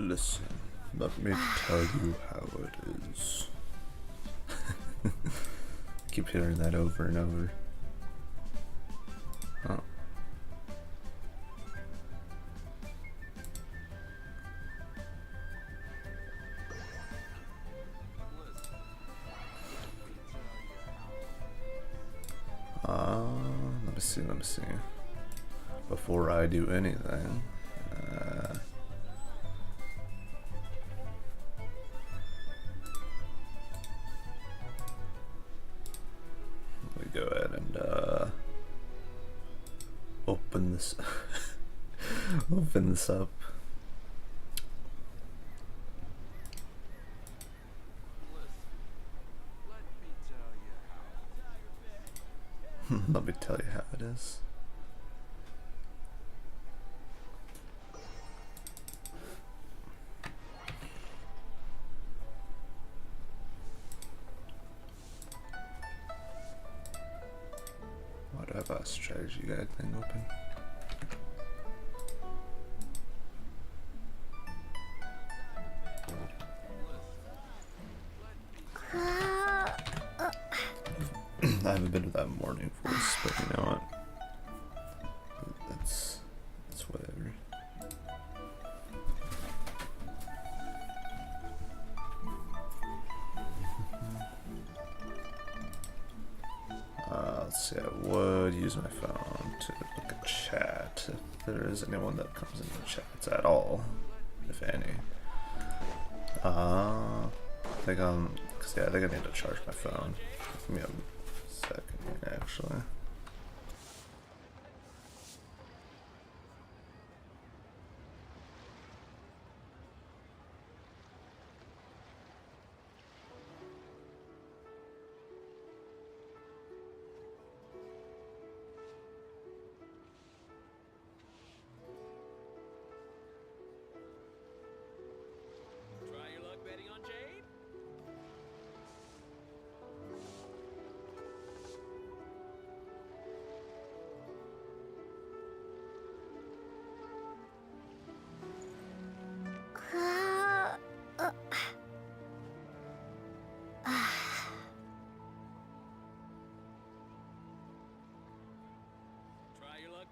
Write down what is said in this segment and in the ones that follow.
Listen, let me tell you how it is. Keep hearing that over and over. Oh. Let me see. Before I do anything, let me go ahead and open this open this up. Let me tell you how it is. Why do I have a strategy guide thing open? I haven't been to that morning voice, but you know what? That's whatever. Let's see, I would use my phone to look at chat if there is anyone that comes into the chats at all, if any. I think cause yeah, I think I need to charge my phone. Give me a second here, actually.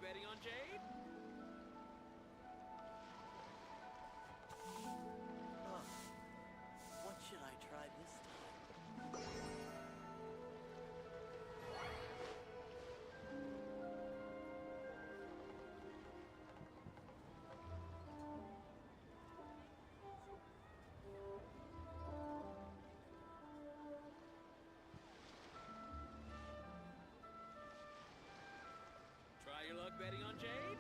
Betting on Jade? Oh, what should I try this time? Try your luck betting on Jade?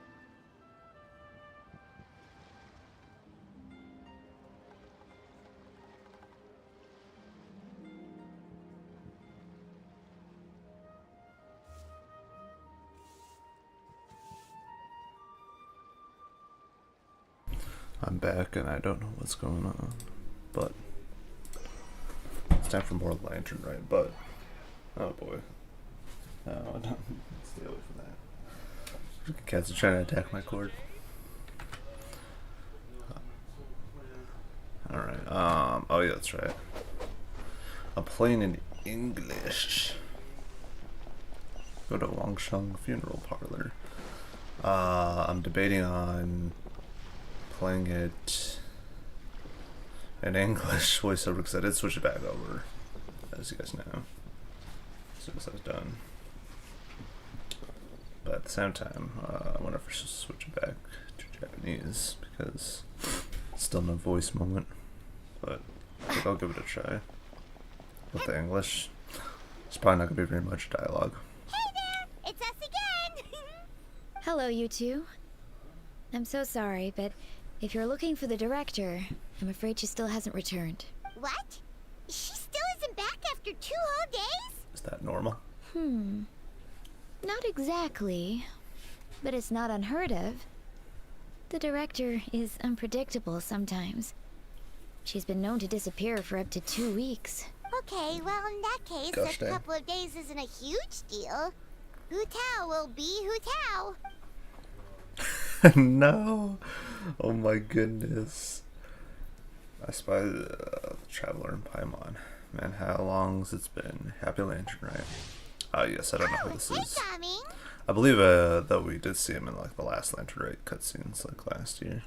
I'm back and I don't know what's going on, but it's time for more Lantern Rite, but oh boy. No, don't stay away from that. Cats are trying to attack my cord. Alright, oh yeah, that's right. I'm playing in English. Go to Longsheng Funeral Parlor. I'm debating on playing it in English voiceover because I did switch it back over, as you guys know, as soon as I was done. But at the same time, I wonder if I should switch it back to Japanese because it's still no voice moment. But I think I'll give it a try with the English. It's probably not going to be very much dialogue. Hey there! It's us again! Hello, you two. I'm so sorry, but if you're looking for the director, I'm afraid she still hasn't returned. What? She still isn't back after 2 whole days? Is that normal? Not exactly, but it's not unheard of. The director is unpredictable sometimes. She's been known to disappear for up to 2 weeks. Okay, well in that case, Gosh, a couple of days isn't a huge deal. Hu Tao will be Hu Tao. No! Oh my goodness. I spy the traveler in Paimon. Man, how long's it's been? Happy Lantern Rite. Yes, I don't know who this Hey, is. Tommy. I believe that we did see him in like the last Lantern Rite cutscenes like last year.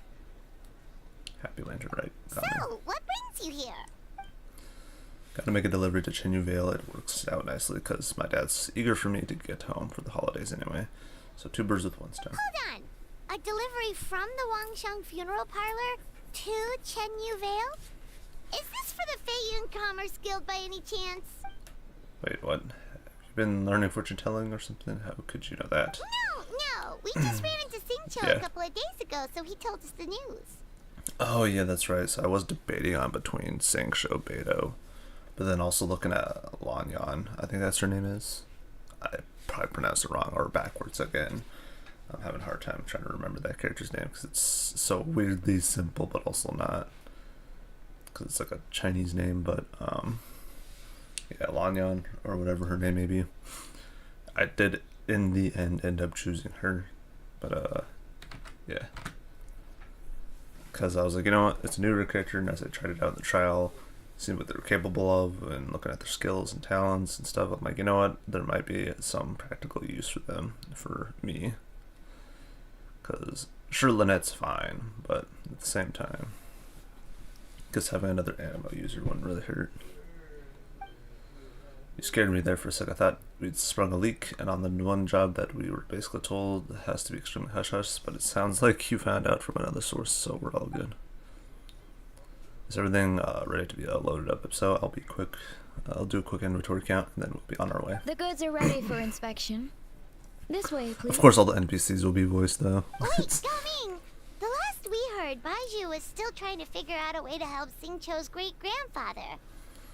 Happy Lantern Rite. So, what brings you here? Gotta make a delivery to Chinyu Vale. It works out nicely because my dad's eager for me to get home for the holidays anyway. So 2 birds with 1 stone. Hold on. A delivery from the Wangsheng Funeral Parlor to Chenyu Vale? Is this for the Feiyun Commerce Guild by any chance? Wait, what? Have you been learning fortune telling or something? How could you know that? No. We just ran into Singcho Yeah. a couple of days ago, so he told us the news. Oh yeah, that's right. So I was debating on between Sangsho Beidou, but then also looking at Lanyan. I think that's her name is. I probably pronounced it wrong or backwards again. I'm having a hard time trying to remember that character's name because it's so weirdly simple, but also not. Because it's like a Chinese name, but yeah, Lanyan or whatever her name may be. I did in the end up choosing her, but yeah. Because I was like, you know what, it's a newer character, and as I tried it out in the trial, seeing what they're capable of, and looking at their skills and talents and stuff, I'm like, you know what, there might be some practical use for them, for me. Because, sure, Lynette's fine, but at the same time, because having another ammo user wouldn't really hurt. You scared me there for a sec. I thought we'd sprung a leak, and on the one job that we were basically told it has to be extremely hush-hush, but it sounds like you found out from another source, so we're all good. Is everything ready to be loaded up? If so, I'll be quick. I'll do a quick inventory count, and then we'll be on our way. The goods are ready for inspection. This way, please. Of course, all the NPCs will be voiced, though. Wait, Coming! The last we heard, Baiju was still trying to figure out a way to help Singcho's great-grandfather.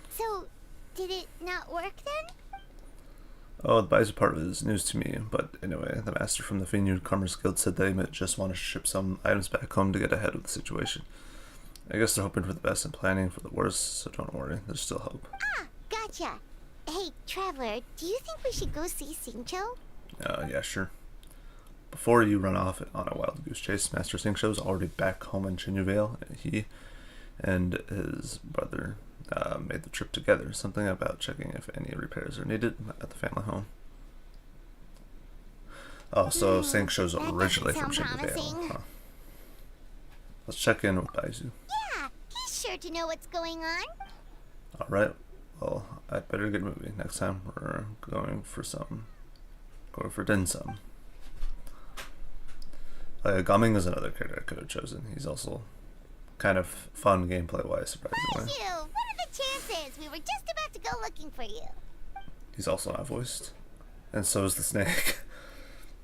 So, did it not work then? Oh, the Baizu part was news to me, but anyway, the master from the Feiyun Commerce Guild said they just wanted to ship some items back home to get ahead of the situation. I guess they're hoping for the best and planning for the worst, so don't worry, there's still hope. Ah, gotcha. Hey, Traveler, do you think we should go see Singcho? Yeah, sure. Before you run off on a wild goose chase, Master Singshow's already back home in Chinyu Vale, and he and his brother made the trip together. Something about checking if any repairs are needed at the family home. Oh, so Singshow's that originally from doesn't Chinyu sound Vale. promising. Huh. Let's check in with Baizu. Yeah, he's sure to know what's going on. Alright, well, I'd better get moving. Next time we're going for dim sum. Gaming is another character I could have chosen. He's also kind of fun gameplay-wise, surprisingly. Baiju, what are the chances? We were just about to go looking for you. He's also not voiced. And so is the snake.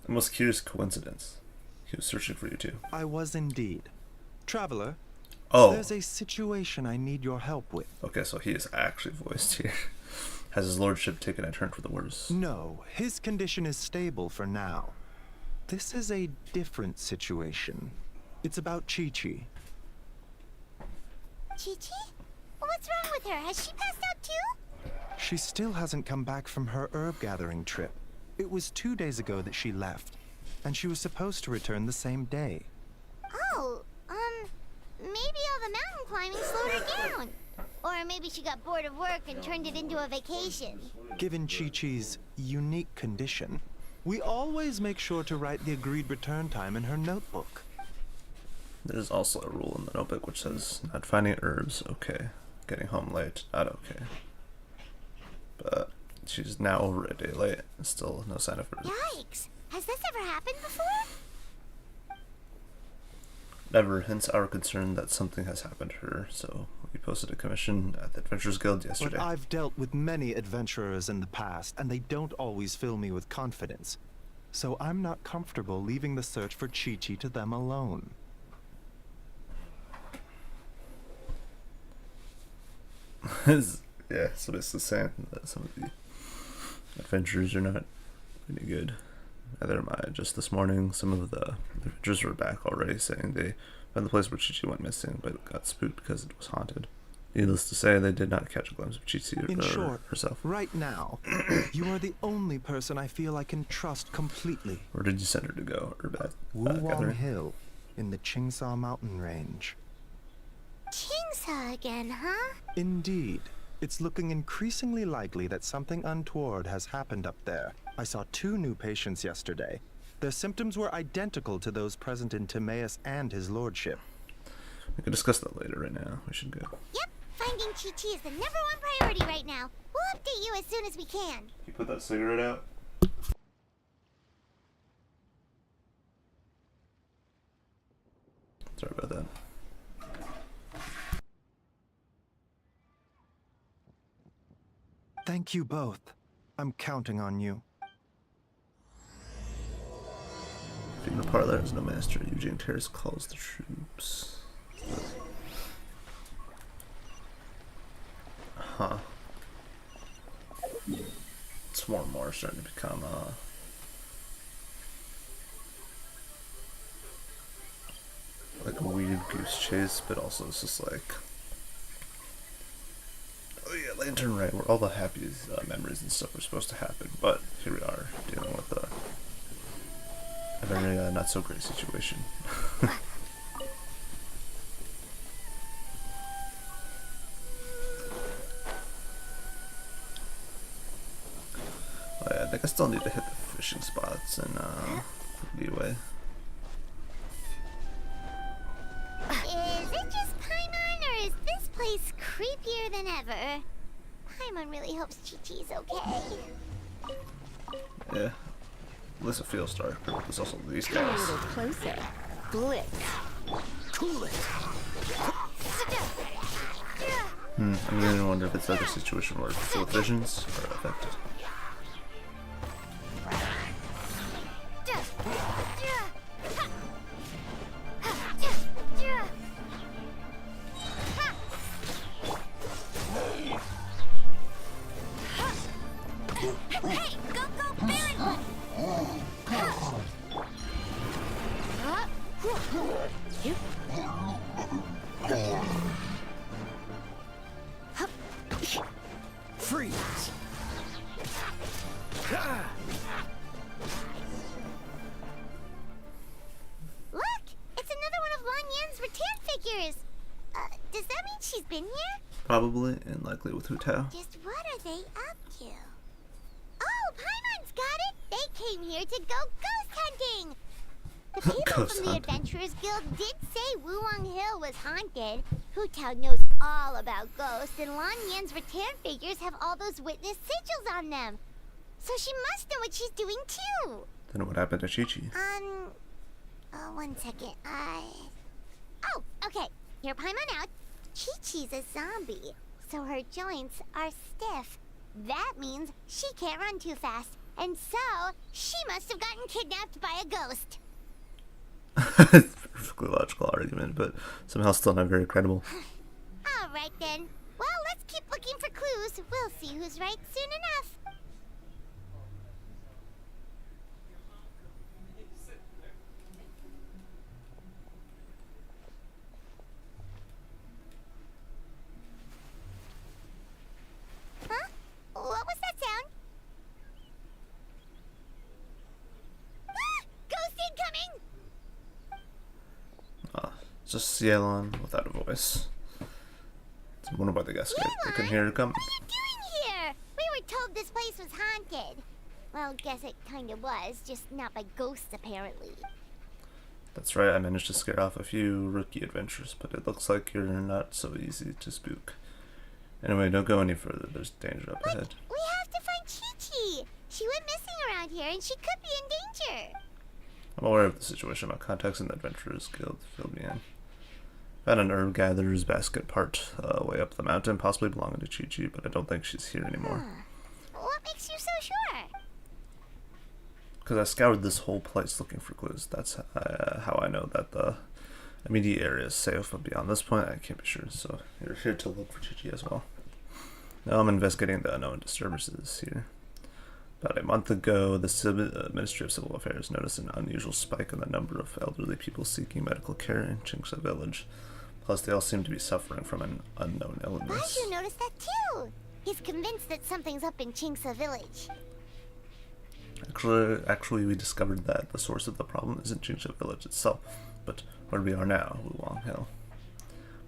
A most curious coincidence. He was searching for you too. I was indeed. Traveler, Oh, there's a situation I need your help with. okay, so he is actually voiced here. Has his lordship taken a turn for the worse? No, his condition is stable for now. This is a different situation. It's about Chi-Chi. Chi-Chi? What's wrong with her? Has she passed out too? She still hasn't come back from her herb gathering trip. It was 2 days ago that she left, and she was supposed to return the same day. Oh, maybe all the mountain climbing slowed her down. Or maybe she got bored of work and turned it into a vacation. Given Chi-Chi's unique condition, we always make sure to write the agreed return time in her notebook. There's also a rule in the notebook which says, not finding herbs, okay. Getting home late, not okay. But she's now over a day late, and still no sign of herbs. Yikes! Has this ever happened before? Never, hence our concern that something has happened to her, so we posted a commission at the Adventurers Guild yesterday. But I've dealt with many adventurers in the past, and they don't always fill me with confidence. So I'm not comfortable leaving the search for Chi-Chi to them alone. Yeah, so basically saying that some of the adventurers are not really good. Neither am I. Just this morning, some of the adventurers were back already, saying they found the place where Chi-Chi went missing, but got spooked because it was haunted. Needless to say, they did not catch a glimpse of Chi-Chi In short, herself. right now, you are the only person I feel I can trust completely. Where did you send her to go? Wu Wang gathering? Hill, in the Chingsa mountain range. King chainsaw again, huh? Indeed. It's looking increasingly likely that something untoward has happened up there. I saw 2 new patients yesterday. Their symptoms were identical to those present in Timaeus and his lordship. We can discuss that later. Right now, we should go. Yep, finding Chi-Chi is the #1 priority right now. We'll update you as soon as we can. You put that cigarette out. Sorry about that. Thank you both. I'm counting on you. Female parlor has no master. Eugene Terrace calls the troops. Huh. It's more and more starting to become like a weird goose chase, but also it's just like, oh yeah, Lantern Rite, where all the happiest memories and stuff are supposed to happen. But here we are dealing with a very not so great situation. Oh, yeah, I think I still need to hit the fishing spots and be away. Is it just Paimon, or is this place creepier than ever? Paimon really hopes Chi-Chi's okay. Yeah. At least it feels darker, but there's also these Come a guys. little closer. Blitz. Cool it. I'm beginning to wonder if it's like a situation where full visions are affected. Hey, go, Baron! Freeze. Look! It's another one of Lan Yan's rattan figures! Does that mean she's been here? Probably, and likely with Hu Tao. Just what are they up to? Oh, Paimon's got it! They came here to go ghost hunting! The people Ghost from the hunting. Adventurers Guild did say Wuwang Hill was haunted. Hu Tao knows all about ghosts, and Lan Yan's rattan figures have all those witness sigils on them. So she must know what she's doing too. Then what happened to Chi-Chi? One second. Oh, okay. Hear Paimon out. Chi-Chi's a zombie, so her joints are stiff. That means she can't run too fast, and so she must have gotten kidnapped by a ghost. It's a perfectly logical argument, but somehow still not very credible. All right then. Well, let's keep looking for clues. We'll see who's right soon enough. Huh? What was that sound? Ah! Ghost incoming! It's just Cielon without a voice. I wonder why the guys they couldn't hear it coming. What are you doing here? We were told this place was haunted. Well, guess it kind of was, just not by ghosts apparently. That's right, I managed to scare off a few rookie adventures, but it looks like you're not so easy to spook. Anyway, don't go any further, there's danger up ahead. We have to find Chi-Chi. She went missing around here and she could be in danger. I'm aware of the situation. My contacts in the Adventurers Guild filled me in. Found an herb gatherer's basket part way up the mountain, possibly belonging to Chi-Chi, but I don't think she's here anymore. What makes you so sure? Because I scoured this whole place looking for clues. That's how I know that the immediate area is safe, but beyond this point, I can't be sure. So you're here to look for Chi-Chi as well. Now I'm investigating the unknown disturbances here. About a month ago, the Ministry of Civil Affairs noticed an unusual spike in the number of elderly people seeking medical care in Chingsa village. Plus, they all seem to be suffering from an unknown illness. Baju noticed that too. He's convinced that something's up in Chingsa village. Actually, we discovered that the source of the problem isn't Chingsa village itself, but where we are now, Wuwang Hill.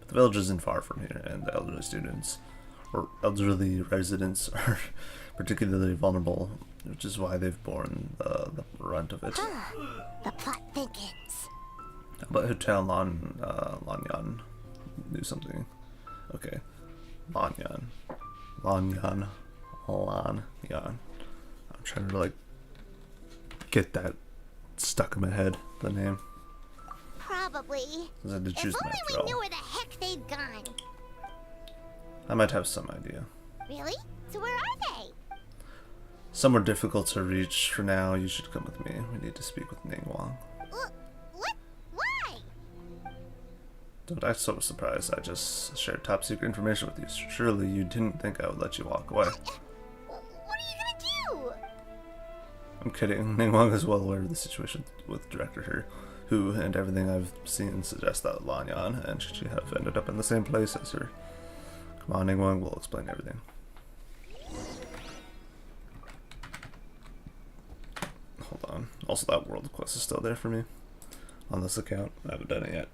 But the village isn't far from here, and the elderly students, or elderly residents, are particularly vulnerable, which is why they've borne the brunt of it. The plot thickens. But Hotel Lanyan knew something. Okay. Lanyan. I'm trying to, like, get that stuck in my head, the name. Probably. I had to If choose only my we throw. knew where the heck they'd gone. I might have some idea. Really? So where are they? Some are difficult to reach. For now, you should come with me. We need to speak with Ning Wang. What? Why? Don't act so surprised. I just shared top secret information with you. Surely you didn't think I would let you walk away. What are you gonna do? I'm kidding. Ning Wang is well aware of the situation with Director Her, who, and everything I've seen, suggests that Lanyan and Chichi have ended up in the same place as her. Come on, Ning Wang, we'll explain everything. Hold on. Also, that world quest is still there for me on this account. I haven't done it yet.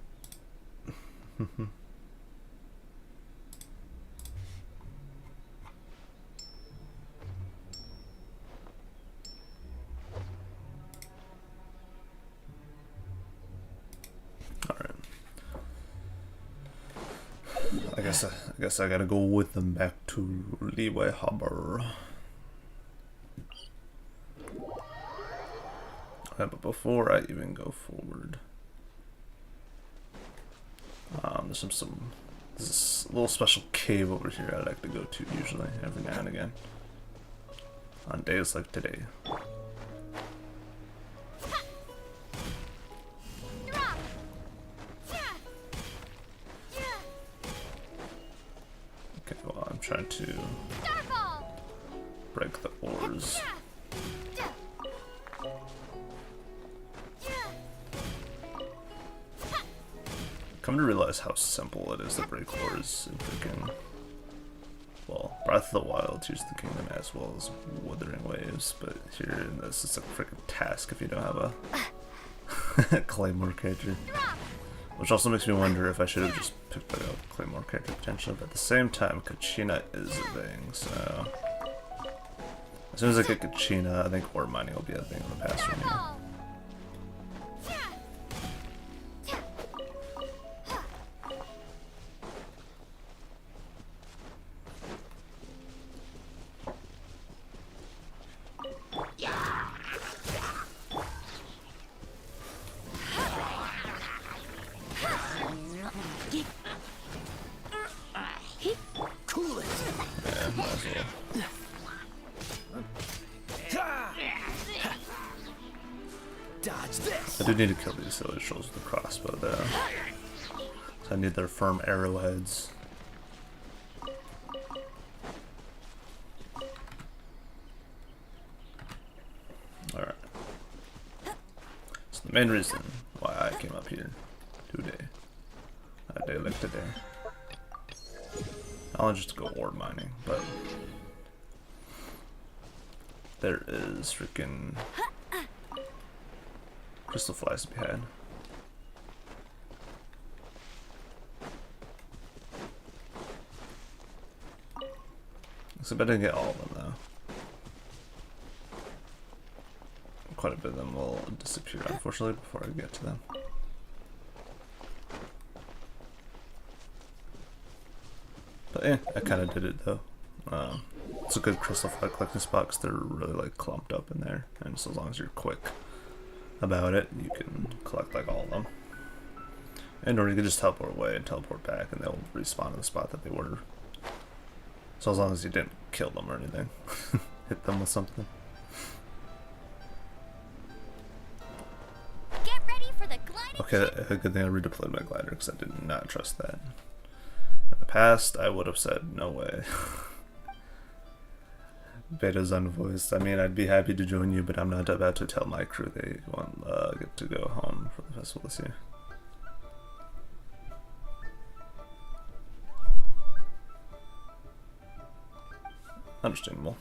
Alright. I guess I gotta go with them back to Leeway Harbor. Alright, but before I even go forward, there's this little special cave over here I like to go to usually, every now and again, on days like today. Okay, well, I'm trying to break the ores. Come to realize how simple it is to break ores in freaking, well, Breath of the Wild, Tears of the Kingdom, as well as Withering Waves, but here in this, it's a freaking task if you don't have a Claymore character. Which also makes me wonder if I should have just picked like a Claymore character potentially, but at the same time, Kachina is a thing, so as soon as I get Kachina, I think ore mining will be a thing in the past for me. Cool it. Yeah, might as well. Dodge this. I do need to kill these silly trolls with the crossbow though. So I need their firm arrowheads. Alright. So the main reason why I came up here today, a day like today, not only just to go ore mining, but there is freaking crystal flies to be had. So I didn't get all of them though. Quite a bit of them will disappear unfortunately before I get to them. But yeah, I kind of did it though. It's a good crystal fly collecting spot because they're really like clumped up in there, and so as long as you're quick about it, you can collect like all of them. And or you can just teleport away and teleport back, and they'll respawn in the spot that they were. So as long as you didn't kill them or anything, hit them with something. Get ready for the gliding. Okay, a good thing I redeployed my glider because I did not trust that. In the past, I would have said no way. Beta's unvoiced. I mean, I'd be happy to join you, but I'm not about to tell my crew they won't get to go home for the festival this year. Understandable.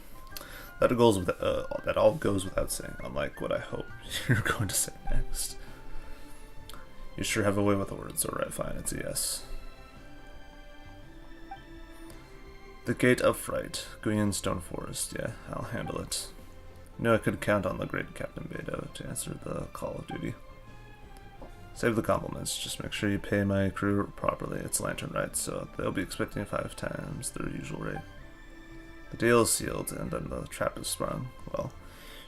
That all goes without saying, unlike what I hope you're going to say next. You sure have a way with the words, alright, fine, it's a yes. The Gate of Fright, Guian Stone Forest. Yeah, I'll handle it. You know I could count on the great Captain Beto to answer the call of duty. Save the compliments, just make sure you pay my crew properly. It's Lantern Rite, so they'll be expecting 5 times their usual rate. The deal is sealed, and then the trap is sprung. Well,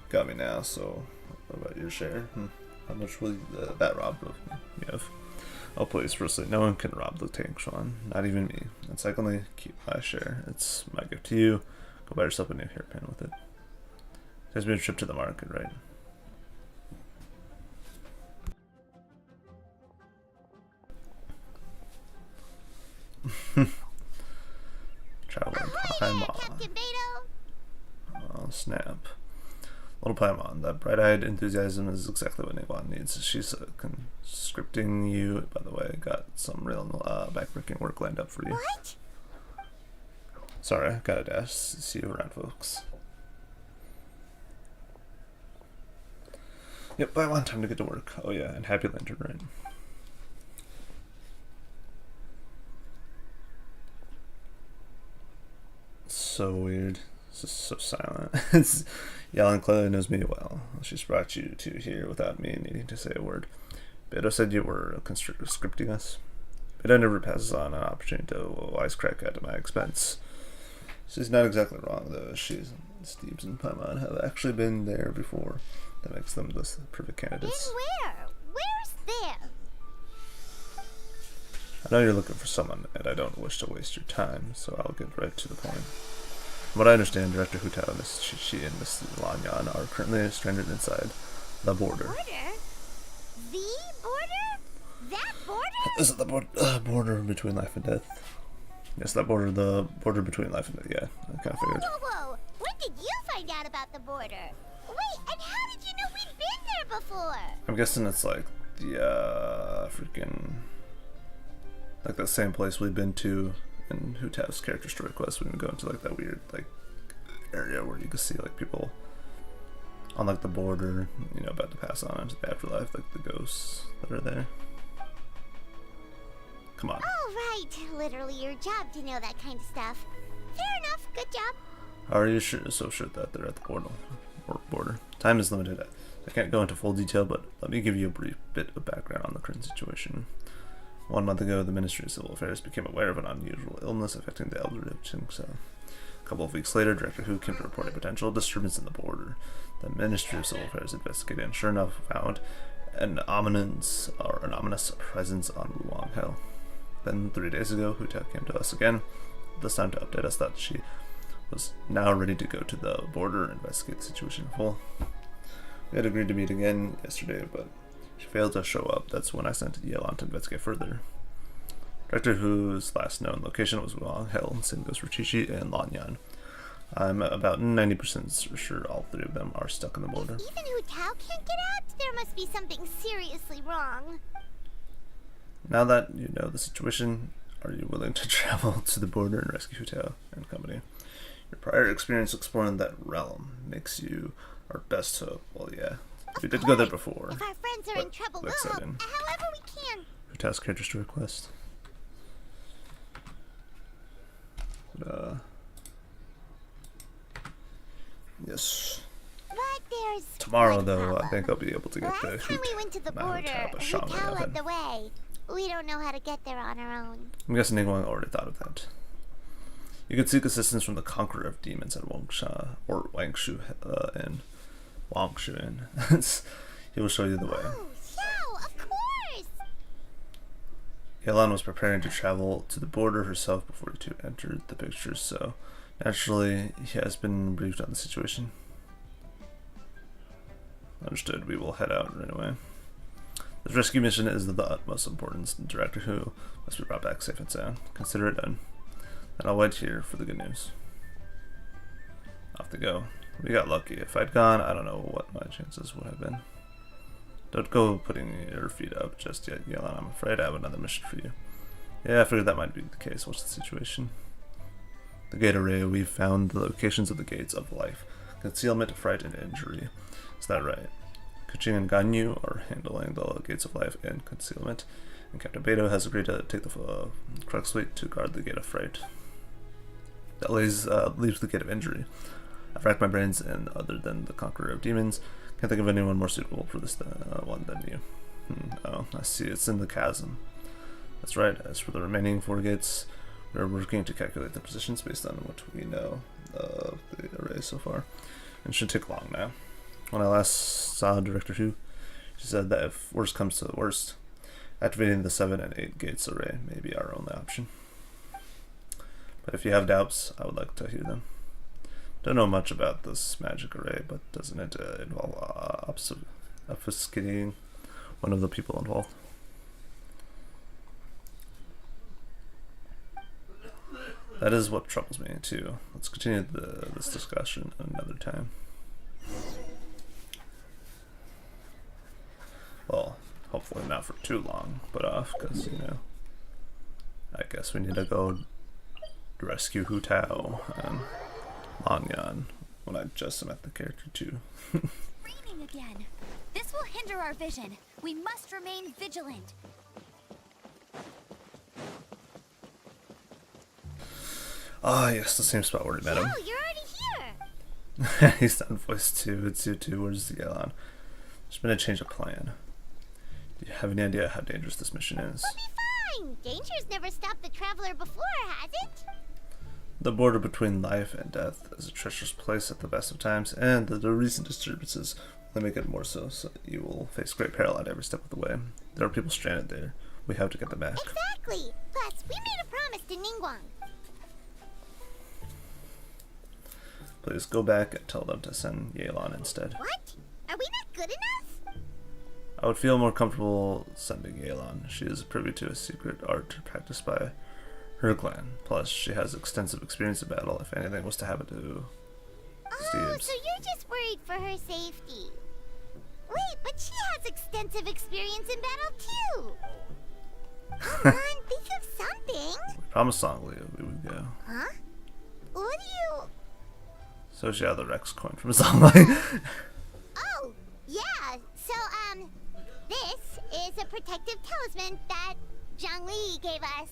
you got me now, so what about your share? How much will that rob of me of? Oh please, firstly, no one can rob the tank, Sean. Not even me. And secondly, keep my share. It's my gift to you. Go buy yourself a new hairpin with it. There's been a trip to the market, right? Traveling Paimon. Captain Beto. Oh, snap. Little Paimon, that bright-eyed enthusiasm is exactly what Niguan needs. She's conscripting you, by the way. Got some real backbreaking work lined up for you. What? Sorry, gotta dash. See you around, folks. Yep, Paimon, time to get to work. Oh yeah, and happy Lantern Rite. So weird. It's just so silent. It's Yellen clearly knows me well. She's brought you two here without me needing to say a word. Beto said you were conscripting us. Beto never passes on an opportunity to wisecrack at my expense. She's not exactly wrong, though. Steves and Paimon have actually been there before. That makes them the perfect candidates. Been where? Where's there? I know you're looking for someone, and I don't wish to waste your time, so I'll get right to the point. From what I understand, Director Hu Tao, Miss Chi and Miss Lanyan are currently stranded inside the border. Border? The border? That border? Is it the border between life and death? Yes, that border, the border between life and death, yeah, I kind of figured. Whoa. When did you find out about the border? Wait, and how did you know we'd been there before? I'm guessing it's like the, freaking, like the same place we've been to in Hu Tao's character story quest when we go into like that weird like area where you can see like people on like the border, you know, about to pass on into the afterlife, like the ghosts that are there. Come on. Oh, right. Literally your job to know that kind of stuff. Fair enough. Good job. How are you so sure that they're at the border? Time is limited. I can't go into full detail, but let me give you a brief bit of background on the current situation. 1 month ago, the Ministry of Civil Affairs became aware of an unusual illness affecting the elderly of Qingse. A couple of weeks later, Director Hu came to report a potential disturbance in the border. The Ministry of Civil Affairs investigated and sure enough found an ominous presence on Luang Hill. Then 3 days ago, Hu Tao came to us again, this time to update us that she was now ready to go to the border and investigate the situation in full. We had agreed to meet again yesterday, but she failed to show up. That's when I sent Yelan to investigate further. Director Hu's last known location was Luang Hill, same goes for Chi-Chi and Lanyan. I'm about 90% sure all 3 of them are stuck on the border. Even Hu Tao can't get out? There must be something seriously wrong. Now that you know the situation, are you willing to travel to the border and rescue Hu Tao and company? Your prior experience exploring that realm makes you our best hope. Well, yeah, we did go there before. If our friends are in trouble, we'll help however we can. Hu Tao's character story quest. But, yes. But there's Tomorrow, one though, problem. I think I'll be able to get Last the time we went to the border, Hu Tao led the way. We don't know how to get there on our own. I'm guessing Ningguang already thought of that. You can seek assistance from the Conqueror of Demons at Wangsha, or Wangshu Inn. Wangshu Inn. He will show you the way. Oh, Xiao, of course! Yelan was preparing to travel to the border herself before you two entered the picture, so naturally he has been briefed on the situation. Understood, we will head out right away. This rescue mission is of the utmost importance. Director Hu must be brought back safe and sound. Consider it done. And I'll wait here for the good news. Off to go. We got lucky. If I'd gone, I don't know what my chances would have been. Don't go putting your feet up just yet, Yelan. I'm afraid I have another mission for you. Yeah, I figured that might be the case. What's the situation? The gate array, we've found the locations of the gates of life. Concealment, fright, and injury. Is that right? Kuching and Ganyu are handling the gates of life and concealment, and Captain Beto has agreed to take the correct fleet to guard the gate of fright. that leaves the gate of injury. I've racked my brains, and other than the Conqueror of Demons, can't think of anyone more suitable for this one than you. Oh, I see. It's in the chasm. That's right. As for the remaining 4 gates, we're working to calculate the positions based on what we know of the array so far. And it shouldn't take long now. When I last saw Director Who, she said that if worst comes to the worst, activating the 7 and 8 gates array may be our only option. But if you have doubts, I would like to hear them. Don't know much about this magic array, but doesn't it involve obfuscating one of the people involved? That is what troubles me too. Let's continue this discussion another time. Well, hopefully not for too long, but off, because, you know, I guess we need to go rescue Hu Tao and Lanyan when I just met the character too. Raining again. This will hinder our vision. We must remain vigilant. Ah, yes, the same spot where we met him. Oh, you're already here. He's done voice 2. It's you too. Where's the Galon? There's been a change of plan. Do you have any idea how dangerous this mission is? We'll be fine. Danger's never stopped the traveler before, has it? The border between life and death is a treacherous place at the best of times, and the recent disturbances will make it more so, so you will face great peril at every step of the way. There are people stranded there. We have to get them back. Exactly. Plus, we made a promise to Ningguang. Please go back and tell them to send Yelan instead. What? Are we not good enough? I would feel more comfortable sending Yelan. She is privy to a secret art practiced by her clan. Plus, she has extensive experience in battle if anything was to happen to Oh, Steve's. so you're just worried for her safety. Wait, but she has extensive experience in battle too. Come on, think of something. We promised Songlia we would go. Huh? What do you... So she had the Rex coin from Songlia. Oh, yeah. So, this is a protective talisman that Zhongli gave us.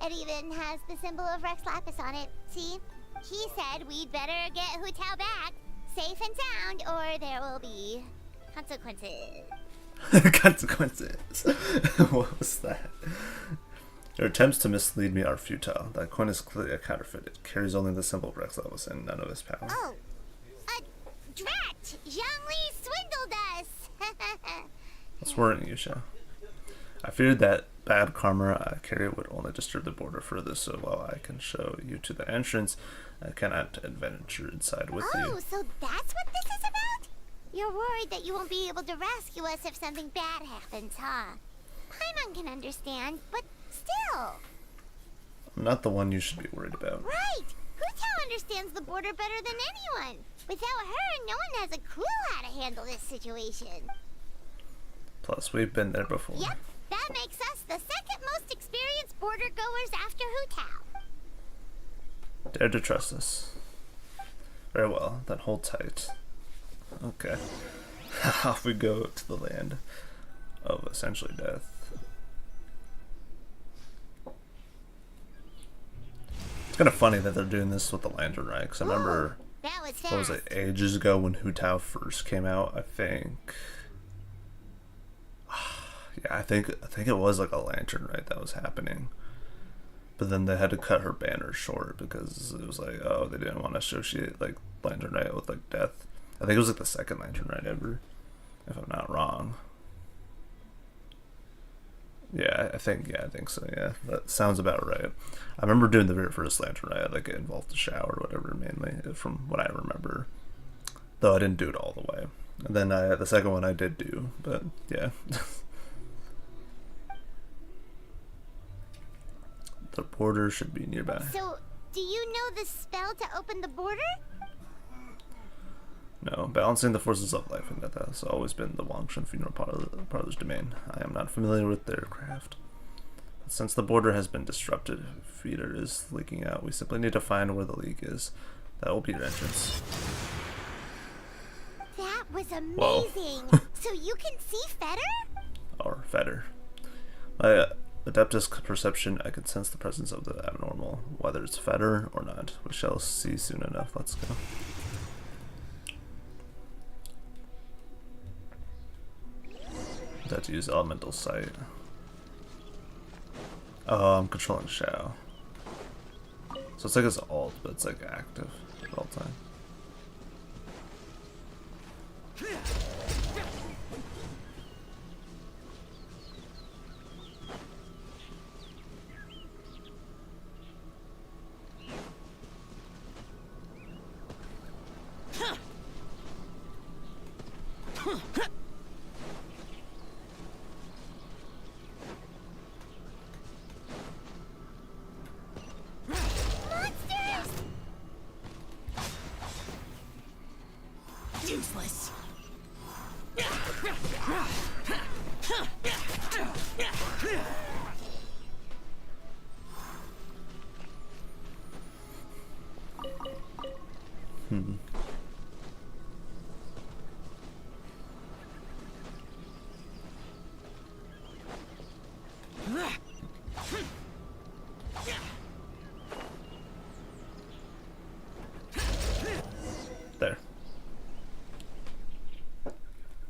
It even has the symbol of Rex Lapis on it. See? He said we'd better get Hu Tao back, safe and sound, or there will be consequences. Consequences. What was that? Your attempts to mislead me are futile. That coin is clearly a counterfeit. It carries only the symbol of Rex Lapis and none of his power. Oh, drat! Zhongli swindled us! What's worrying you, Sha? I feared that bad karma I carry would only disturb the border further, so while I can show you to the entrance, I cannot adventure inside with you. Oh, so that's what this is about? You're worried that you won't be able to rescue us if something bad happens, huh? Paimon can understand, but still. I'm not the one you should be worried about. Right! Hu Tao understands the border better than anyone. Without her, no one has a clue how to handle this situation. Plus, we've been there before. Yep, that makes us the second most experienced border goers after Hu Tao. Dare to trust us. Very well, then hold tight. Okay. Off we go to the land of essentially death. It's kind of funny that they're doing this with the Lantern Rite, because I remember, That was fast. what was it, ages ago when Hu Tao first came out, I think. Yeah, I think it was like a Lantern Rite that was happening. But then they had to cut her banner short because it was like, oh, they didn't want to associate like Lantern Rite with like death. I think it was like the second Lantern Rite ever, if I'm not wrong. Yeah, I think so. Yeah, that sounds about right. I remember doing the very first Lantern Rite, like it involved the shower or whatever, mainly from what I remember. Though I didn't do it all the way. And then the second one I did do, but yeah. The border should be nearby. So, do you know the spell to open the border? No, balancing the forces of life and death has always been the Wangshan funeral parlor's domain. I am not familiar with their craft. But since the border has been disrupted, feeder is leaking out. We simply need to find where the leak is. That will be your entrance. That was Whoa. amazing. So you can see Fetter? Or Fetter. Adeptus perception, I can sense the presence of the abnormal, whether it's fetter or not. We shall see soon enough. Let's go. Have to use elemental sight. Oh, I'm controlling Shao. So it's like his ult, but it's like active at all time. Useless. There.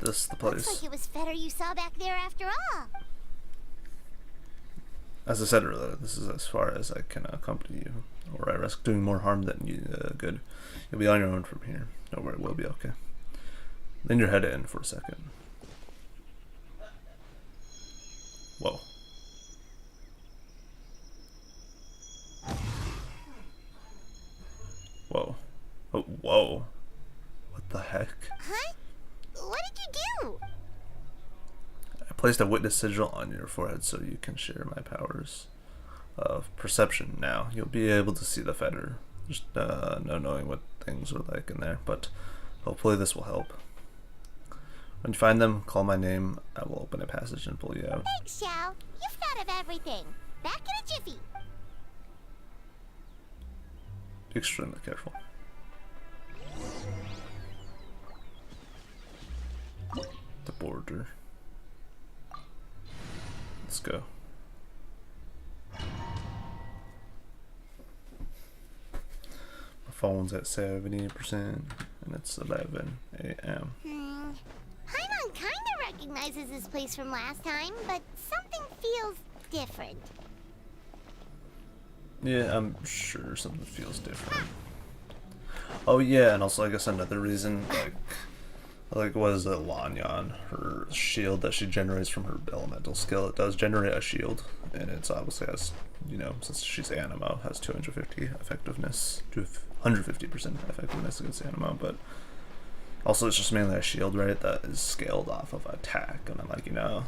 This is the place. Looks like it was Fetter you saw back there after all. As I said earlier, this is as far as I can accompany you, or I risk doing more harm than good. You'll be on your own from here. Don't worry, we'll be okay. Lean your head in for a second. Whoa. Whoa. Oh, whoa. What the heck? Huh? What did you do? I placed a witness sigil on your forehead so you can share my powers of perception. Now you'll be able to see the fetter. Just no knowing what things are like in there, but hopefully this will help. When you find them, call my name. I will open a passage and pull you out. Thanks, Shao. You've thought of everything. Back in a jiffy. Be extremely careful. The border. Let's go. My phone's at 70% and it's 11 a.m. Paimon kinda recognizes this place from last time, but something feels different. Yeah, I'm sure something feels different. Oh yeah, and also I guess another reason, like what is it, Lanyan, her shield that she generates from her elemental skill, it does generate a shield, and it's obviously has, you know, since she's Animo, has 250 effectiveness, 150% effectiveness against Animo, but also it's just mainly a shield, right, that is scaled off of attack, and I'm like, you know,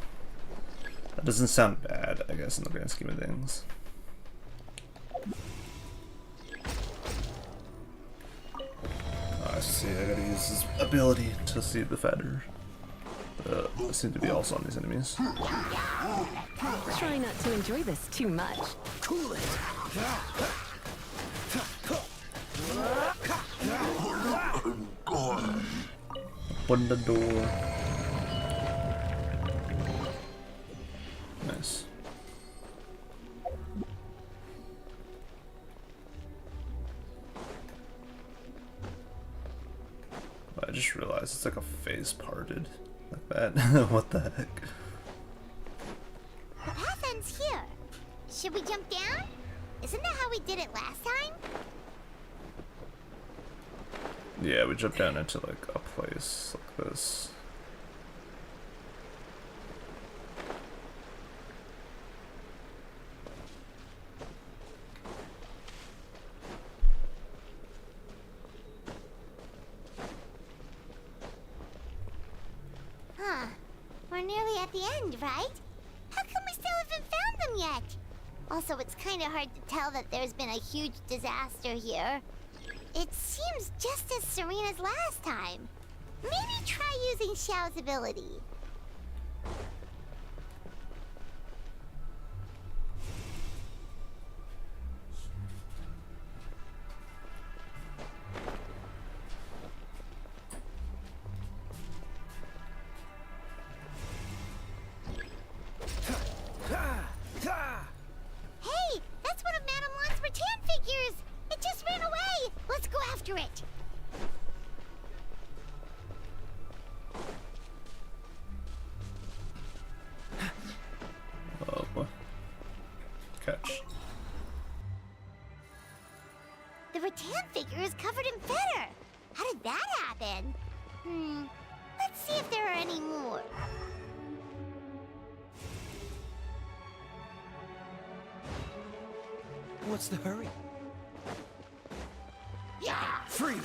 that doesn't sound bad, I guess, in the grand scheme of things. I see, I gotta use his ability to see the fetter. I seem to be also on these enemies. Try not to enjoy this too much. Cool it. Open the door. Nice. I just realized it's like a face parted like that. What the heck? The path ends here. Should we jump down? Isn't that how we did it last time? Yeah, we jumped down into like a place like this. Huh. We're nearly at the end, right? How come we still haven't found them yet? Also, it's kind of hard to tell that there's been a huge disaster here. It seems just as serene as last time. Maybe try using Xiao's ability. rattan figure is covered in feather. How did that happen? Let's see if there are any more. What's the hurry? Yeah! Freeze!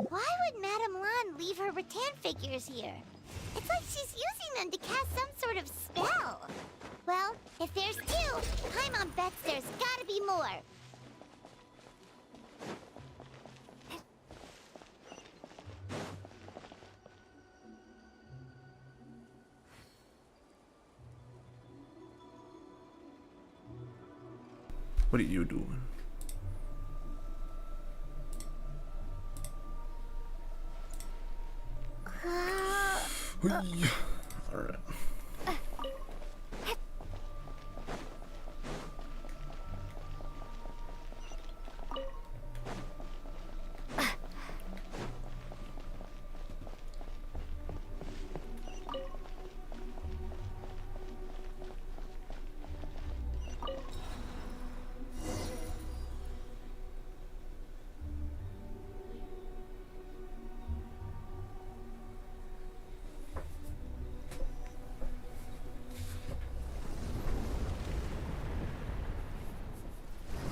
Why would Madame Lan leave her rattan figures here? It's like she's using them to cast some sort of spell. Well, if there's two, Paimon bets there's gotta be more. What are you doing? Alright.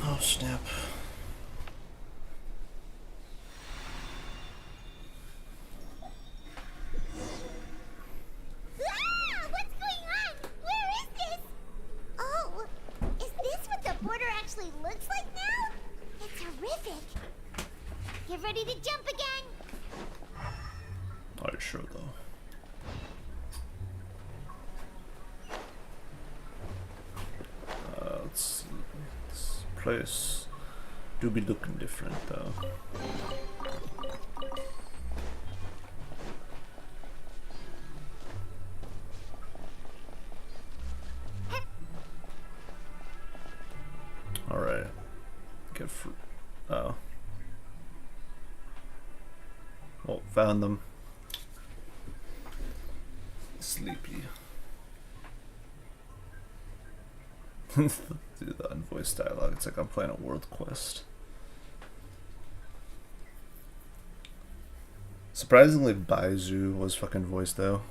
Oh snap. Ah! What's going on? Where is this? Oh, is this what the border actually looks like now? It's horrific. Get ready to jump again. Alright, sure though. This place do be looking different though. Alright. Get oh. Well, found them. Sleepy. Do the unvoiced dialogue. It's like I'm playing a world quest. Surprisingly, Baizu was fucking voiced though,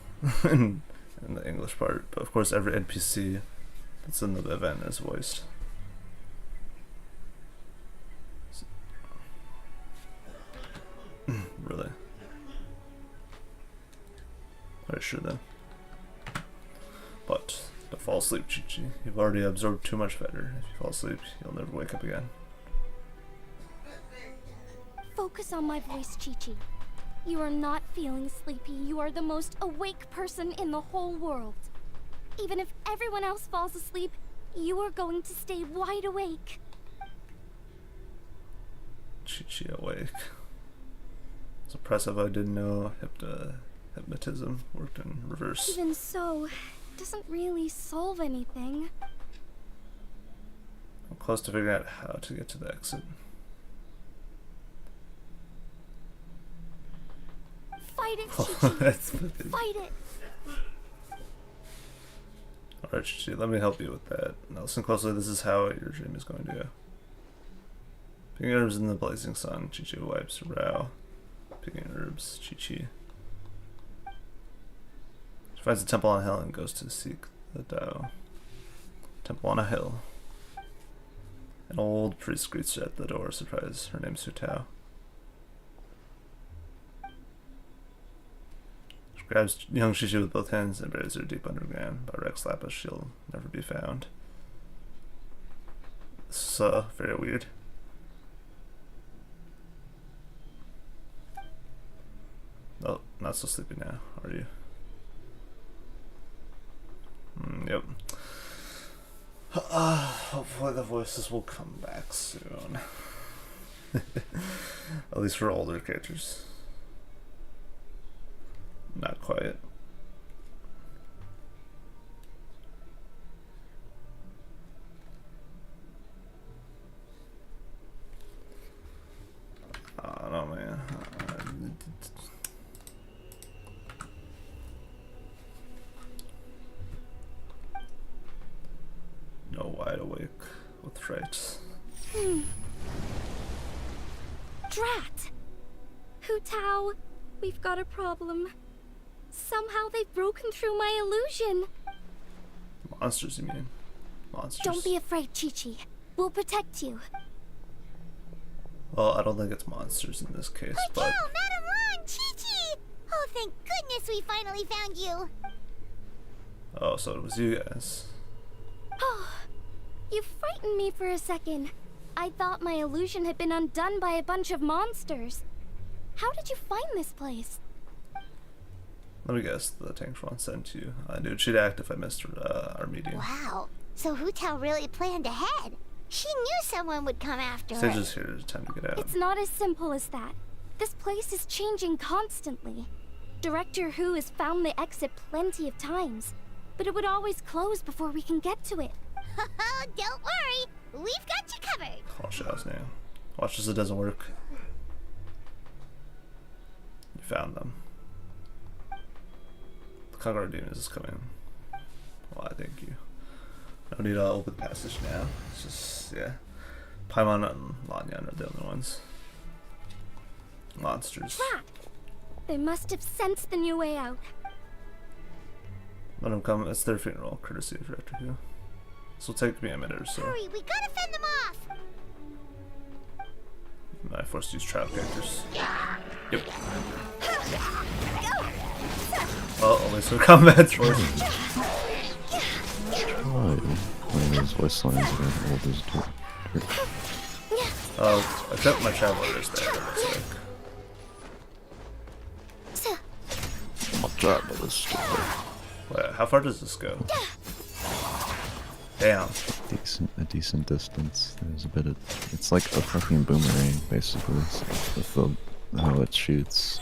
in the English part. But of course, every NPC that's in the event is voiced. Really? Alright, sure then. But don't fall asleep, Chi-Chi. You've already absorbed too much feather. If you fall asleep, you'll never wake up again. Focus on my voice, Chi-Chi. You are not feeling sleepy. You are the most awake person in the whole world. Even if everyone else falls asleep, you are going to stay wide awake. Chi-Chi awake. It's impressive I didn't know hypnotism worked in reverse. Even so, it doesn't really solve anything. I'm close to figuring out how to get to the exit. Fight it, Chi-Chi. That's fucking... Fight it. Alright, Chi-Chi, let me help you with that. Now listen closely, this is how your dream is going to go. Picking herbs in the blazing sun, Chi-Chi wipes her brow. Picking herbs, Chi-Chi. She finds a temple on a hill and goes to seek the Tao. Temple on a hill. An old priest greets her at the door, surprised. Her name's Su Tao. Grabs young Shishi with both hands and buries her deep underground. By Rex Lapis, she'll never be found. This is very weird. Oh, not so sleepy now, are you? Yep. Hopefully the voices will come back soon. At least for older characters. Not quite. I don't know, man. No wide awake with frights. Drat! Hu Tao, we've got a problem. Somehow they've broken through my illusion. Monsters, you mean? Monsters. Don't be afraid, Chi-Chi. We'll protect you. Well, I don't think it's monsters in this case, Hu but... Tao, Madame Lan, Chi-Chi! Oh, thank goodness we finally found you. Oh, so it was you guys. Oh, you frightened me for a second. I thought my illusion had been undone by a bunch of monsters. How did you find this place? Let me guess, the Tanktron sent you. I knew she'd act if I missed our meeting. Wow, so Hu Tao really planned ahead. She knew someone would come after Sage her. is here, time to get out. It's not as simple as that. This place is changing constantly. Director Hu has found the exit plenty of times, but it would always close before we can get to it. Don't worry, we've got you covered. Call shots now. Watch this, it doesn't work. You found them. The Conqueror Demon is coming. Well, I thank you. No need to open the passage now. It's just, yeah. Paimon and Lanyan are the only ones. Monsters. Rat! They must have sensed the new way out. Let them come. It's their funeral, courtesy of Director Hu. This will take me a minute or so. Hurry, we gotta fend them off. I forced to use trial characters. Yep. Well, only some combat's for One of those voice lines are as old as dirt. Oh, except my traveler is there, it looks like. My traveler's still there. Wait, how far does this go? Damn. A decent distance. There's a bit of, it's like a fucking boomerang, basically, with how it shoots.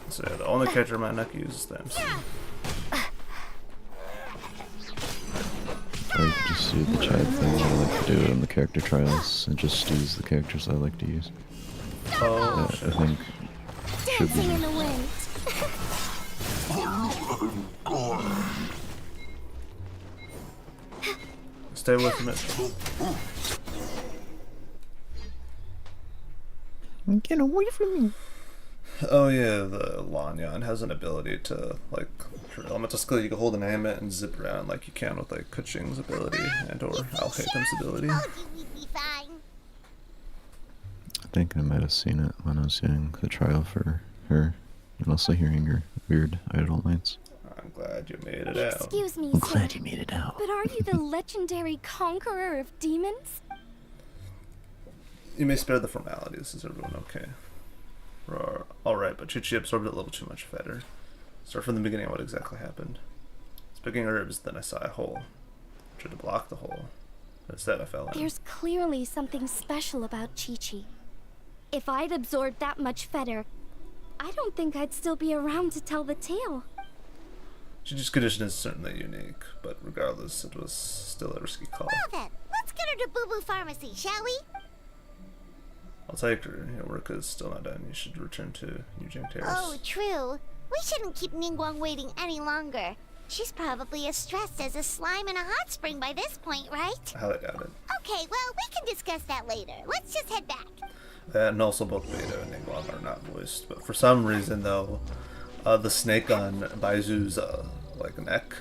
So yeah, the only character my neck uses them. So. Or you could just do the Chad thing that I like to do in the character trials, and just use the characters I like to use. Oh, I think should be. Dancing in the wind. stay away from it. Get away from me! Oh yeah, the Lanyan has an ability to, like, her elemental skill, you can hold an animate and zip around like you can with, like, Kuching's ability and or Al-Haytham's ability. Told you we'd be fine. I think I might have seen it when I was doing the trial for her, and also hearing her weird idle lines. I'm glad you made it out. Excuse me, I'm sir, glad you made it out. but are you the legendary conqueror of demons? You may spare the formalities. Is everyone okay? Alright, but Chi-Chi absorbed a little too much better. Start from the beginning what exactly happened. I was picking herbs, then I saw a hole. I tried to block the hole. Instead I fell in. There's clearly something special about Chi-Chi. If I'd absorbed that much fetter, I don't think I'd still be around to tell the tale. Chi-Chi's condition is certainly unique, but regardless, it was still a risky call. Well then, let's get her to Boo Boo Pharmacy, shall we? I'll take her. Your work is still not done. You should return to Eugene Terrace. Oh, true. We shouldn't keep Ningguang waiting any longer. She's probably as stressed as a slime in a hot spring by this point, right? I highly doubt it. Okay, well, we can discuss that later. Let's just head back. And also both Beta and Ningguang are not voiced, but for some reason though, the snake on Baizu's like neck,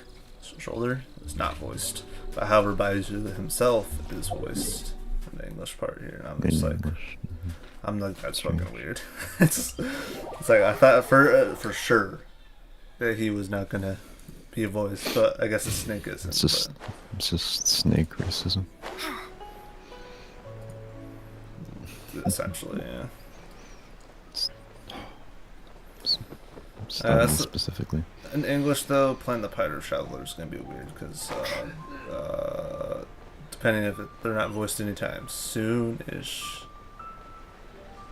shoulder, is not voiced. But however, Baizu himself is voiced in the English part here, and I'm just like, I'm like, that's Strange. fucking weird. it's like I thought for sure that he was not gonna be a voice, but I guess a snake isn't. It's just snake racism. But essentially, yeah. Stunning so- specifically. In English, though, playing the Pirate Traveler is gonna be weird because depending if they're not voiced anytime soon-ish.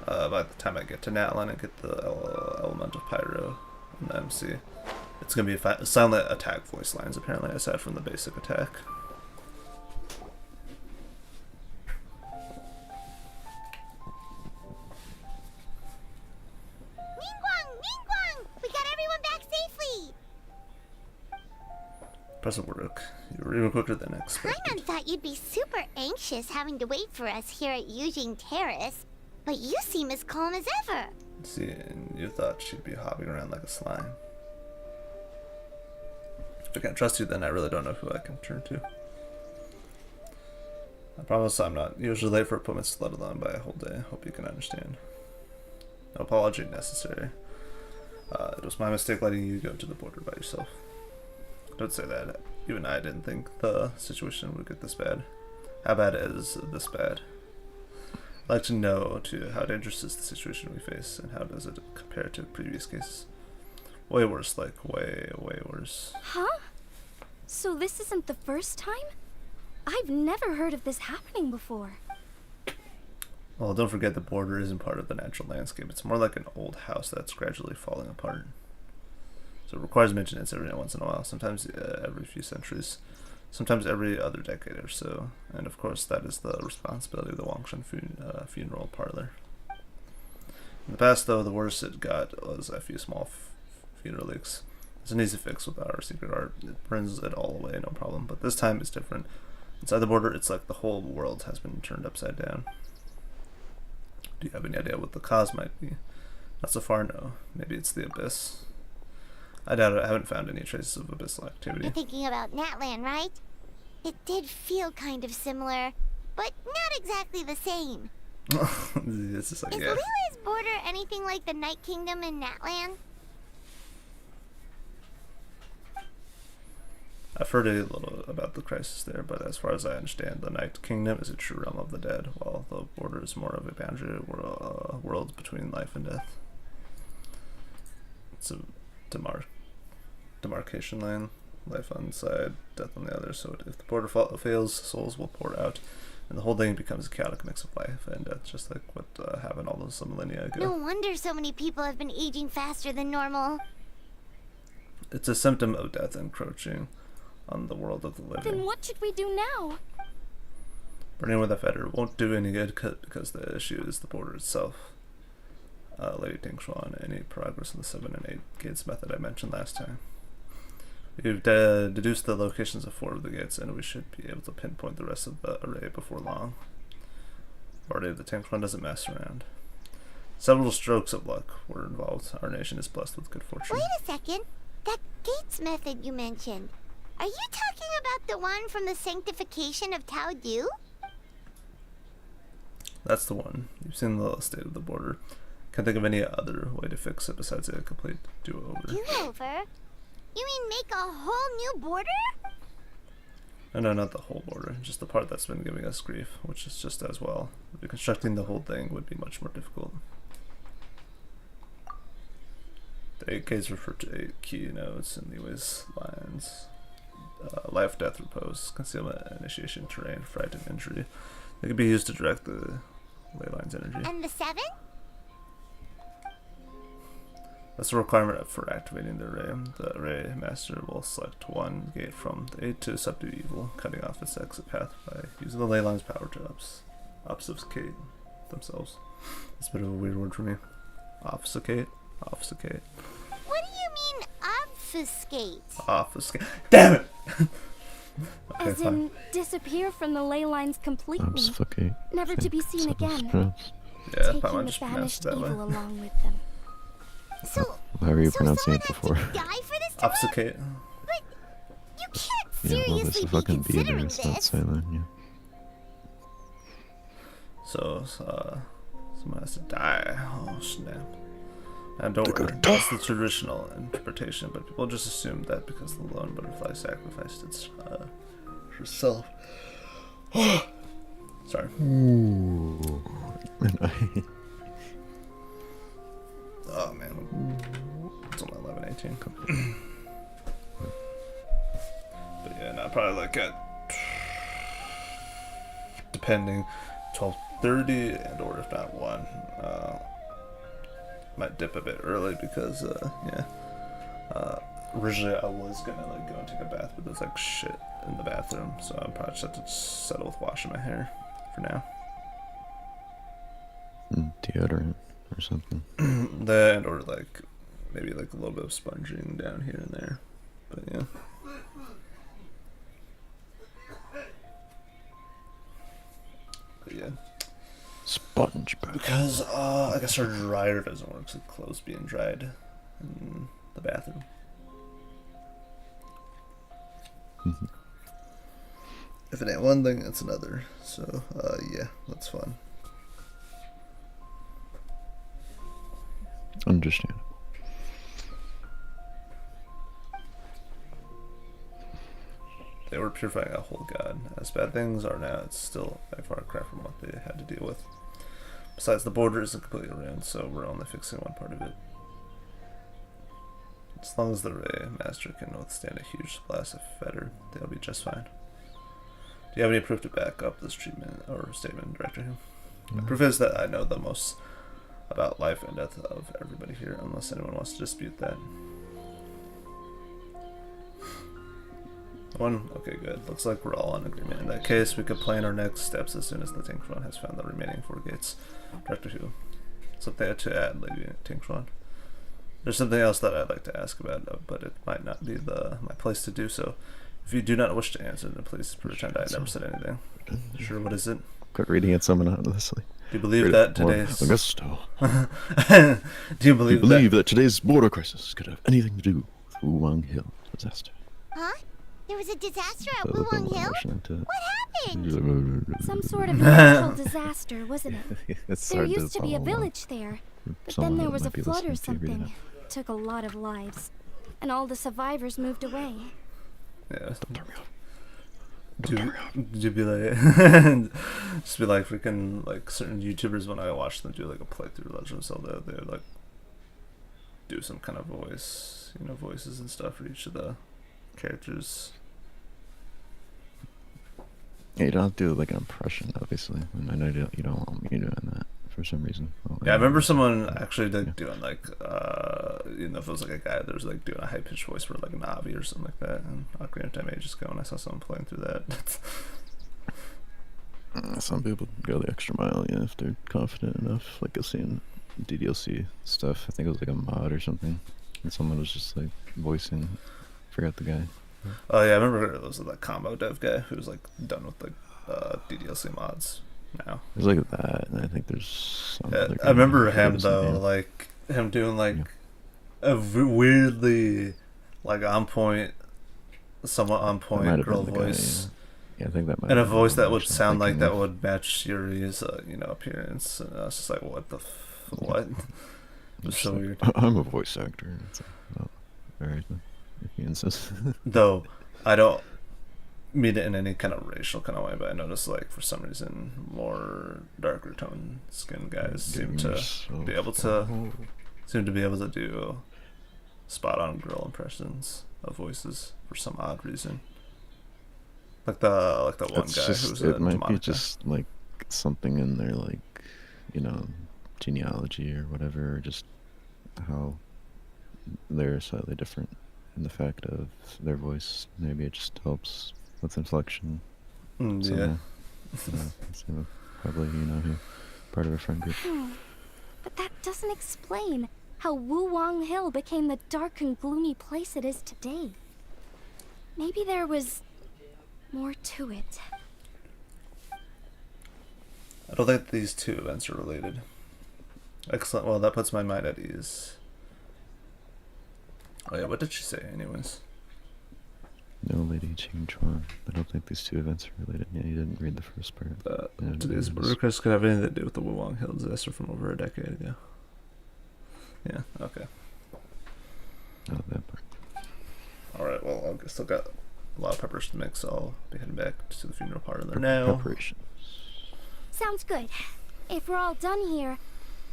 By the time I get to Natlan and get the element of Pyro in the MC, it's gonna be silent attack voice lines apparently, aside from the basic attack. Ningguang! Ningguang! We got everyone back safely! Present work. You were even quicker than expected. Paimon thought you'd be super anxious having to wait for us here at Eugene Terrace, but you seem as calm as ever. See, and you thought she'd be hopping around like a slime. If I can't trust you, then I really don't know who I can turn to. I promise I'm not usually late for appointments, let alone by a whole day. Hope you can understand. No apology necessary. It was my mistake letting you go to the border by yourself. Don't say that. Even I didn't think the situation would get this bad. How bad is this bad? I'd like to know, too, how dangerous is the situation we face, and how does it compare to previous cases? Way worse, like, way, way worse. Huh? So this isn't the first time? I've never heard of this happening before. Well, don't forget the border isn't part of the natural landscape. It's more like an old house that's gradually falling apart. So it requires maintenance every once in a while, sometimes every few centuries, sometimes every other decade or so. And of course, that is the responsibility of the Wangshan funeral parlor. In the past, though, the worst it got was a few small funeral leaks. It's an easy fix with our secret art. It burns it all away, no problem. But this time it's different. Inside the border, it's like the whole world has been turned upside down. Do you have any idea what the cause might be? Not so far, no. Maybe it's the abyss. I doubt it. I haven't found any traces of abyssal activity. You're thinking about Natlan, right? It did feel kind of similar, but not exactly the same. This is like, Is yeah. Lila's border anything like the Night Kingdom in Natlan? I've heard a little about the crisis there, but as far as I understand, the Night Kingdom is a true realm of the dead, while the border is more of a boundary world between life and death. It's a demarcation line, life on one side, death on the other. So if the border fails, souls will pour out, and the whole thing becomes a chaotic mix of life and death, just like what happened all some millennia ago. No wonder so many people have been aging faster than normal. It's a symptom of death encroaching on the world of the living. Then what should we do now? Burning with a fetter won't do any good because the issue is the border itself. Lady Tingshuan, any progress in the 7 and 8 gates method I mentioned last time? We've deduced the locations of 4 of the gates, and we should be able to pinpoint the rest of the array before long. Already, the Tingshuan doesn't mess around. Several strokes of luck were involved. Our nation is blessed with good fortune. Wait a second. That gates method you mentioned. Are you talking about the one from the sanctification of Tao Du? That's the one. You've seen the state of the border. Can't think of any other way to fix it besides a complete do-over. Do-over? You mean make a whole new border? No, not the whole border. Just the part that's been giving us grief, which is just as well. Reconstructing the whole thing would be much more difficult. The 8 Ks refer to 8 key nodes and leeways, lines. Life, death, repose, concealment, initiation, terrain, fright, and injury. They can be used to direct the ley line's energy. And the 7? That's a requirement for activating the array. The array master will select one gate from the 8 to subdue evil, cutting off its exit path by using the ley line's power to obfuscate themselves. That's a bit of a weird word for me. Obfuscate? Obfuscate. What do you mean, obfuscate? Obfuscate. Damn it! Okay, As fine. in, disappear from the ley lines completely, Obfuscate. never to be seen again, Yeah, taking Paimon the just pronounced banished it that evil way. along with them. So, How are you so pronouncing someone it has before? to die for this to work? Obfuscate. But you can't Yeah, well, there's seriously a be fucking B there, considering it's not this. silent, yeah. So, Someone has to die. Oh snap. And don't worry, that's the traditional interpretation, but people just assume that because the lone butterfly sacrificed its herself. Sorry. Ooh. Oh man. It's only 11:18. But yeah, no, probably like at depending 12:30 and or if not 1. Might dip a bit early because originally I was gonna like go and take a bath, but there's like shit in the bathroom, so I'm probably just have to settle with washing my hair for now. Deodorant or something. That and or like maybe like a little bit of sponging down here and there, but yeah. But yeah. Sponge bath. Because I guess our dryer doesn't work, so clothes being dried in the bathroom. If it ain't one thing, it's another. So yeah, that's fun. Understandable. They were purifying a whole god. As bad things are now, it's still a far cry from what they had to deal with. Besides, the border isn't completely ruined, so we're only fixing one part of it. As long as the Ray Master can withstand a huge blast of fetter, they'll be just fine. Do you have any proof to back up this treatment or statement, Director? The proof is that I know the most about life and death of everybody here, unless anyone wants to dispute that. One? Okay, good. Looks like we're all in agreement. In that case, we could plan our next steps as soon as the Tinkron has found the remaining 4 gates. Director Who? Something to add, Lady Tinkron. There's something else that I'd like to ask about, but it might not be my place to do so. If you do not wish to answer, then please pretend I never said anything. Sure, what is it? Quit reading it someone honestly. Do you believe that today's... Augusto. Do you believe that today's border crisis could have anything to do with Wuwang Hill disaster? Huh? There was a disaster at Wuwang Hill? What happened? Some sort of natural disaster, wasn't it? It's There hard to used to be a follow village there, but someone then there that was a might be flood or listening to you read something. Took a lot of lives, and all the survivors moved away. Yeah. Don't turn me off. Do be like, just be like freaking like certain YouTubers when I watch them do like a playthrough of Legend of Zelda, they would like do some kind of voice, voices and stuff for each of the characters. Yeah, you don't have to do like an impression, obviously. And I know you don't want me doing that for some reason. Yeah, I remember someone actually like doing like if it was like a guy that was like doing a high pitched voice for like Navi or something like that, and Ocarina of Time ages ago, and I saw someone playing through that. Some people go the extra mile, yeah, if they're confident enough. Like I've seen DDLC stuff. I think it was like a mod or something, and someone was just like voicing. Forgot the guy. Oh yeah, I remember it was that combo dev guy who was like done with like DDLC mods now. There's like that, and I think there's some other guy. I remember him his though, name. like him doing like a weirdly like on point, somewhat on That might point have girl been the guy, voice. Yeah, I think that might And a have been voice the that one would I'm sound like thinking that of. would match Yuri's, appearance. And I was just like, what the what? It was Just so like, weird. I'm a voice actor. And it's like, oh, alright then. If you insist. Though, I don't mean it in any kind of racial kind of way, but I noticed, like, for some reason, more darker tone skin guys seem to be able to do spot on girl impressions of voices for some odd reason. Like the one It's guy just, who was it a might be demonic guy. just like something in their like, genealogy or whatever, or just how they're slightly different in the fact of their voice. Maybe it just helps with inflection. Yeah. somehow. So probably who part of a friend group. But that doesn't explain how Wuwang Hill became the dark and gloomy place it is today. Maybe there was more to it. I don't think these two events are related. Excellent. Well, that puts my mind at ease. Oh yeah, what did she say anyways? No Lady Ching Chuan. I don't think these two events are related. Yeah, you didn't read the first part. Yeah, Today's it border is. request could have anything to do with the Wuwang Hill disaster from over a decade ago. Yeah, okay. Not that part. Alright, well, I've still got a lot of peppers to mix, so I'll be heading back to the funeral parlor now. Preparations. Sounds good. If we're all done here,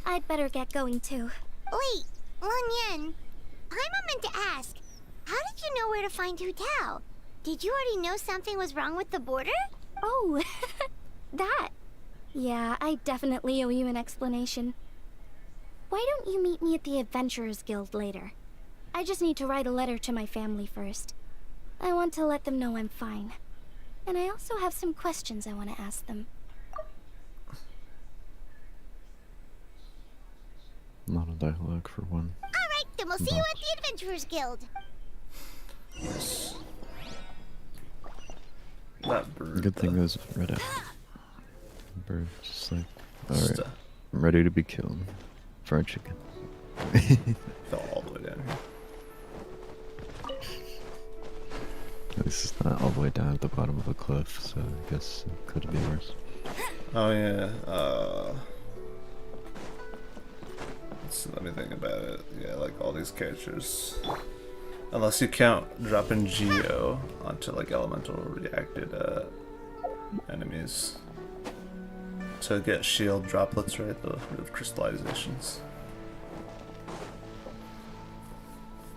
I'd better get going too. Wait, Long Yan. Paimon meant to ask, how did you know where to find Hu Tao? Did you already know something was wrong with the border? Oh, that. Yeah, I definitely owe you an explanation. Why don't you meet me at the Adventurers Guild later? I just need to write a letter to my family first. I want to let them know I'm fine. And I also have some questions I want to ask them. Not a dialogue for one. Alright, then we'll see you at the Adventurers Guild. Yes. That bird. Good thing those red out. Bird just like, alright, Stuff. I'm ready to be killed. Fried chicken. Fell all the way down here. At least it's not all the way down at the bottom of a cliff, so I guess it could be worse. Oh yeah, let me think about it. Yeah, like all these characters. Unless you count dropping Geo onto like elemental reacted enemies. To get shield droplets, right? The root crystallizations.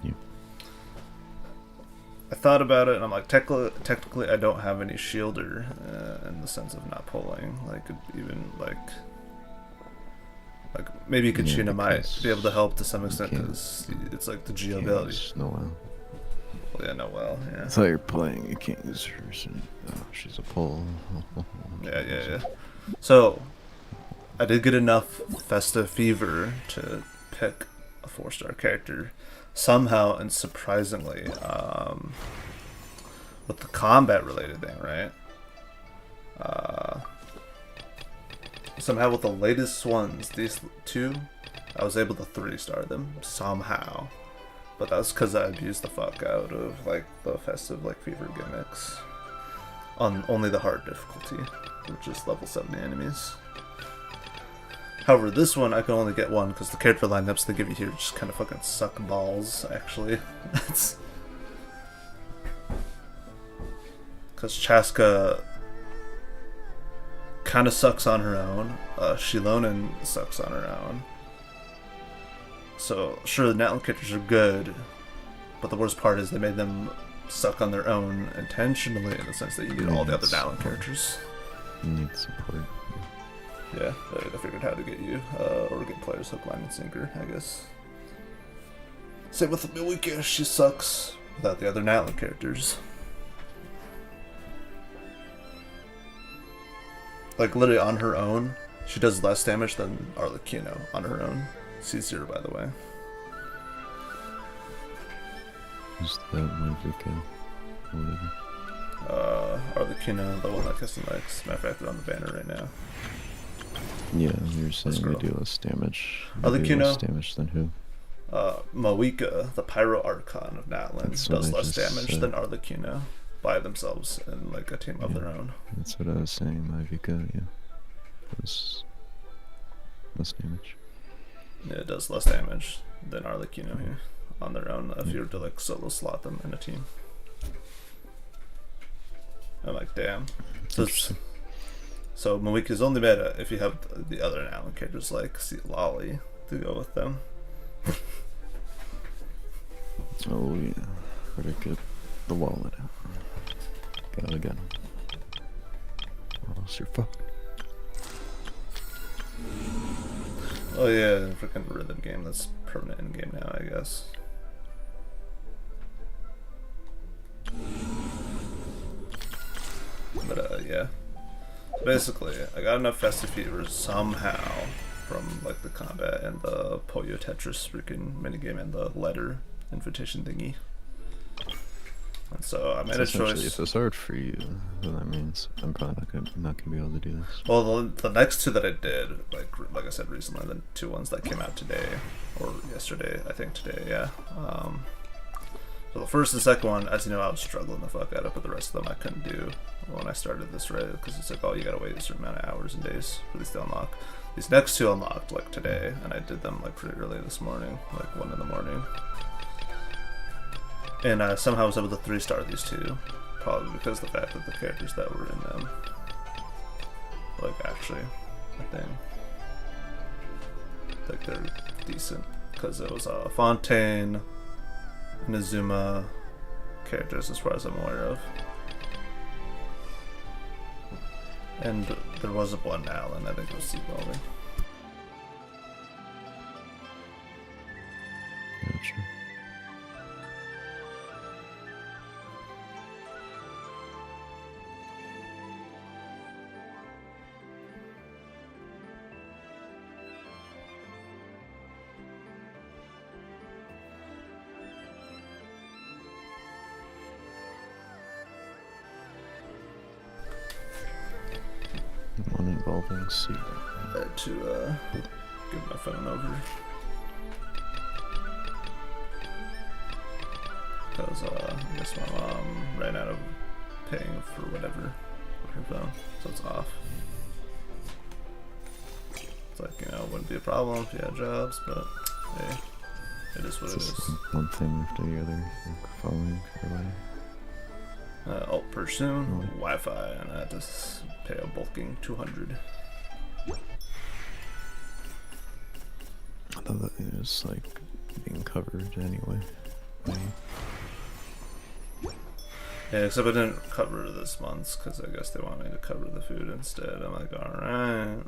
Yeah. I thought about it and I'm like, technically I don't have any shielder in the sense of not pulling. Like, even like maybe Kachina might be able to help to some extent because it's like the Geo ability. Noelle. Well, yeah, Noelle, yeah. I thought you were playing, you can't use hers, and she's a pull. Yeah. So, I did get enough Festive Fever to pick a 4-star character. Somehow, and surprisingly, with the combat related thing, right? Somehow with the latest ones, these two, I was able to 3-star them, somehow. But that's because I abused the fuck out of, like, the Festive, like, Fever gimmicks. On only the hard difficulty, which is level 70 enemies. However, this one I can only get one because the character lineups they give you here just kind of fucking suck balls, actually. Because Chaska kind of sucks on her own. Shilonen sucks on her own. So, sure, the Natlan characters are good, but the worst part is they made them suck on their own intentionally in the sense that you need all the other Natlan characters. You need support. Yeah, I figured how to get you, or get players hook, line, and sinker, I guess. Same with Milika, she sucks without the other Natlan characters. Like, literally on her own, she does less damage than Arlecchino on her own. C0, by the way. Who's that Malvika? Whatever. Arlecchino, the one that Keston likes. Matter of fact, they're on the banner right now. Yeah, you're saying they do less damage. Arlecchino. Less damage than who? Mawika, the Pyro Archon of Natlan, does less damage said. than Arlecchino by themselves in like a team of their own. That's what I was saying, Malvika, yeah. It was less damage. Yeah, it does less damage than Arlecchino here on their own if you were to like solo slot them in a team. I'm like, damn. So Mawika's only meta if you have the other Natlan characters like Lolly to go with them. Oh yeah, better get the wallet out. Gotta get him. Or else you're fucked. Oh yeah, freaking rhythm game that's permanent in game now, I guess. But yeah. Basically, I got enough Festive Fever somehow from like the combat and the Puyo Tetris freaking minigame and the letter invitation thingy. And so I made a choice. If it's hard for you, then that means I'm probably not gonna be able to do this. Well, the next two that I did, like I said recently, the two ones that came out today or yesterday, I think today, yeah. So the first and second one, as you know, I was struggling the fuck out of, but the rest of them I couldn't do when I started this raid, because it's like, oh, you gotta wait a certain amount of hours and days for these to unlock. These next two unlocked like today, and I did them like pretty early this morning, like 1 in the morning. And I somehow was able to 3-star these two, probably because of the fact that the characters that were in them, like actually, I think they're decent, because it was Fontaine, Nizuma characters as far as I'm aware of. And there was a one Alan, I think it was Sea Welding. Gotcha. One involving sea. I had to give my phone over. Because I guess my mom ran out of paying for whatever for her phone, so it's off. It's like, you know, it wouldn't be a problem if you had jobs, but hey, it is what it Just is. one thing after the other, like following everybody. Pursuing Wi-Fi, and I had to pay a bulking 200. I thought that it was like being covered anyway. Yeah, except I didn't cover this month's because I guess they want me to cover the food instead. I'm like, alright.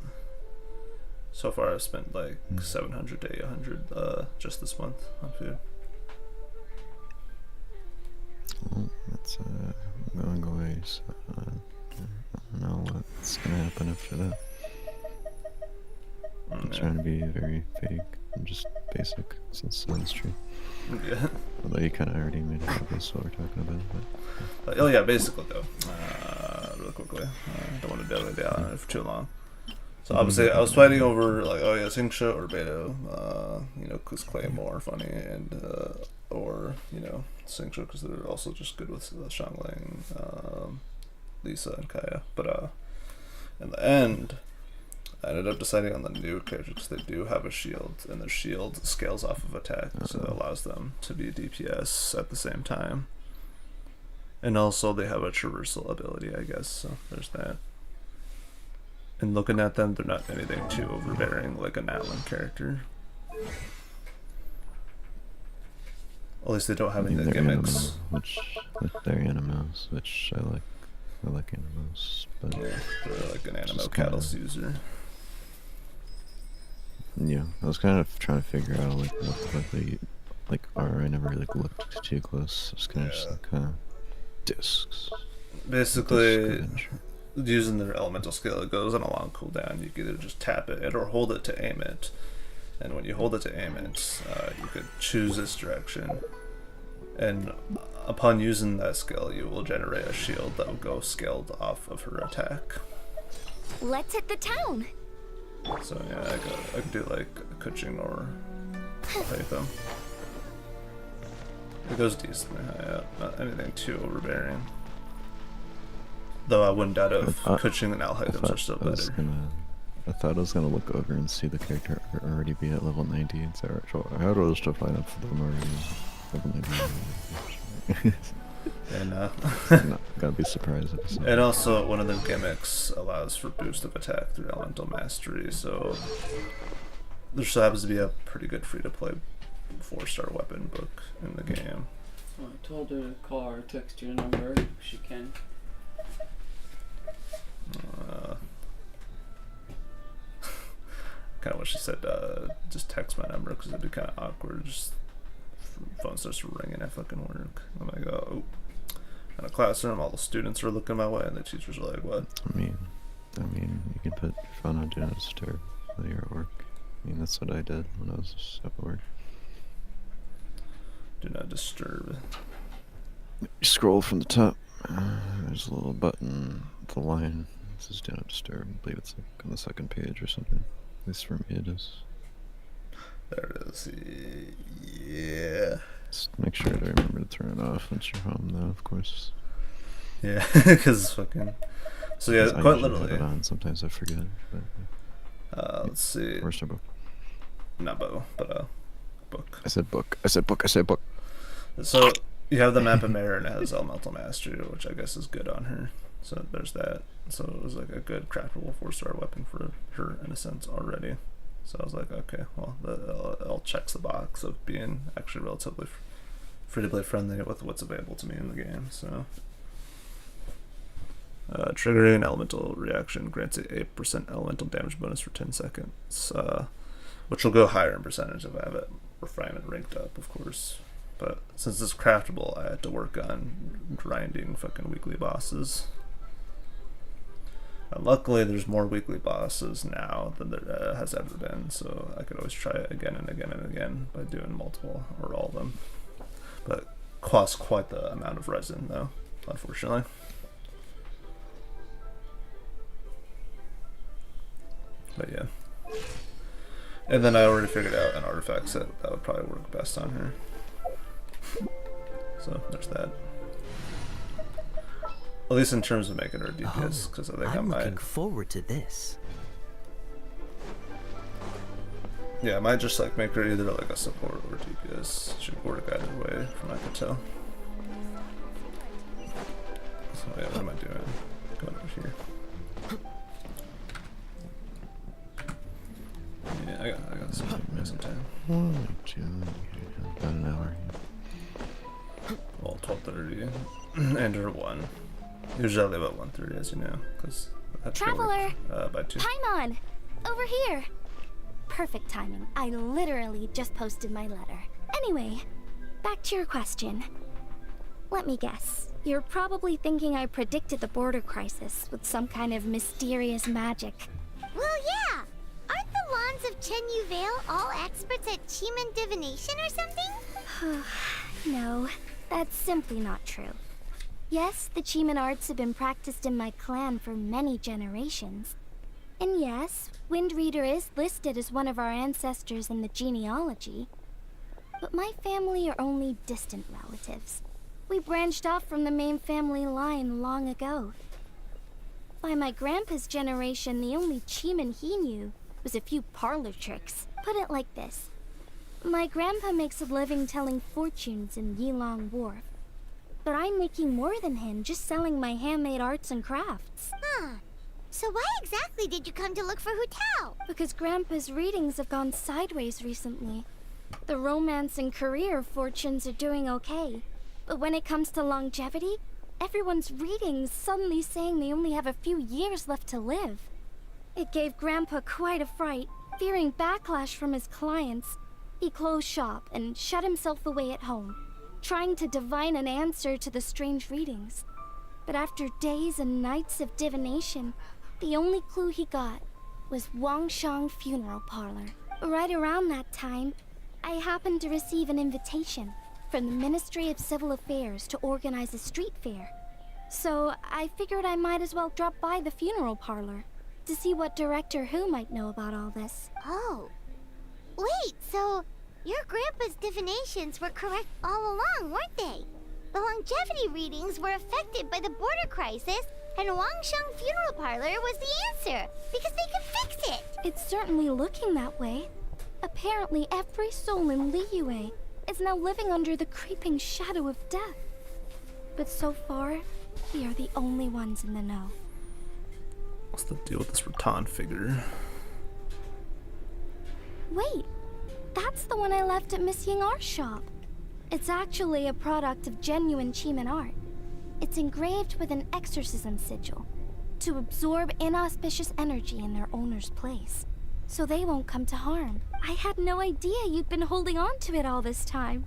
So far I've spent like 700 to 800 just this month on food. Well, that's going away, so I don't know what's gonna happen after that. I'm trying to be very vague and just basic, since that's true. Yeah. Although you kind of already made it obvious what we're talking about, but... Oh yeah, basically though, really quickly, don't want to dilly down on it for too long. So obviously I was fighting over like, oh yeah, Singsha or Beto, you know, because Claymore funny, and or, you know, Singsha because they're also just good with Xiangling, Lisa and Kaya. But in the end, I ended up deciding on the new characters because they do have a shield, and their shield scales off of attack, so it allows them to be DPS at the same time. And also they have a traversal ability, I guess, so there's that. And looking at them, they're not anything too overbearing like an Atlan character. At least they don't have any they're gimmicks. They're animals, which I like. I like animals, but... Yeah, they're like an Animo Just cattle kinda- user. Yeah, I was kind of trying to figure out like what they like are. I never like looked too close. It's kind of just like kind of discs. Basically, using their elemental skill, it goes on a long cooldown. You can either just tap it or hold it to aim it. And when you hold it to aim it, you could choose this direction. And upon using that skill, you will generate a shield that will go scaled off of her attack. Let's hit the town. So yeah, I could do like Kuching or Python. It goes decently high up, not anything too overbearing. Though I wouldn't doubt if Kuching and Alhaithams are still better. I thought I was gonna look over and see the character already be at level 90 and say, how do I still find up for them already level 90? And I'm not gonna be surprised if it's not. and also one of the gimmicks allows for boost of attack through elemental mastery, so there still happens to be a pretty good free-to-play 4-star weapon book in the game. So I told her to call or text your number if she can. Kind of what she said, just text my number because it'd be kind of awkward. Just phone starts ringing at fucking work. I'm like, oh, in a classroom, all the students are looking my way, and the teachers are like, what? I mean, you can put your phone on Do Not Disturb while you're at work. I mean, that's what I did when I was at work. Do not disturb. You scroll from the top. There's a little button with a line. It says Do Not Disturb. I believe it's like on the second page or something. At least for me it is. There it is. Yeah. Just make sure to remember to turn it off once you're home, though, of course. Yeah, because fucking. So yeah, 'Cause I quite usually have literally. it on. Sometimes I forget. But, Let's see. where's our book? Not bow, but book. I said book. I said book. I said book. So you have the map of Mare, and it has Elemental Mastery, which I guess is good on her. So there's that. So it was like a good craftable 4-star weapon for her in a sense already. So I was like, okay, well, it all checks the box of being actually relatively free-to-play friendly with what's available to me in the game. So triggering elemental reaction grants a 8% elemental damage bonus for 10 seconds, which will go higher in percentage if I have it refinement ranked up, of course. But since it's craftable, I had to work on grinding fucking weekly bosses. And luckily, there's more weekly bosses now than there has ever been, so I could always try it again and again and again by doing multiple or all of them. But costs quite the amount of resin, though, unfortunately. But yeah. And then I already figured out an artifact set that would probably work best on her. So there's that. At least in terms of making her DPS, because I think I'm I might. looking forward to this. Yeah, I might just like make her either like a support or DPS. She could work either way, from what I could tell. So yeah, what am I doing? Going over here. Yeah, I got some time. About an hour. Well, 12:30 and her 1. Usually about 1:30, as you know, because Traveler! by 2. Paimon! Over here! Perfect timing. I literally just posted my letter. Anyway, back to your question. Let me guess. You're probably thinking I predicted the border crisis with some kind of mysterious magic. Well, yeah. Aren't the Lawns of Chen Yu Vale all experts at Qimeng divination or something? No, that's simply not true. Yes, the Qimeng arts have been practiced in my clan for many generations. And yes, Wind Reader is listed as one of our ancestors in the genealogy. But my family are only distant relatives. We branched off from the main family line long ago. By my grandpa's generation, the only Qimeng he knew was a few parlor tricks. Put it like this. My grandpa makes a living telling fortunes in Yilong Wharf. But I'm making more than him just selling my handmade arts and crafts. Huh. So why exactly did you come to look for Hu Tao? Because Grandpa's readings have gone sideways recently. The romance and career fortunes are doing okay. But when it comes to longevity, everyone's readings suddenly saying they only have a few years left to live. It gave Grandpa quite a fright. Fearing backlash from his clients, he closed shop and shut himself away at home, trying to divine an answer to the strange readings. But after days and nights of divination, the only clue he got was Wangshang Funeral Parlor. Right around that time, I happened to receive an invitation from the Ministry of Civil Affairs to organize a street fair. So I figured I might as well drop by the funeral parlor to see what Director Hu might know about all this. Oh. Wait, so your grandpa's divinations were correct all along, weren't they? The longevity readings were affected by the border crisis, and Wangsheng Funeral Parlor was the answer, because they could fix it! It's certainly looking that way. Apparently every soul in Liyue is now living under the creeping shadow of death. But so far, we are the only ones in the know. What's the deal with this rattan figure? Wait, that's the one I left at Miss Ying'ar's shop. It's actually a product of genuine Qimeng art. It's engraved with an exorcism sigil to absorb inauspicious energy in their owner's place, so they won't come to harm. I had no idea you'd been holding on to it all this time.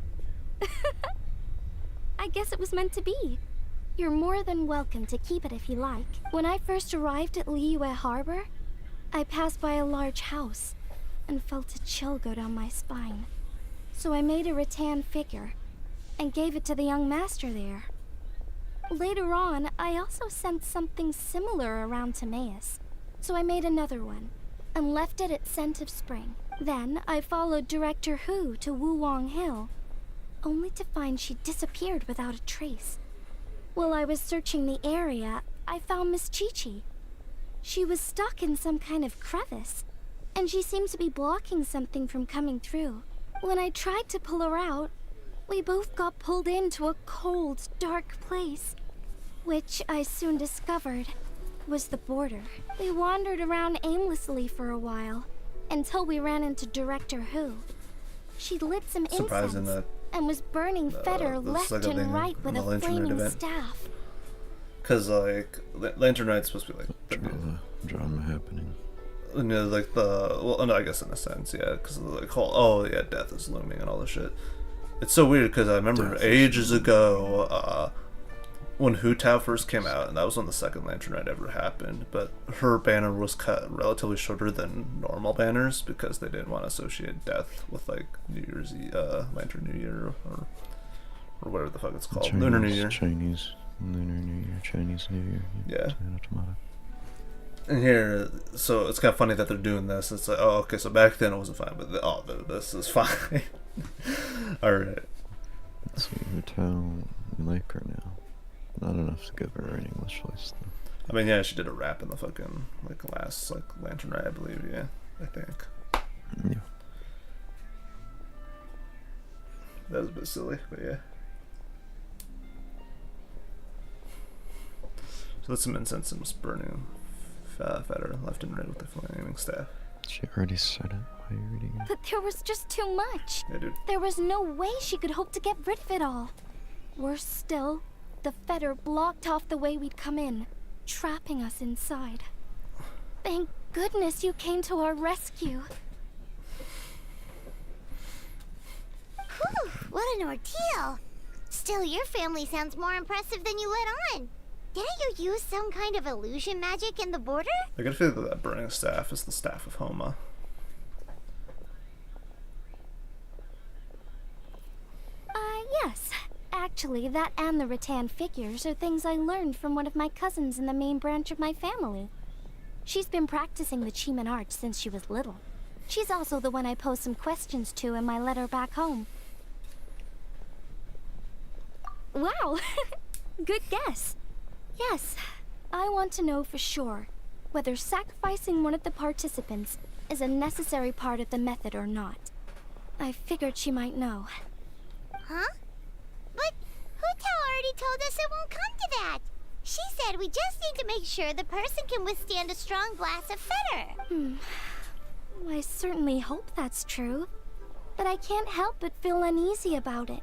I guess it was meant to be. You're more than welcome to keep it if you like. When I first arrived at Liyue Harbor, I passed by a large house and felt a chill go down my spine. So I made a rattan figure and gave it to the young master there. Later on, I also sensed something similar around Timaeus, so I made another one and left it at Scent of Spring. Then I followed Director Hu to Wuwang Hill, only to find she disappeared without a trace. While I was searching the area, I found Miss Chi-Chi. She was stuck in some kind of crevice, and she seemed to be blocking something from coming through. When I tried to pull her out, we both got pulled into a cold, dark place, which I soon discovered was the border. We wandered around aimlessly for a while, until we ran into Director Who. She'd lit some Surprising incense that and was burning Feder this is left like a and thing right with in a the Lantern Rite flaming event. staff. Cause like Lantern Rite's supposed to be like Drama happening. you know, like the well, no, I guess in a sense, yeah, because like whole yeah, death is looming and all this shit. It's so weird because I remember ages ago when Hu Tao first came out, and that was when the second Lantern Rite ever happened. But her banner was cut relatively shorter than normal banners because they didn't want to associate death with like New Year's Lantern New Year or whatever the fuck it's called, Lunar New Year. Chinese Lunar New Year, Chinese New Year. Yeah. Tomato. And here, so it's kind of funny that they're doing this. It's like, oh, okay, so back then it wasn't fine, but this is fine. All right. Let's see, Hu Tao, we like her now. Not enough to give her an English voice, though. I mean, yeah, she did a rap in the fucking like last like Lantern Rite, I believe. Yeah, I think Yeah. that was a bit silly, but yeah. So that's some incense and was burning Feder left and right with the flaming staff. She already said it. Why are you reading it? But there was just too much. Yeah, dude. There was no way she could hope to get rid of it all. Worse still, the Feder blocked off the way we'd come in, trapping us inside. Thank goodness you came to our rescue. Whew, what an ordeal. Still, your family sounds more impressive than you let on. Didn't you use some kind of illusion magic in the border? I gotta feel that burning staff is the staff of Homa. Yes. Actually, that and the rattan figures are things I learned from one of my cousins in the main branch of my family. She's been practicing the Chiman art since she was little. She's also the one I posed some questions to in my letter back home. Wow! Good guess. Yes, I want to know for sure whether sacrificing one of the participants is a necessary part of the method or not. I figured she might know. Huh? But Hu Tao already told us it won't come to that. She said we just need to make sure the person can withstand a strong blast of Feder. I certainly hope that's true, but I can't help but feel uneasy about it.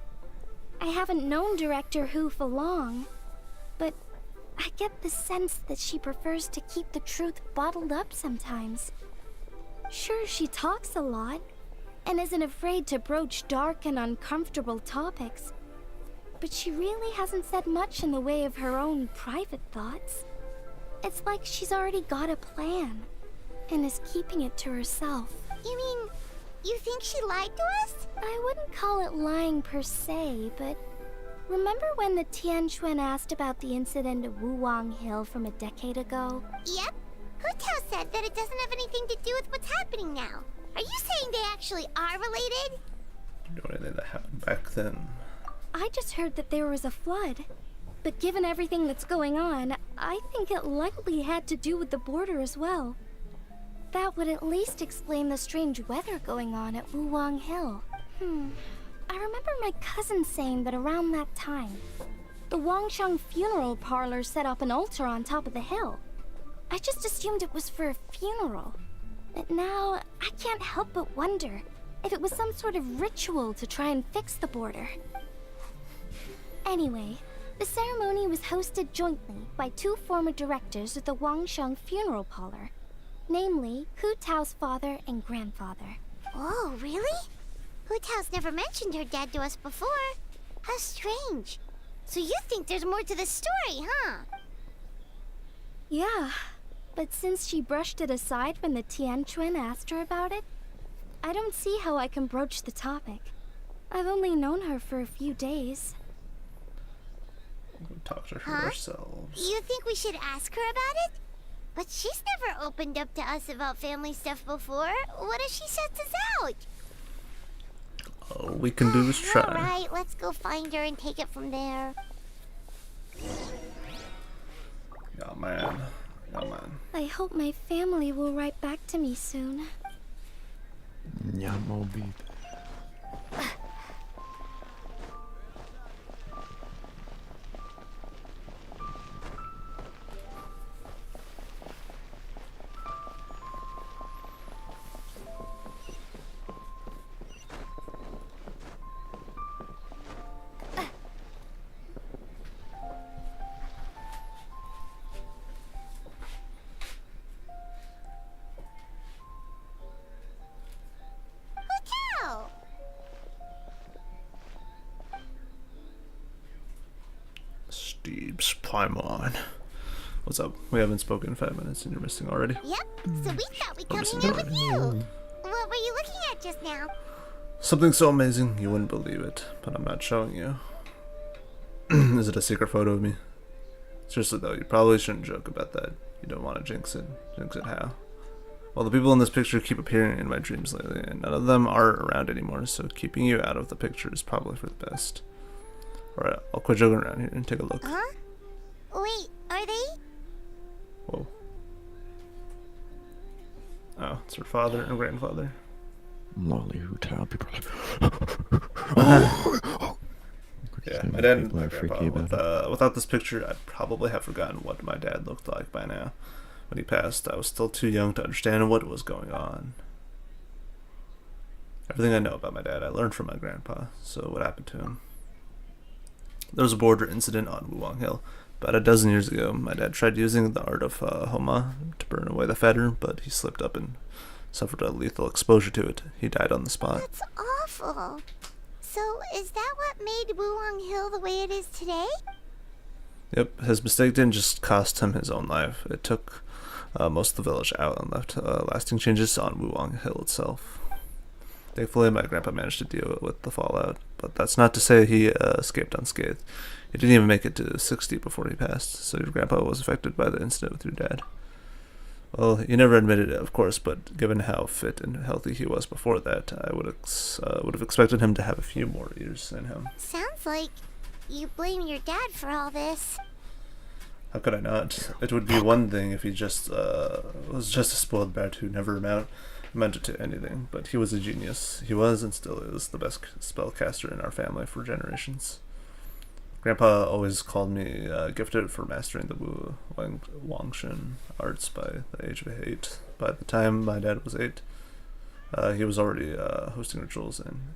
I haven't known Director Who for long, but I get the sense that she prefers to keep the truth bottled up sometimes. Sure, she talks a lot, and isn't afraid to broach dark and uncomfortable topics, but she really hasn't said much in the way of her own private thoughts. It's like she's already got a plan, and is keeping it to herself. You mean, you think she lied to us? I wouldn't call it lying per se, but remember when the Tianquan asked about the incident at Wuwang Hill from a decade ago? Yep. Hu Tao said that it doesn't have anything to do with what's happening now. Are you saying they actually are related? You know anything that happened back then? I just heard that there was a flood. But given everything that's going on, I think it likely had to do with the border as well. That would at least explain the strange weather going on at Wuwang Hill. I remember my cousin saying that around that time, the Wangsheng funeral parlor set up an altar on top of the hill. I just assumed it was for a funeral. But now, I can't help but wonder if it was some sort of ritual to try and fix the border. Anyway, the ceremony was hosted jointly by two former directors of the Wangsheng funeral parlor, namely Hu Tao's father and grandfather. Oh, really? Hu Tao's never mentioned her dad to us before. How strange. So you think there's more to the story, huh? Yeah, but since she brushed it aside when the Tianquan asked her about it, I don't see how I can broach the topic. I've only known her for a few days. We'll talk to her Huh? ourselves. You think we should ask her about it? But she's never opened up to us about family stuff before. What if she shuts us out? All we can do is try. Alright, let's go find her and take it from there. Yeah, man. Yeah, man. I hope my family will write back to me soon. Yeah, Moby. Hotel! Steve's Paimon. What's up? We haven't spoken in 5 minutes and you're missing already. Yep, so we thought we'd come Listen hang out to with it. you. What were you looking at just now? Something so amazing you wouldn't believe it, but I'm not showing you. Is it a secret photo of me? Seriously though, you probably shouldn't joke about that. You don't want to jinx it. Jinx it how? Well, the people in this picture keep appearing in my dreams lately, and none of them are around anymore, so keeping you out of the picture is probably for the best. Alright, I'll quit joking around here and take a look. Huh? Wait, are they? Whoa. Oh, it's her father and grandfather. Molly Hotel people Yeah, my dad and people my are freaky grandpa. about it. Without this picture, I'd probably have forgotten what my dad looked like by now. When he passed, I was still too young to understand what was going on. Everything I know about my dad, I learned from my grandpa. So what happened to him? There was a border incident on Wuwang Hill. About a dozen years ago, my dad tried using the art of Homa to burn away the fetter, but he slipped up and suffered a lethal exposure to it. He died on the spot. That's awful. So, is that what made Wuwang Hill the way it is today? Yep, his mistake didn't just cost him his own life. It took most of the village out and left lasting changes on Wuwang Hill itself. Thankfully, my grandpa managed to deal with the fallout, but that's not to say he escaped unscathed. He didn't even make it to 60 before he passed, so your grandpa was affected by the incident with your dad. Well, he never admitted it, of course, but given how fit and healthy he was before that, I would have expected him to have a few more years in him. Sounds like you blame your dad for all this. How could I not? It would be one thing if he just was just a spoiled brat who never amounted to anything, but he was a genius. He was and still is the best spellcaster in our family for generations. Grandpa always called me gifted for mastering the Wu Wangshan arts by the age of 8. By the time my dad was 8, he was already hosting rituals and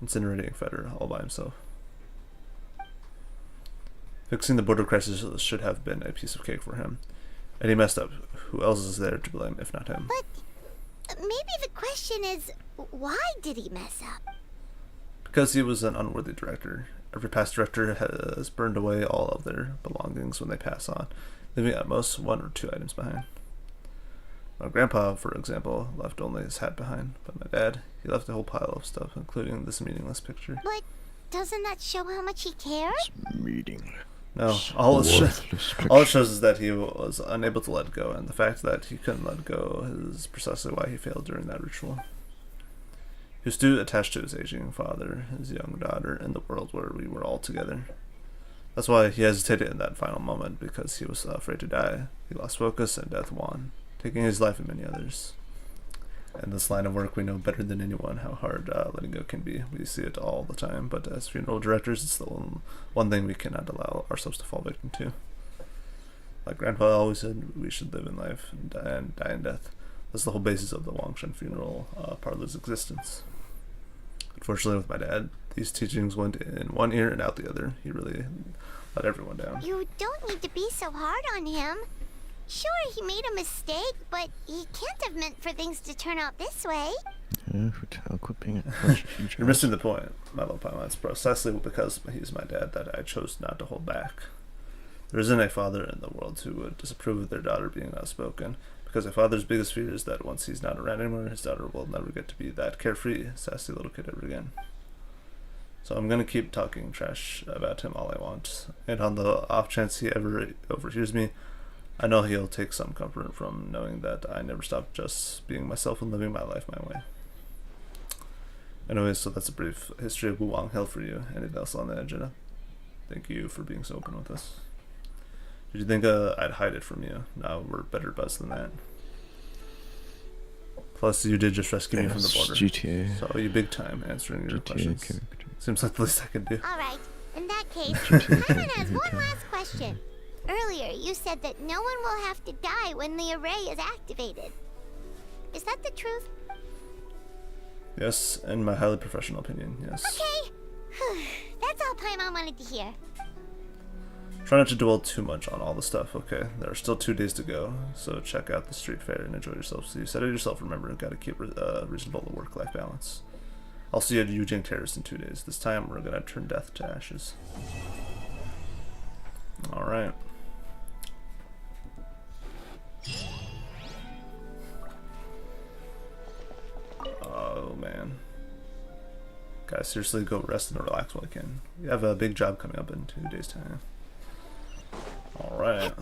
incinerating fetter all by himself. Fixing the border crisis should have been a piece of cake for him. And he messed up. Who else is there to blame if not him? But maybe the question is, why did he mess up? Because he was an unworthy director. Every past director has burned away all of their belongings when they pass on, leaving at most 1 or 2 items behind. My grandpa, for example, left only his hat behind, but my dad, he left a whole pile of stuff, including this meaningless picture. But doesn't that show how much he cared? Meeting. No, all it Worthless shows is that he was unable to let go, and the fact that he couldn't let go is precisely why he failed during that ritual. He was too attached to his aging father, his young daughter, and the world where we were all together. That's why he hesitated in that final moment, because he was afraid to die. He lost focus and death won, taking his life and many others. In this line of work, we know better than anyone how hard letting go can be. We see it all the time, but as funeral directors, it's the one thing we cannot allow ourselves to fall victim to. Like Grandpa always said, we should live in life and die in death. That's the whole basis of the Wangshan funeral parlor's existence. Unfortunately, with my dad, these teachings went in one ear and out the other. He really let everyone down. You don't need to be so hard on him. Sure, he made a mistake, but he can't have meant for things to turn out this way. Yeah, Hotel, quit being a You're missing the point, my little Paimon. It's precisely because he's my dad that I chose not to hold back. There isn't a father in the world who would disapprove of their daughter being outspoken, because a father's biggest fear is that once he's not around anymore, his daughter will never get to be that carefree, sassy little kid ever again. So I'm gonna keep talking trash about him all I want, and on the off chance he ever overhears me, I know he'll take some comfort from knowing that I never stopped just being myself and living my life my way. Anyway, so that's a brief history of Wuwang Hill for you. Anything else on the agenda? Thank you for being so open with us. Did you think I'd hide it from you? No, we're better buds than that. Plus, you did just rescue me from the border. GTA. So you big time answering your GTA questions. character. Seems like the least I can do. Alright, in that case, GTA Paimon has character. one last question. Earlier, you said that no one will have to die when the array is activated. Is that the truth? Yes, in my highly professional opinion, yes. Okay. That's all Paimon wanted to hear. Try not to dwell too much on all the stuff, okay? There are still 2 days to go, so check out the street fair and enjoy yourself. So you said it yourself, remember, gotta keep reasonable work-life balance. I'll see you at Yujing Terrace in 2 days. This time, we're gonna turn death to ashes. Alright. Oh, man. Guys, seriously, go rest and relax while I can. We have a big job coming up in 2 days' time. Alright.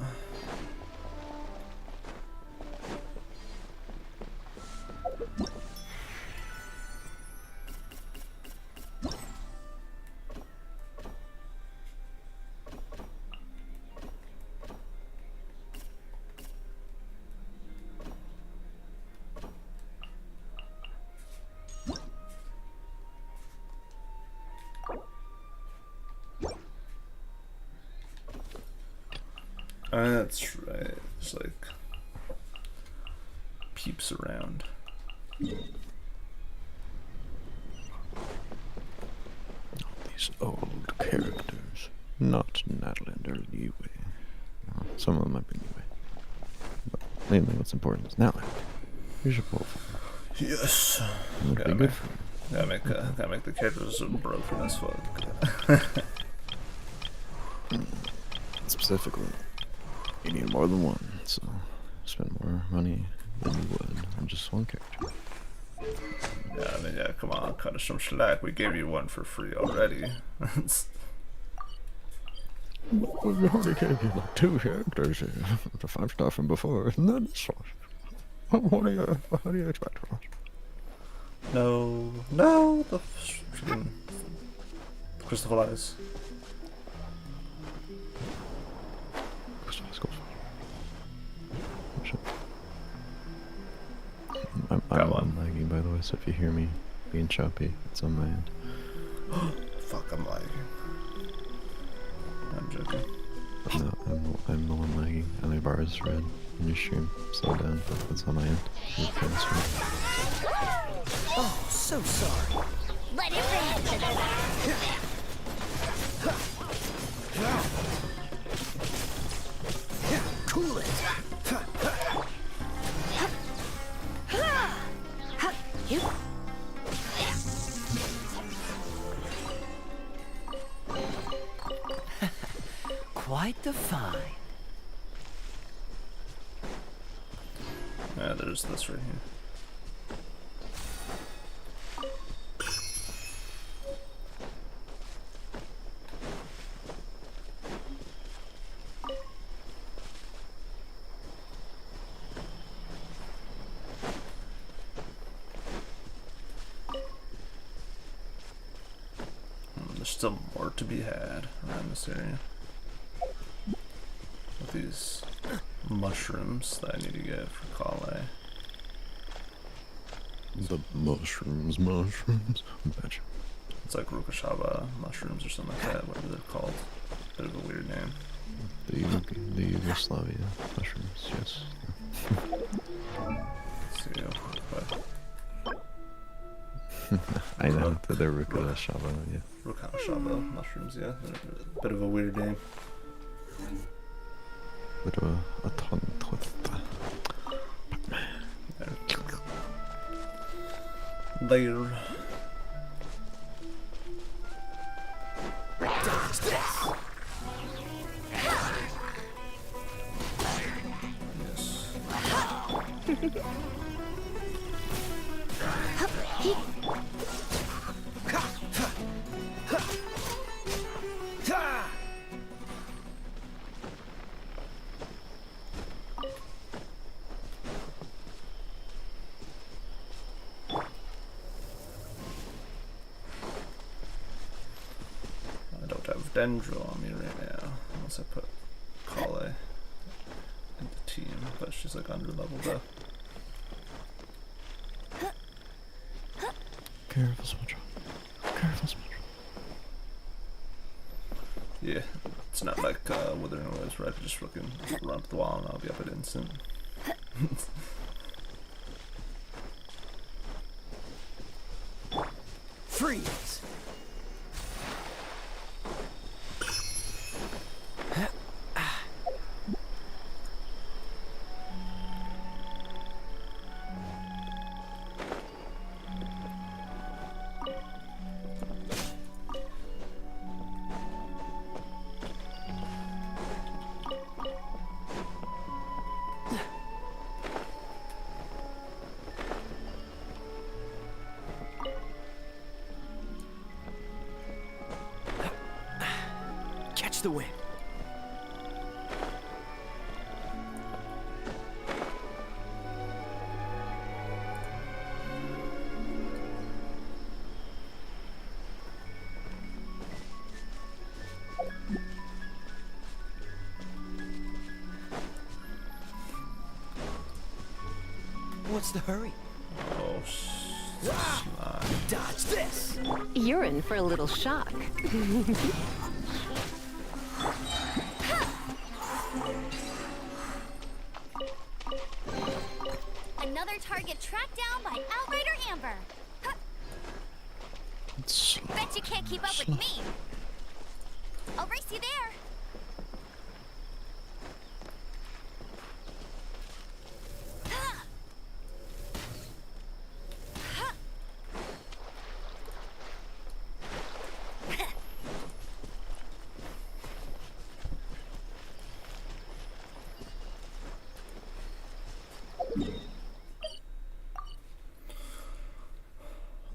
That's right. It's like peeps around. These old characters. Not Natland or Yue. Well, some of them might be Yue. But mainly what's important is Natland. Here's your profile. Yes. Would be good for you. Gotta make the characters broken as fuck. Specifically, you need more than one, so spend more money than you would on just one character. Yeah, I mean, yeah, come on, cut us some slack. We gave you one for free already. We already gave you like 2 characters here. The 5-star from before, and then this one. What do you expect from us? No, the freaking crystal eyes. I'm lagging, by the way, so if you hear me being choppy, it's on my end. Fuck, I'm lagging. I'm joking. No, I'm the one lagging. And my bar is red on your stream. Slow down, but it's on my end. You're faster. Oh, so sorry. Let it rain to the Cool it. Quite the find. Yeah, there's this right here. There's still more to be had around this area. With these mushrooms that I need to get for Kale. The mushrooms. Betcha. It's like Rukashaba mushrooms or something like that, whatever they're called. Bit of a weird name. The Yugoslavia mushrooms, yes. Let's see, but I know that they're Rukashaba, yeah. Rukashaba mushrooms, yeah. They're a bit of a weird name. Bit of a tongue twister. There. Dendro on me right now. Unless I put Kale in the team, but she's like under leveled up. Careful, Smoldra. Careful, Smoldra. Yeah, it's not like Withering Waves where I can just fucking run up the wall and I'll be up at instant. Freeze! Catch the wind. What's the hurry? Oh, Dodge this! You're in for a little shock. Another target tracked down by Outrider Amber. Huh. Bet you can't keep up with me. I'll race you there.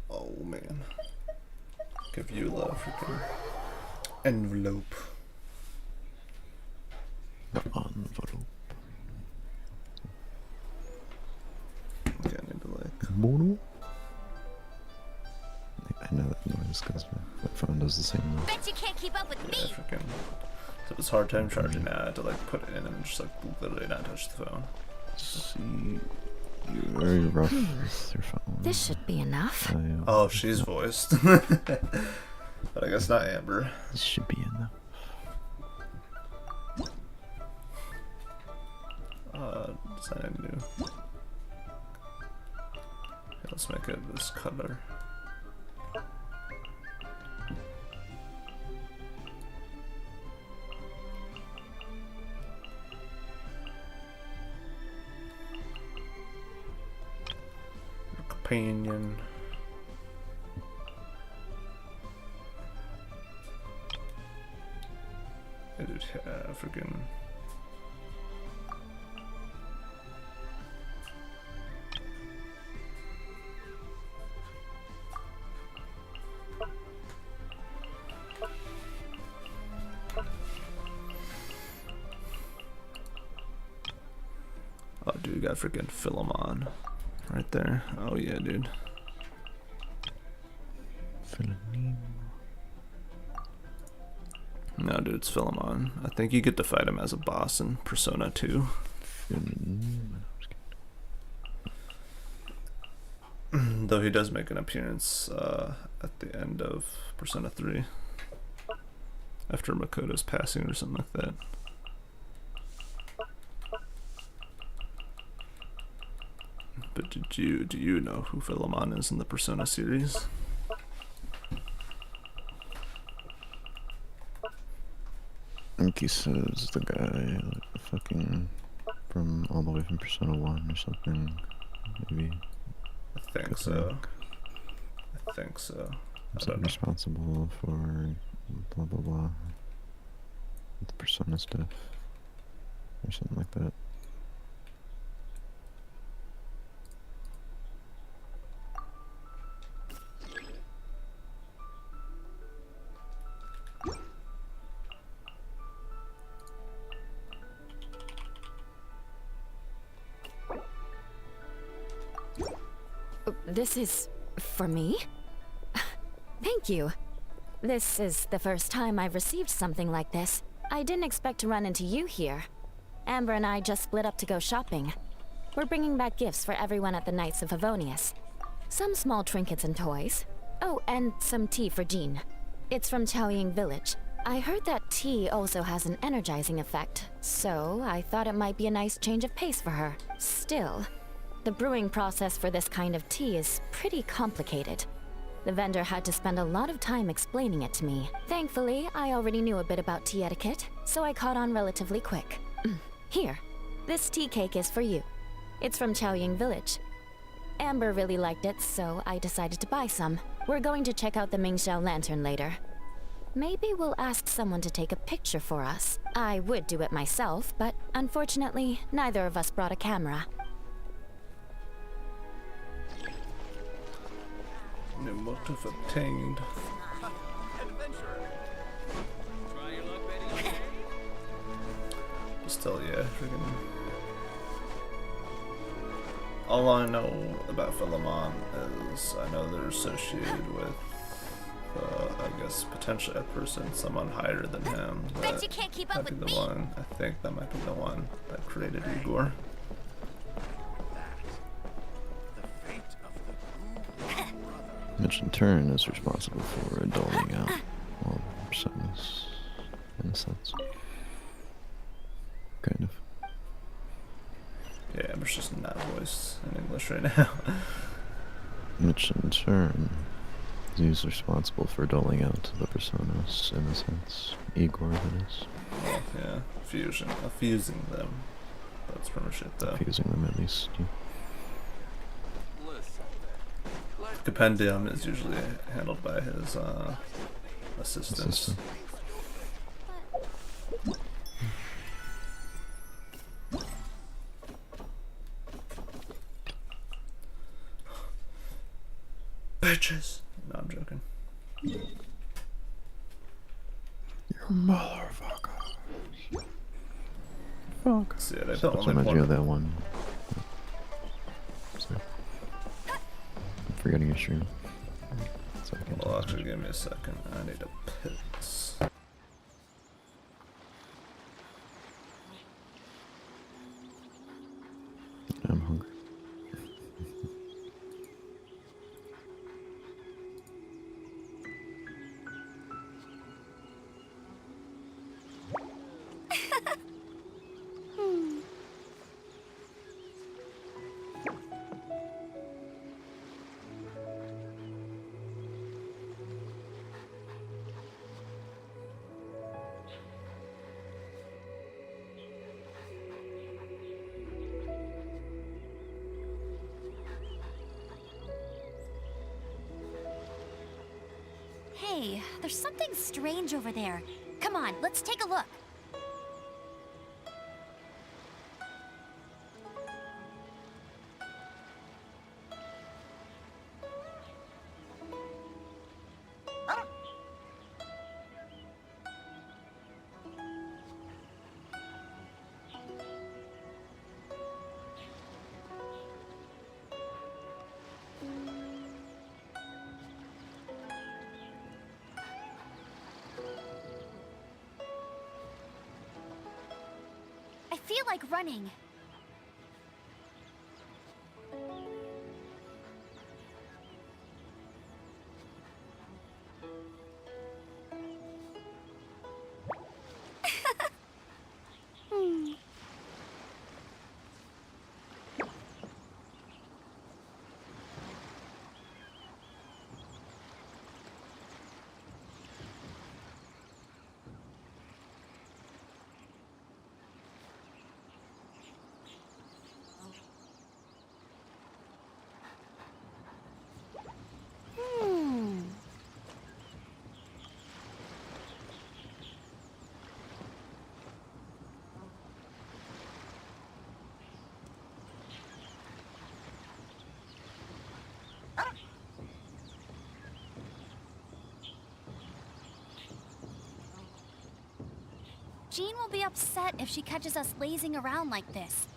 oh man. Give you love freaking envelope. The envelope. Okay, I need to like. Mono? I know that noise because my phone does the same noise. Bet you can't keep up with Yeah, me. freaking. So it was hard time charging now. I had to like put it in and just like literally not touch the phone. See, you're very rough with your phone. This should be enough. Oh, she's voiced. But I guess not Amber. This should be enough. Design new. Okay, let's make it this color. Companion. Edit freaking. Oh, dude, we got freaking Philemon right there. Oh yeah, dude. Philemon. No, dude, it's Philemon. I think you get to fight him as a boss in Persona 2. Philemon. Though he does make an appearance at the end of Persona 3. After Makoto's passing or something like that. But do you know who Philemon is in the Persona series? I think he says the guy like, fucking from all the way from Persona 1 or something. Maybe. I think so. I think so. I Is don't know. responsible for blah blah blah. The Persona stuff. Or something like that. This is for me? Thank you. This is the first time I've received something like this. I didn't expect to run into you here. Amber and I just split up to go shopping. We're bringing back gifts for everyone at the Knights of Favonius. Some small trinkets and toys. Oh, and some tea for Jean. It's from Chaoying Village. I heard that tea also has an energizing effect, so I thought it might be a nice change of pace for her. Still, the brewing process for this kind of tea is pretty complicated. The vendor had to spend a lot of time explaining it to me. Thankfully, I already knew a bit about tea etiquette, so I caught on relatively quick. Here, this tea cake is for you. It's from Chaoying Village. Amber really liked it, so I decided to buy some. We're going to check out the Mingxiao Lantern later. Maybe we'll ask someone to take a picture for us. I would do it myself, but unfortunately, neither of us brought a camera. New motive obtained. Still, yeah, freaking. All I know about Philemon is I know they're associated with, I guess, potentially a person, someone higher than him. Bet you can't keep up Might be with the me. one. I think that might be the one that created Igor. Which in turn is responsible for doling out all personas, in a sense. Kind of. Yeah, Amber's just not voiced in English right now. Which in turn is responsible for doling out the personas, in a sense. Igor, that is. Well, yeah, fusing them. That's pretty much it, though. Fusing them at least. Yeah. Compendium is usually handled by his assistants. Bitches! No, I'm joking. You motherfucker. Fuck. See, I So don't that's only reminds me of point. that one. Sorry. I'm forgetting your stream. So I can Well, actually, give me a second. I need a piss. I'm hungry. Hey, there's something strange over there. Come on, let's take a look. I feel like running. Jean will be upset if she catches us lazing around like this.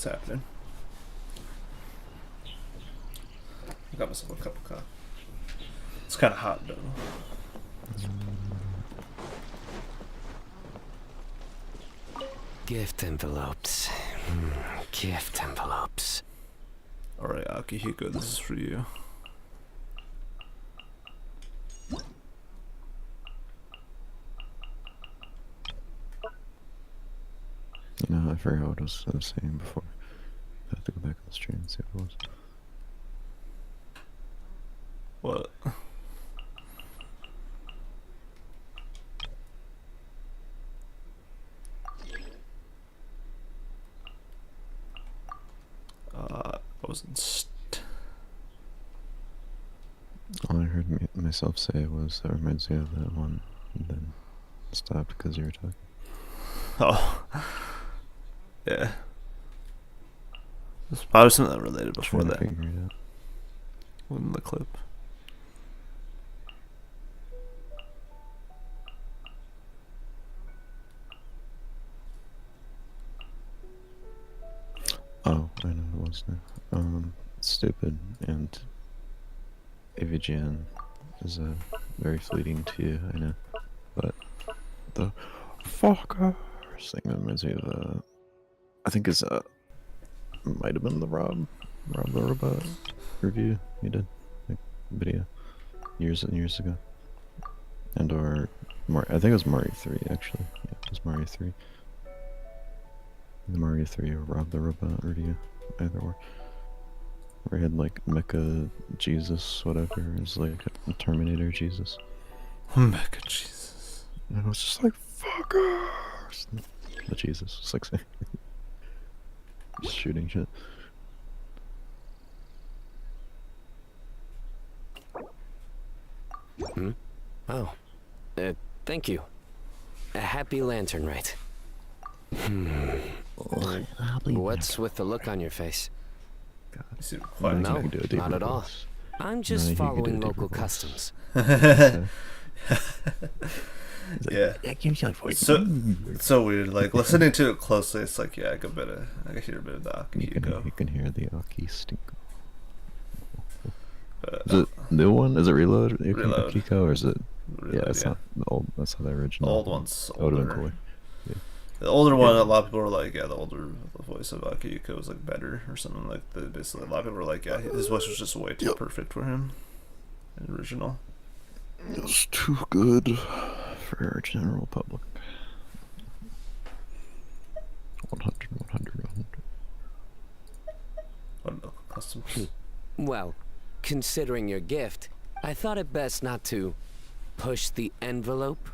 what's happening. I got myself a cup of coffee. It's kind of hot though. Gift envelopes. Gift envelopes. Alright, Akihiko, this is for you. You know, I forgot what I was saying before. I have to go back on the stream and see what it was. What? I wasn't. All I heard myself say was, that reminds me of that one, and then stopped because you were talking. Oh. Yeah. There's probably something that related before that. Figure it out. In the clip. Oh, I know what it was now. Stupid, and AVGN is very fleeting to you, I know. But the fuckers thing reminds me of, I think it's, might have been the Rob the Robot review he did, like, video, years and years ago. And or, I think it was Mario 3, actually. Yeah, it was Mario 3. The Mario 3 or Rob the Robot review, either or. Where he had like Mecha Jesus, whatever, is like a Terminator Jesus. Mecha Jesus. And I was just like, fuckers! The Jesus was like saying, just shooting shit. Oh. Thank you. A happy Lantern Rite. What's with the look on your face? God, you seem quite No, not at all. I'm just following local customs. Yeah. It's so weird. Like listening to it closely, it's like I can hear a bit of the Akihiko. You can hear the Aki stink. Is it new one? Is it Reload? Reload. Akihiko, or is it? Reload, Yeah, it's not the old. That's not the original. The old one's That would have been older. cooler. Yeah. The older one, a lot of people were like, the voice of Akihiko was like better or something like that. Basically, a lot of people were like, his voice was just way too perfect for him. The original. It's too good for our general public. 100, 100, 100. What local customs? Well, considering your gift, I thought it best not to push the envelope.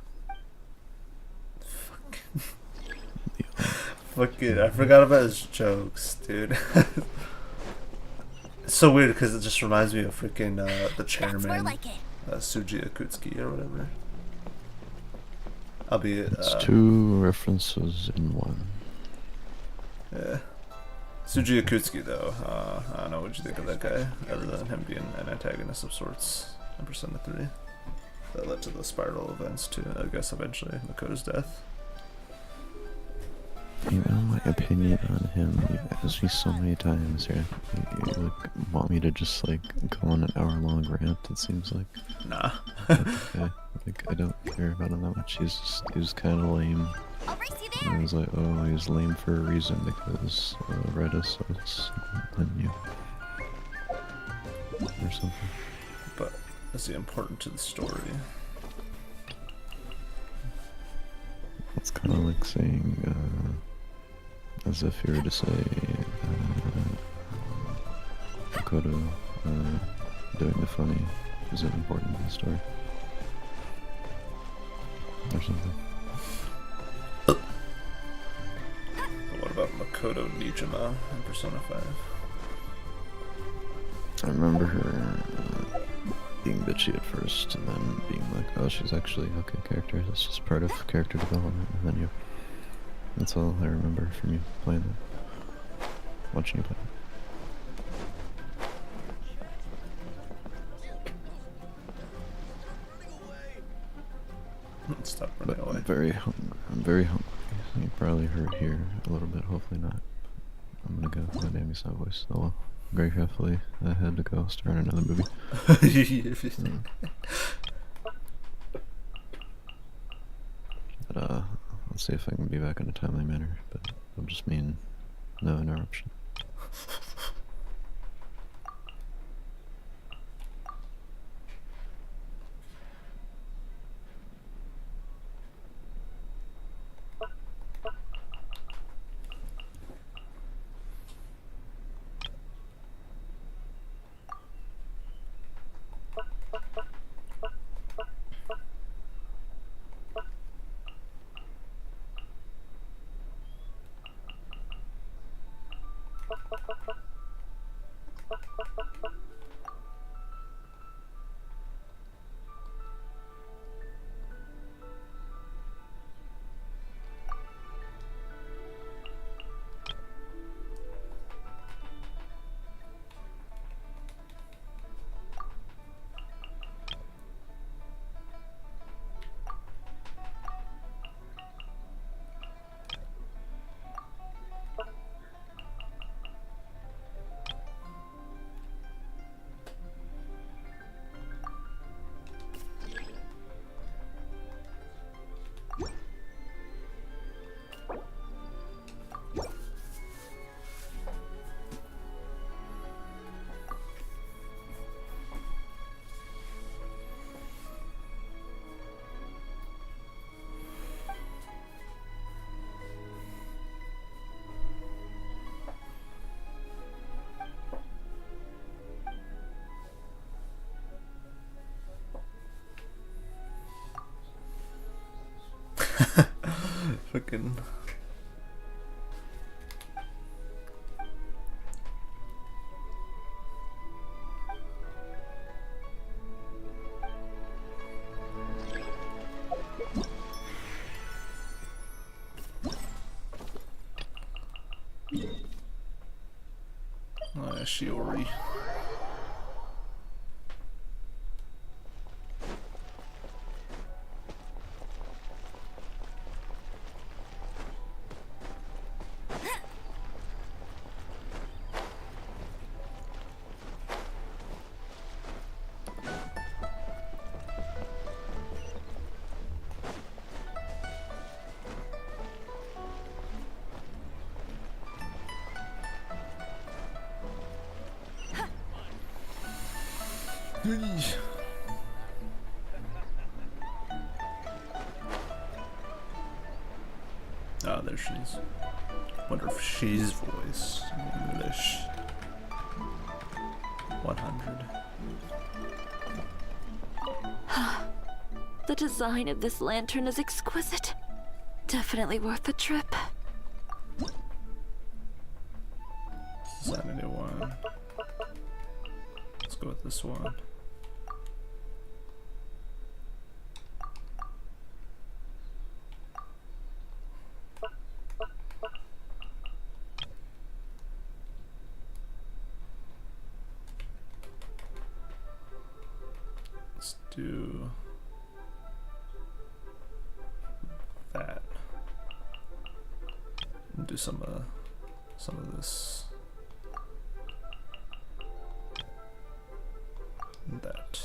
Fuck it, I forgot about his jokes, dude. It's so weird because it just reminds me of freaking the chairman, Suji Akutsuki or whatever. Albeit, it's two references in one. Yeah. Suji Akutsuki though, I don't know what you think of that guy, other than him being an antagonist of sorts in Persona 3. That led to the spiral events too, I guess eventually, Makoto's death. You know my opinion on him. You've asked me so many times here. You like, want me to just like go on an hour-long rant? It seems like. Nah. Okay. Like I don't care about him that much. He was kind of lame. And I was like, oh, he was lame for a reason because Redis was than you or something. But is he important to the story? It's kind of like saying, as if you were to say, Makoto doing the funny isn't important in the story. Or something. What about Makoto Nijima in Persona 5? I remember her being bitchy at first, and then being like, oh, she's actually a okay character. That's just part of character development. And then that's all I remember from you playing it. Watching you play it. Stop running away. I'm very hungry. You probably heard here a little bit, hopefully not. I'm gonna go with my Danny Side voice. Oh well. Very carefully, I had to go start another movie. But let's see if I can be back in a timely manner, but it'll just mean no interruption. Fucking. Shiori. Ah, there she is. Wonder if she's voice in English. 100. The design of this lantern is exquisite. Definitely worth the trip. Design a new one. Let's go with this one. Let's do that. And do some of this. And that.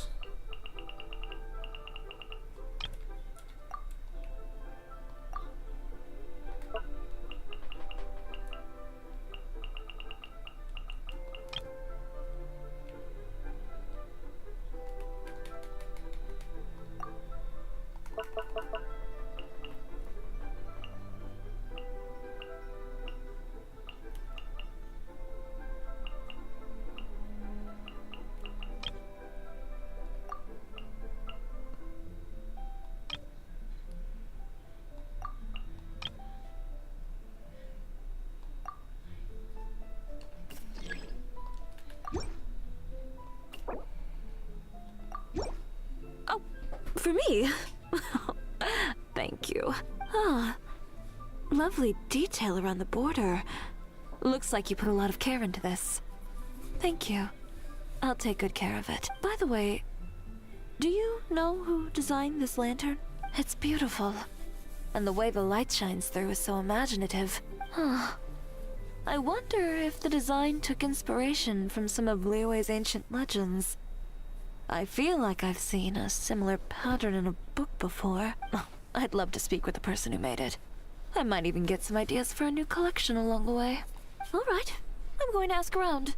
For me? Thank you. Ah, lovely detail around the border. Looks like you put a lot of care into this. Thank you. I'll take good care of it. By the way, do you know who designed this lantern? It's beautiful. And the way the light shines through is so imaginative. Huh. I wonder if the design took inspiration from some of Liyue's ancient legends. I feel like I've seen a similar pattern in a book before. Oh, I'd love to speak with the person who made it. I might even get some ideas for a new collection along the way. All right, I'm going to ask around.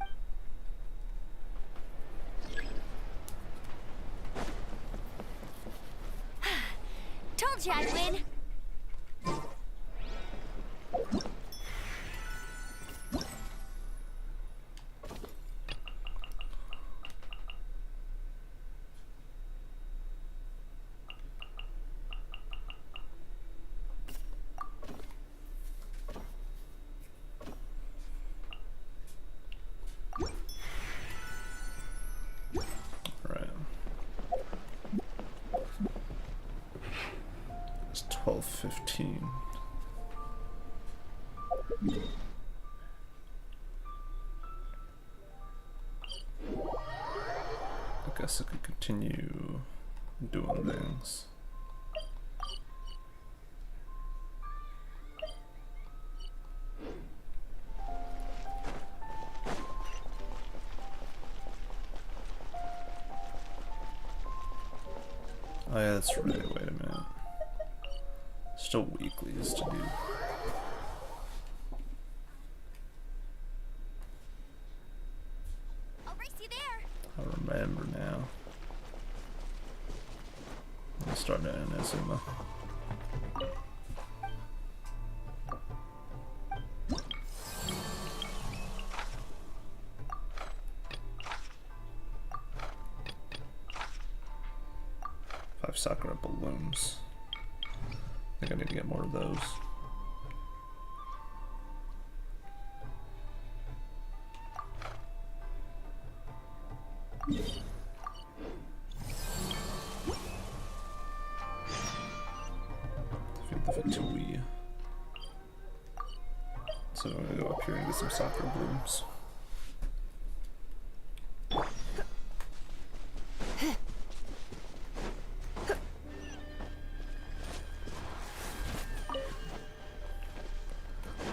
Told you I'd win. Right. It's 12:15. I guess I could continue doing things. Oh yeah, that's right. Wait a minute. Still weeklies to do. I'll race you there. I remember now. I'm starting to Inazuma. Five Sakura balloons. I think I need to get more of those. Feed the Fatui. So I'm gonna go up here and get some Sakura blooms.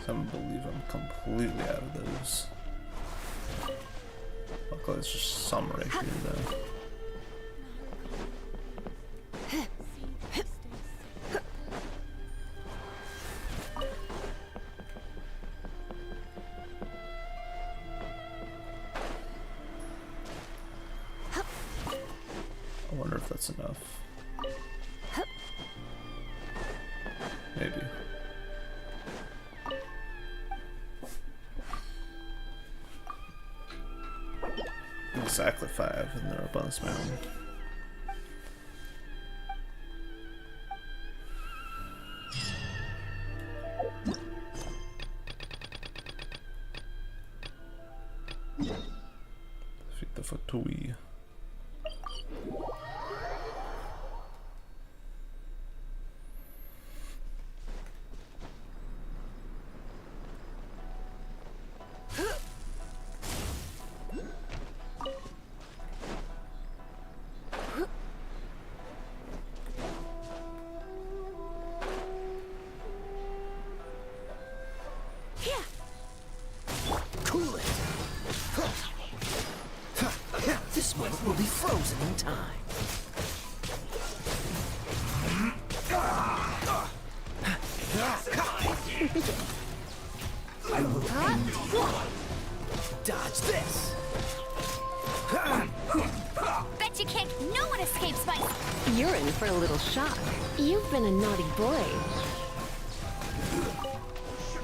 I believe I'm completely out of those. Luckily, it's just some right here, though. I wonder if that's enough. Maybe. Exactly 5, and they're up on this mountain. Defeat the Fatui. This moment will be frozen in time. I will end one. Dodge this. Bet you can't. No one escapes my. You're in for a little shock. You've been a naughty boy.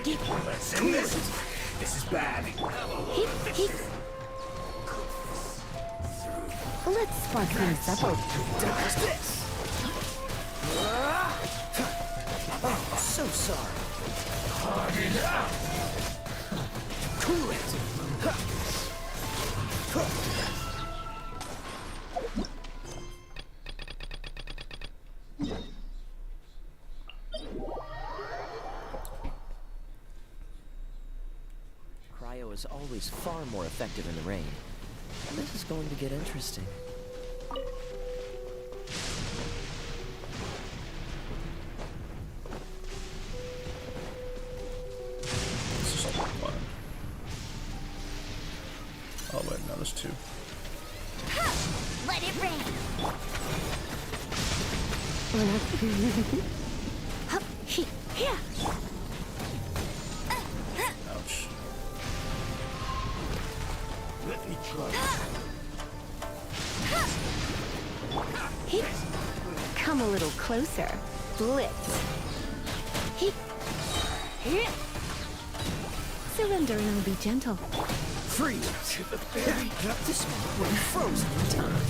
This is bad. Let's spark things up. Dodge this. Oh, so sorry. Cool it. Cryo is always far more effective in the rain. This is going to get interesting. This is a long one. Ouch. Let me try. Come a little closer. Blitz. Surrender and I'll be gentle. Freeze! This one will be frozen in time.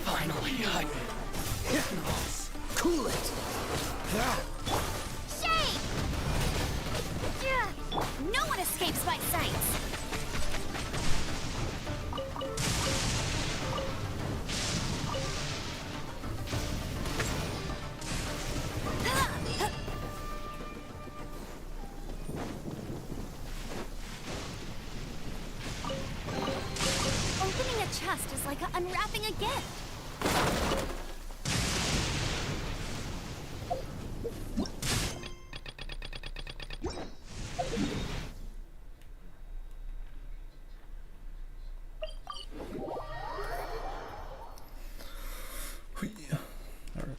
Finally, I hypnotize. Cool it. Shame! No one escapes my sights! Opening a chest is like unwrapping a gift. Hui. Alright.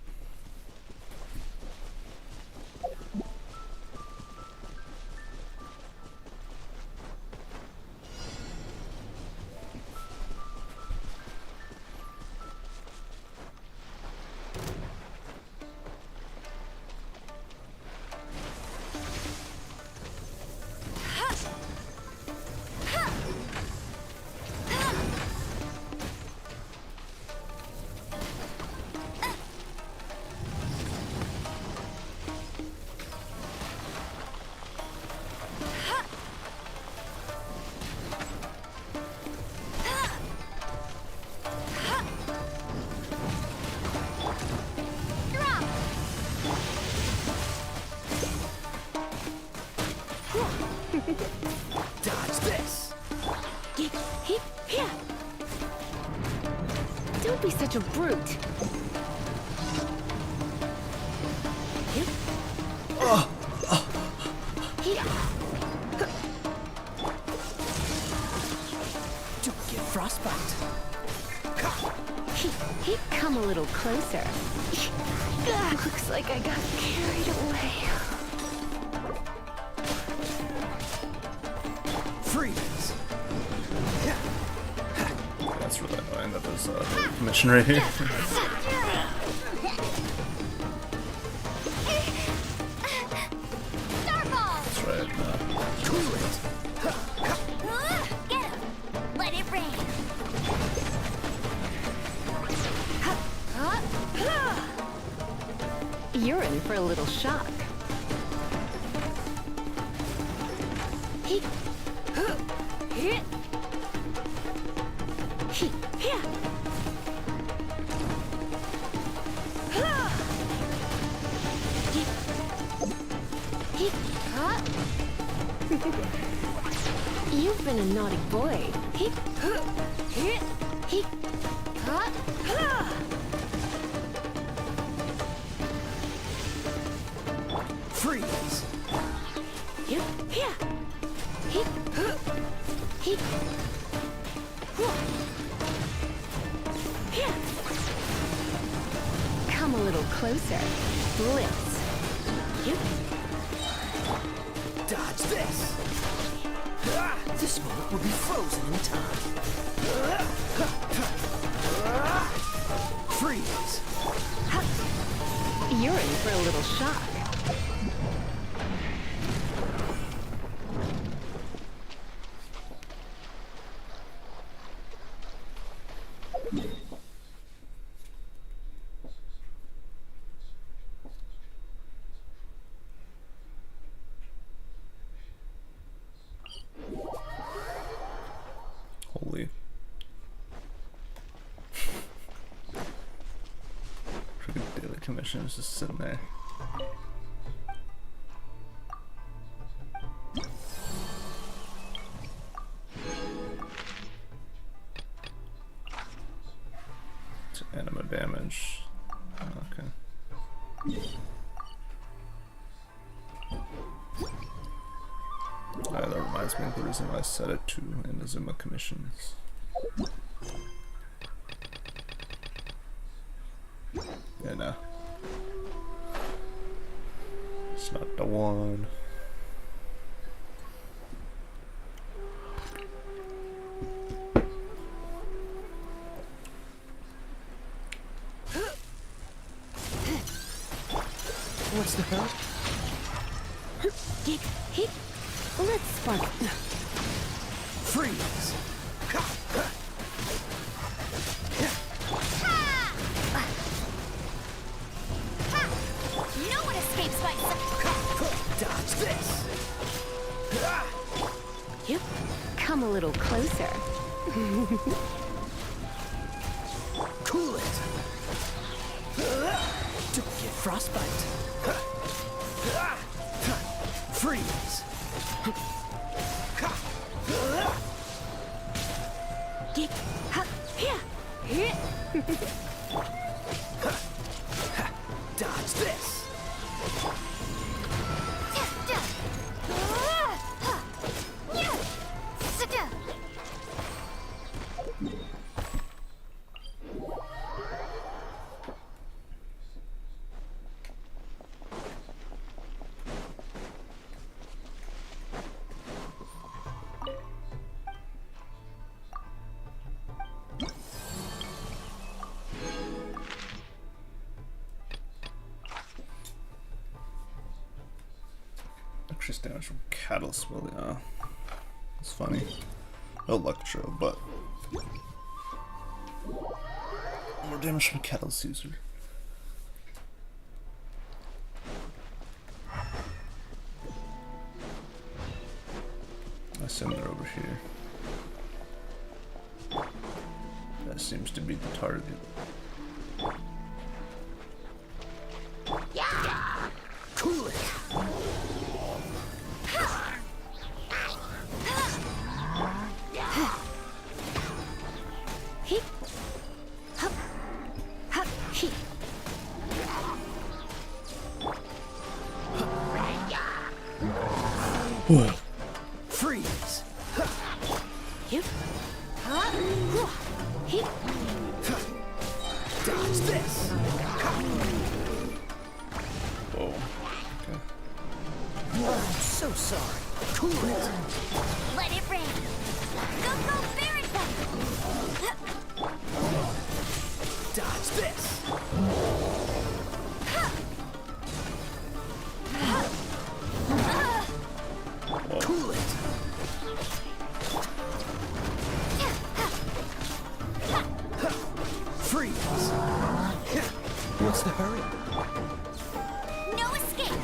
Dodge this. Don't be such a brute. Don't get frostbite. Come a little closer. Looks like I got carried away. Freeze. That's really annoying that there's a mission right here. Starfall! That's right. Cool it. Get him! Let it rain! You're in for a little shock. You've been a naughty boy. Freeze. Come a little closer. Blitz. Dodge this. This moment will be frozen in time. Freeze. You're in for a little shock. Holy. Freaking daily commissions just sitting there. It's anima damage. Okay. That reminds me of the reason why I set it to Inazuma commissions. nah. It's not the one. What's the hell? Let's spark. Freeze! No one escapes my Dodge this! Yep. Come a little closer. Cool it! Don't get frostbite! Freeze! Dodge this! Increased damage from Catalyst Willy. It's funny. Electro, but more damage from Catalyst user. I assume they're over here. That seems to be the target. Cool it! Freeze! Dodge this! Whoa. Okay. I'm so sorry. Cool it! Let it rain. Go very fast. Dodge this! Cool it! Freeze! What's the hurry? No escape.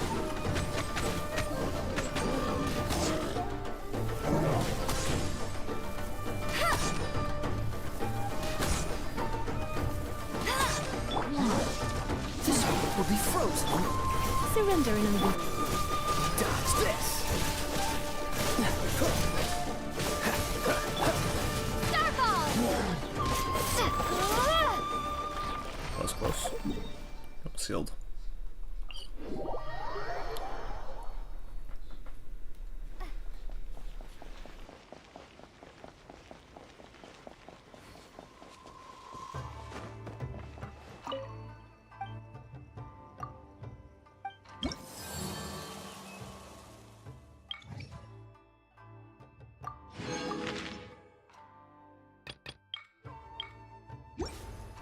This world will be frozen. Surrender in a little. Dodge this! That was close. That was sealed.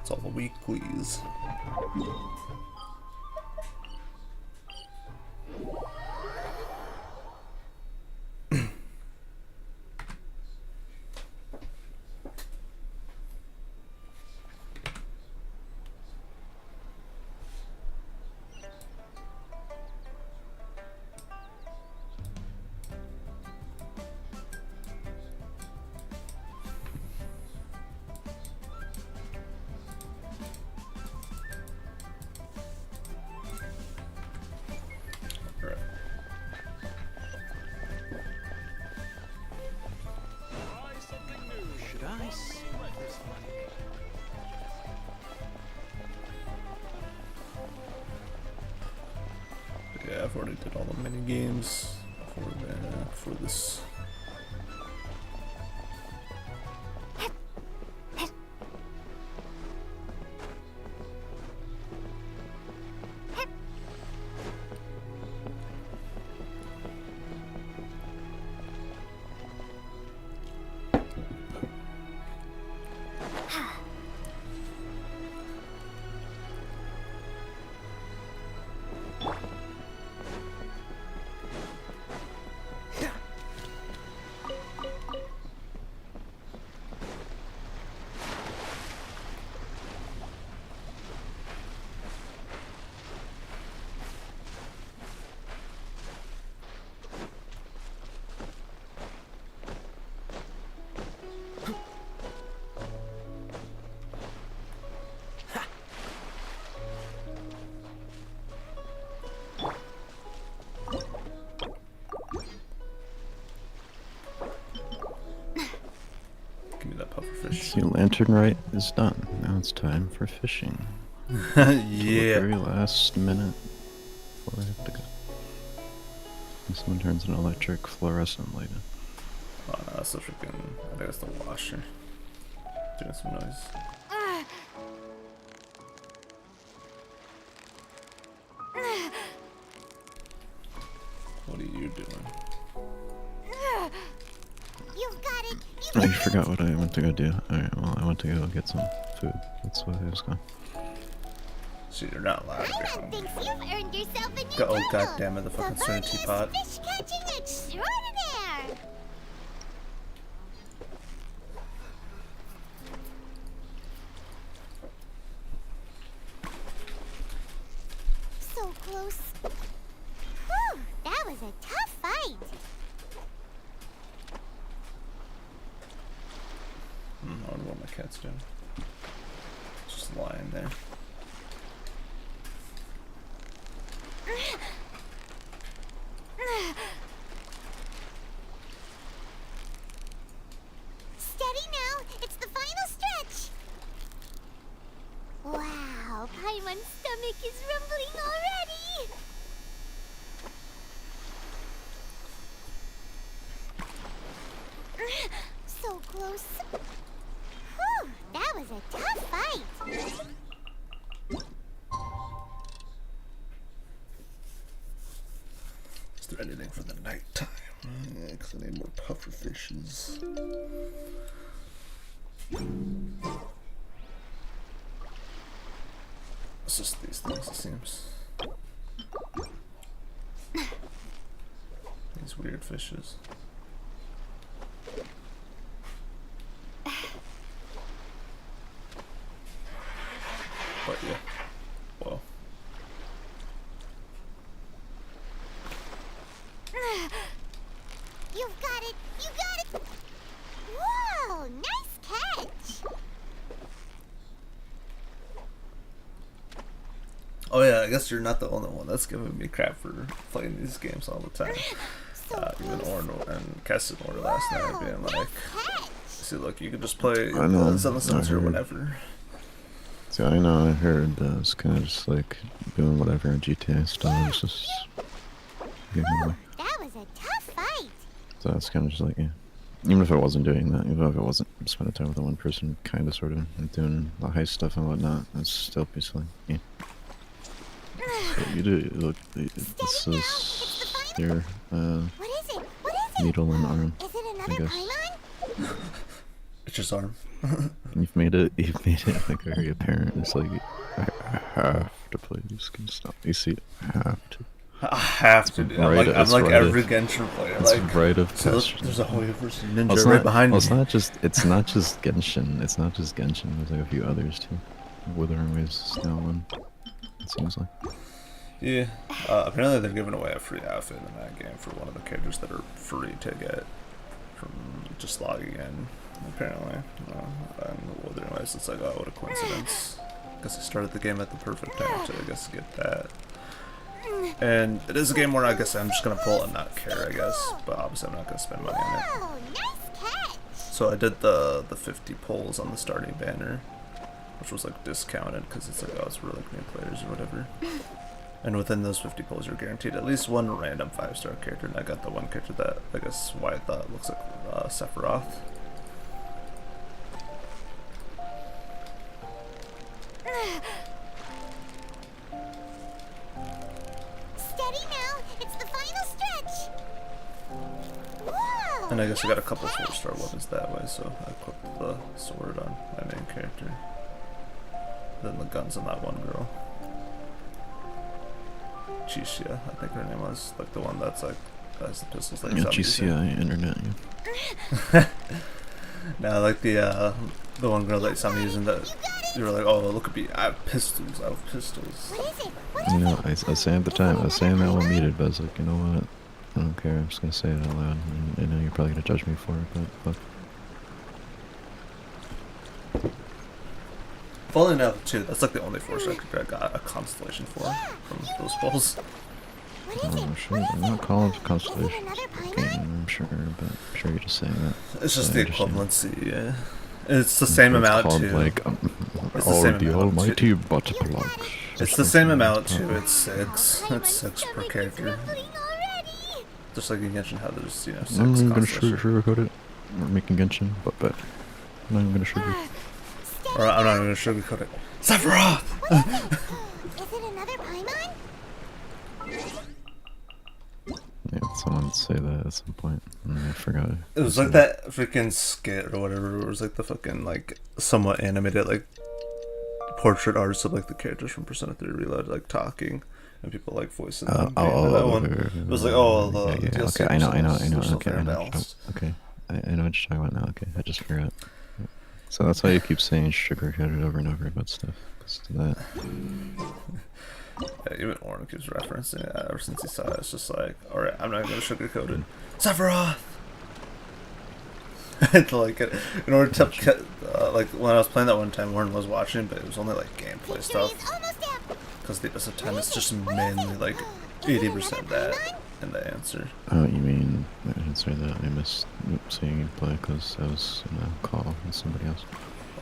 It's all the weeklies. Alright. Should I see this money? Yeah, I've already did all the mini games for this. See, Lantern Rite is done. Now it's time for fishing. Yeah. The very last minute before I have to go. And someone turns an electric fluorescent light in. Oh no, that's the freaking. I think it's the washer. Doing some noise. What are you doing? You've got it. Oh, you forgot what I went to go do. Alright, well, I went to go get some food. That's why I was gone. See, you're not allowed to be Paimon hungry. thinks you've earned yourself a new Oh, title. goddammit, the fucking Serenity Favonius pot. Fish catching extraordinaire. So close. Whew, that was a tough fight. I wonder what my cat's doing. Just lying there. Steady now, it's the final stretch. Wow, Paimon's stomach is rumbling already. So close. Whew, that was a tough fight. Is there anything for the nighttime? Yeah, because I need more puffer fishes. It's just these things, it seems. These weird fishes. But yeah. Whoa. You've got it! You got it! Whoa! Nice catch! Oh yeah, I guess you're not the only one that's giving me crap for playing these games all the time. Even Orn and Keston were last night being like, see, look, you can just play I know, Seven Sons or whatever. See, I know, I heard that it's kind of just like doing whatever in GTA style. It's just giving away. That was a tough fight! So it's kind of just like, yeah. Even if I wasn't doing that, even if I wasn't spending time with the one person, kind of sort of doing the heist stuff and whatnot, it's still peaceful. Yeah. So you do, look, this is your, What is it? What is it? needle and arm, Is it I another guess. Paimon? It's just arm. You've made it like very apparent. It's like, I have to play these games now. You see, I have to. I have to do. Right, I'm like right every of- Genshin player. It's Like, right of so Genshin. there's a Hoya versus Ninja Well, it's right not- behind well, me. it's not just Genshin. It's not just Genshin. There's like a few others too. Wuthering Waves is now one. It seems like. Yeah. Apparently they're giving away a free outfit in that game for one of the characters that are free to get from just logging in. Apparently. And Wuthering Waves, it's like, oh, what a coincidence. Guess I started the game at the perfect time to, I guess, get that. And it is a game where I guess I'm just gonna pull and not care, I guess. But obviously I'm not gonna spend money on it. Oh, nice catch! So I did the 50 pulls on the starting banner, which was like discounted because it's like, oh, it's for like new players or whatever. And within those 50 pulls, you're guaranteed at least one random 5-star character. And I got the one character that I guess Wyatt thought looks like Sephiroth. Steady now, it's the final stretch! Whoa! And I guess I got a couple 4-star weapons that way, so I equipped the sword on my main character. Then the guns on that one girl. Chisia, I think her name was, like the one that's like has the pistols like Yeah, zombies in. GCI internet. Yeah. Now, like the one girl that you saw me using that, you were like, oh, look at me, I have pistols, I have pistols. What is it? What You is know, it? I was saying at the time, I was saying that when muted, but I was like, you know what? I don't care. I'm just gonna say it out loud. And I know you're probably gonna judge me for it, but fuck. Funnily enough, too, that's like the only 4-star character I got a constellation for from those pulls. What is it? I'm sure. What I'm is not it? calling for Is it constellation. another Game, Paimon? I'm sure, but I'm sure you're just saying that. It's just I the understand. equivalency, yeah. It's the same amount called, too. like, It's the all same the amount almighty butt plugs. It's the same amount too. It's 6. It's 6 per character. Just like in Genshin, how there's, you know, 6 I'm not even gonna constellations. sugarcoat it. We're making Genshin, but I'm not even gonna sugar. Or I'm not even gonna sugarcoat it. Sephiroth! Is it another Paimon? Yeah, someone say that at some point, and I forgot. It was like that freaking skit or whatever. It was like the fucking, like, somewhat animated, like, portrait arts of, like, the characters from Persona 3 Reload, like, talking. And people, like, voicing them. That one. It was like, oh, the yeah, DLC okay, I know. was so Okay, fair I know. balanced. Okay, I know what you're talking about now. Okay, I just forgot. So that's why you keep saying sugarcoated over and over about stuff. Because of that. Yeah, even Orin keeps referencing it ever since he saw it. It's just like, alright, I'm not gonna sugarcoat it. Sephiroth! And like, in order to, like, when I was playing that one time, Warren was watching, but it was only like gameplay stuff. Because the rest of the time it's just mainly like 80% that and the answer. Oh, you mean the answer that I missed seeing you play because I was in a call with somebody else?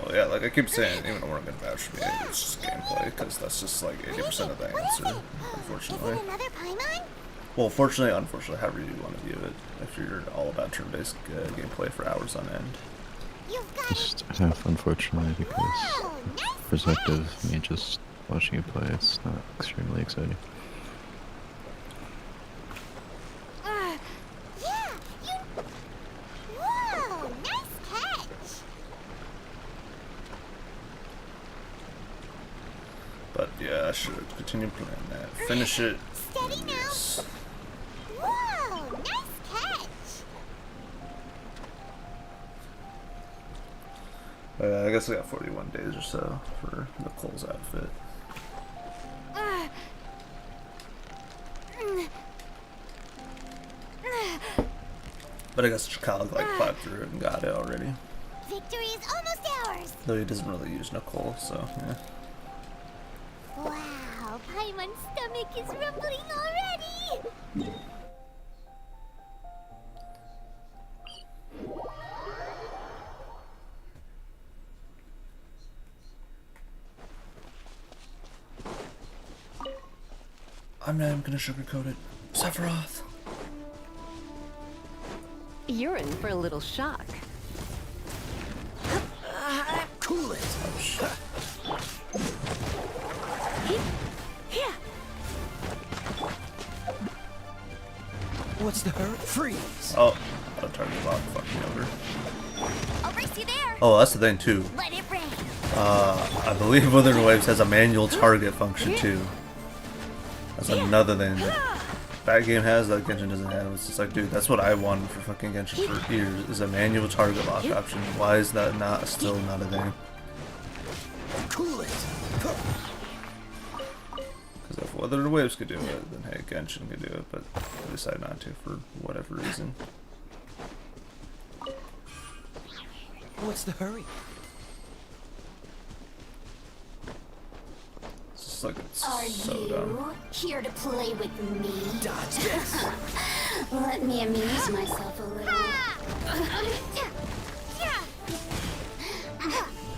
Well, yeah, like I keep saying, even though we're not gonna vouch for me, it's just gameplay, because that's just like 80% of the answer, unfortunately. Well, fortunately, unfortunately, however you want to view it. If you're all about turn-based gameplay for hours on end. Just half, unfortunately, because perspective, me just watching you play, it's not extremely exciting. But yeah, I should continue playing that. Finish it. Yes. Whoa, nice catch. I guess I got 41 days or so for Nicole's outfit. But I guess Chakal like plowed through it and got it already. Victory is almost ours. Though he doesn't really use Nicole, so yeah. Wow, Paimon's stomach is rumbling already. I'm not even gonna sugarcoat it. Sephiroth! You're in for a little shock. Cool it. Oh shit. What's the hurry? Freeze. Oh, I'll target lock. Fuck me over. I'll race you there. Oh, that's the thing too. Let it rain. I believe Withering Waves has a manual target function too. That's another thing that game has that Genshin doesn't have. It's just like, dude, that's what I wanted for fucking Genshin for years, is a manual target lock option. Why is that still not a thing? Cool it. Because if Withering Waves could do it, then hey, Genshin could do it, but I decided not to for whatever reason. What's the hurry? It's just like, it's Are so you dumb. here to play with me? Dodge this. Let me amuse myself a little.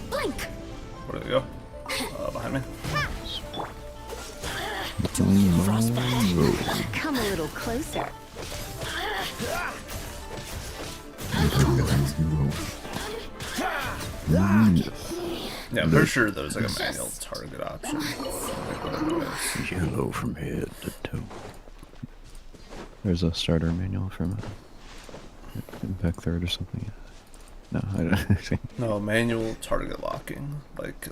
Blink. Where did they go? Behind me. Come a little closer. Yeah, I'm pretty sure there's like a manual target option. Yellow from head to toe. There's a starter manual from Impact Third or something. No, I don't think. No, manual target locking. Like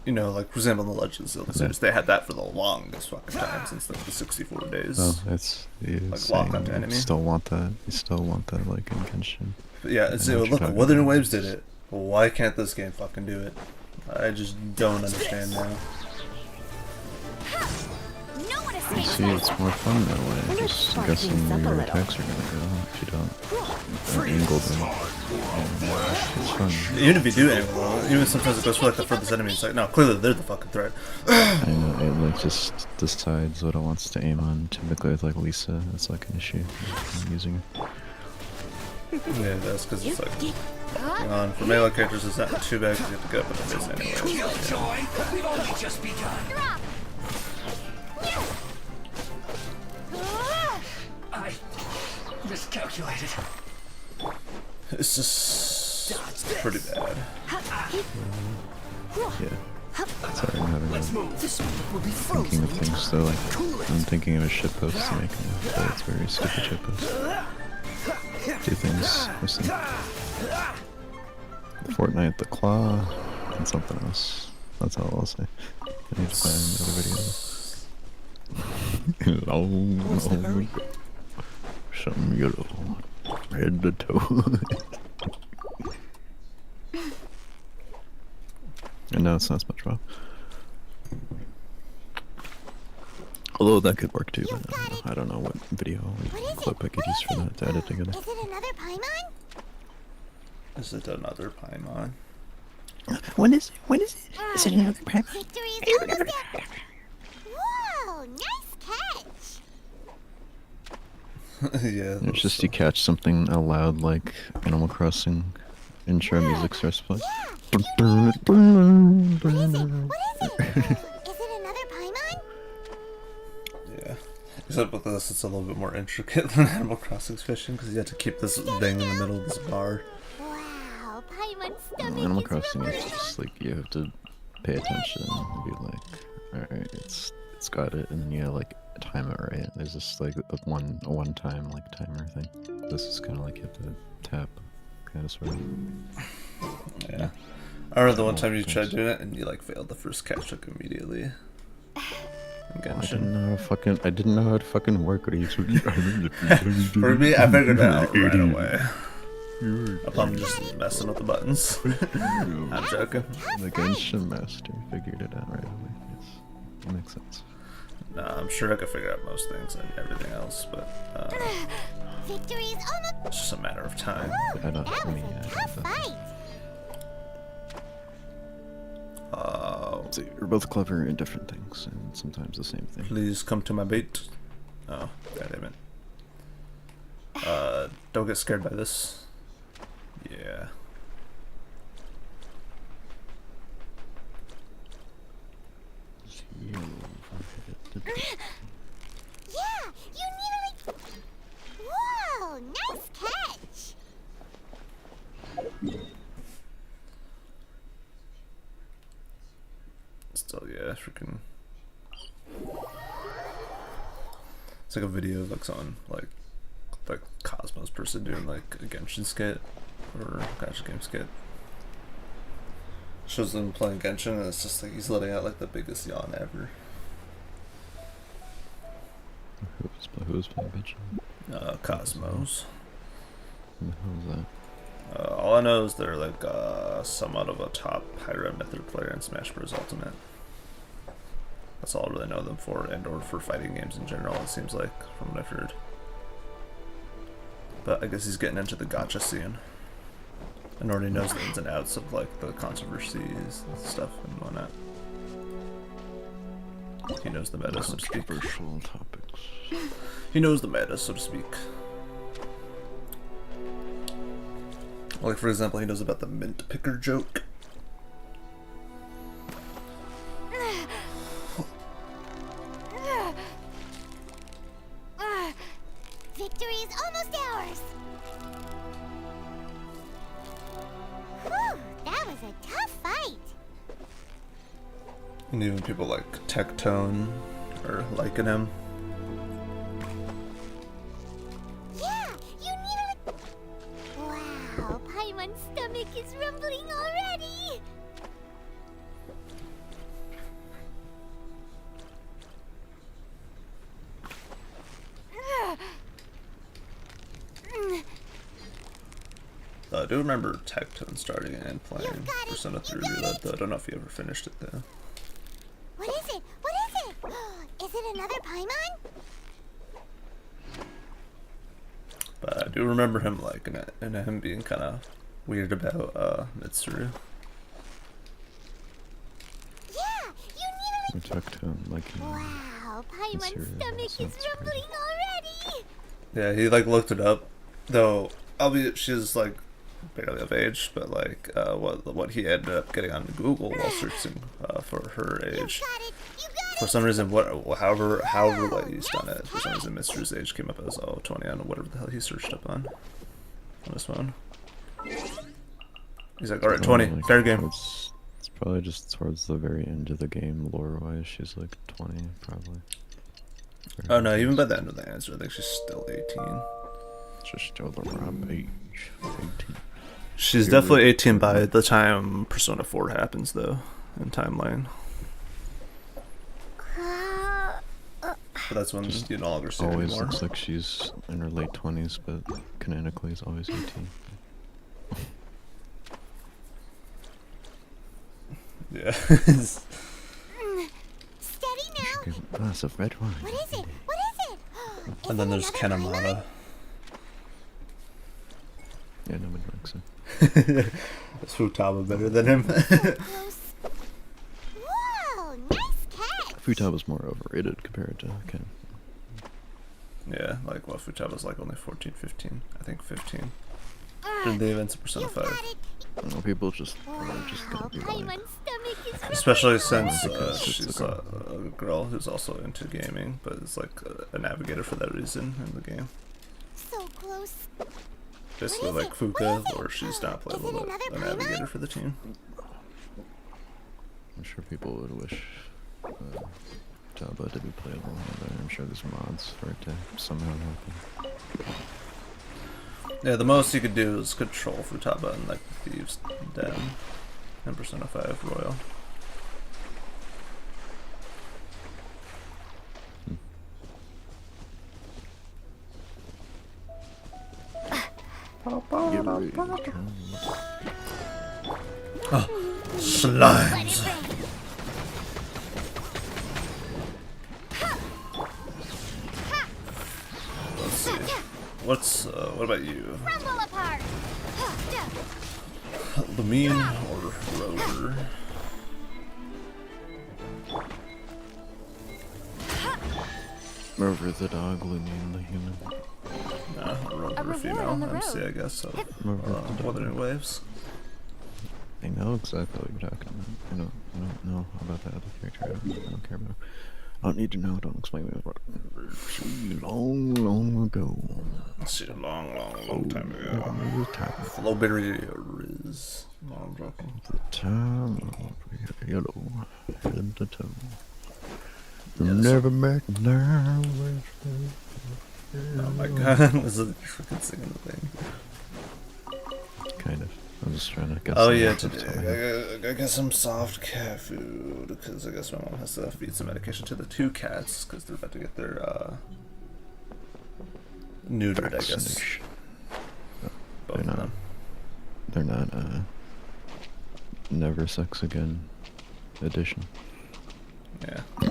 you know, like for example, in the Legends of Zelda series, they had that for the longest fucking time since like the 64 days. Oh, it's like lock onto you enemy. still want that. You still want that, like in Genshin. But yeah, I it's know what you're look, talking Wuthering about. Waves did it. Why can't this game fucking do it? I just don't understand now. No one You escapes. see, it's more fun that way. Let's Just spice guessing things where up a your little. attacks are gonna go if you don't angle them. It's fun. Even if you do angle though, even sometimes it goes for like the furthest enemy, it's like, no, clearly they're the fucking threat. I know, it like just decides what it wants to aim on. Typically with like Lisa, that's like an issue. I'm using her. Yeah, that's because it's like For melee characters, it's not too bad because you have to get up in the face anyway. Killjoy, we've only just begun. Drop. I miscalculated. It's just pretty bad. Yeah. Sorry, I'm having Let's move. This sport will be frozen thinking of in things, time. so like, I'm thinking of a shitpost to make, but it's very stupid shitpost. Two things missing. Fortnite, the claw, and something else. That's all I'll say. I need to find another video. Long ago. Some yellow, head to toe. And no, it's not SpongeBob. Although that could work too, but I don't know what video clip I could use for that to edit together. Is it another Paimon? Is it another Paimon? When is it? When is it? Is it another Paimon? Victory is almost there. Whoa, nice catch. Yeah. It's just you catch something out loud like Animal Crossing intro music starts playing. What is it? What is it? Is it another Paimon? Yeah. Except with this, it's a little bit more intricate than Animal Crossing's fishing because you have to keep this thing in the middle of this bar. Wow, Paimon's stomach Animal is Crossing is rumbling. just like you have to pay attention and be like, alright, it's got it, and then you like time it right. There's just like a one time like timer thing. This is kind of like you have to tap, kind of sort of. Yeah. I remember the one time you tried doing it and you like failed the first catch like immediately. I didn't know how to fucking work it. For me, I figured it out right away. Upon just messing with the buttons. I'm joking. The Genshin master figured it out right away. Yes, that makes sense. Nah, I'm sure I could figure out most things and everything else, but Victory is almost. it's just a matter of time. I don't. That I was mean, a yeah, tough fight. so you're both clever in different things, and sometimes the same thing. Please come to my bait. Oh, goddammit. Don't get scared by this. Yeah. Yeah, you nearly. Whoa, nice catch. Still, yeah, freaking. It's like a video of like someone like Cosmos person doing like a Genshin skit or Gacha game skit. Shows them playing Genshin and it's just like he's letting out like the biggest yawn ever. Who's playing Genshin? Cosmos. Who the hell is that? All I know is they're like somewhat of a top high-rep method player in Smash Bros. Ultimate. That's all I really know them for, and or for fighting games in general, it seems like, from what I've heard. But I guess he's getting into the gacha scene. And already knows the ins and outs of like the controversies and stuff and whatnot. He knows the meta, so to speak. Controversial topics. He knows the meta, so to speak. Like, for example, he knows about the mint picker joke. Victory is almost ours. Whew, that was a tough fight. And even people like Tectone are liking him. Yeah, you nearly. Wow, Paimon's stomach is rumbling already. I do remember Tectone starting and playing Persona 3 Reload, though I don't know if he ever finished it though. What is it? What is it? Is it another Paimon? But I do remember him liking it, and him being kind of weird about Mitsuru. Yeah, you nearly. We talked to him like. Wow, Paimon's stomach is sounds rumbling already. Yeah, he like looked it up, though. Albeit she's like barely of age, but like what he ended up getting on Google while searching for her age. For some reason, however what he's done it, for some reason Mr.'s age came up as 20 on whatever the hell he searched up on his phone. He's like, alright, 20, like, fair game. It's probably just towards the very end of the game, lore-wise, she's like 20, probably. Oh no, even by the end of the answer, I think she's still 18. Just still the right age, 18. She's definitely 18 by the time Persona 4 happens, though, in timeline. But that's when you no longer see her Always anymore. looks like she's in her late 20s, but canonically is always 18. Yeah. Steady now. Good glass of red wine. What is it? What is it? And then there's Kanemata. Yeah, nobody likes it. Is Futaba better than him? Whoa, nice catch. Futaba's more overrated compared to Ken. Yeah, like, well, Futaba's like only 14, 15. I think 15. In the events of Persona 5. I don't know, people just are just gonna be like, Especially since because she's it's a girl who's also into gaming, but is like a navigator for that reason in the game. So close. Basically like Fuka, or she's not playable, but a navigator for the team. I'm sure people would wish Futaba to be playable. I'm sure there's mods for it to somehow happen. Yeah, the most you could do is control Futaba and like the Thieves' Den in Persona 5 Royal. Oh, slimes! Let's see. What about you? Lumine or Rover? Rover the dog, Lumine the human. Nah, Rover female, MC I guess, so Wuthering Waves. I know exactly what you're talking about. I don't know about that other character. I don't care about it. I don't need to know, don't explain me what. Long ago. See, long time ago. Flowberry Riz. No, I'm joking. The time of yellow head to toe. Yeah, Never back down. Oh my god, this is freaking singing the thing. Kind of. I'm just trying to guess. Oh yeah, today I got some soft cat food because I guess my mom has to feed some medication to the two cats because they're about to get their neutered, I guess. Both of them. They're not never sex again edition. Yeah. I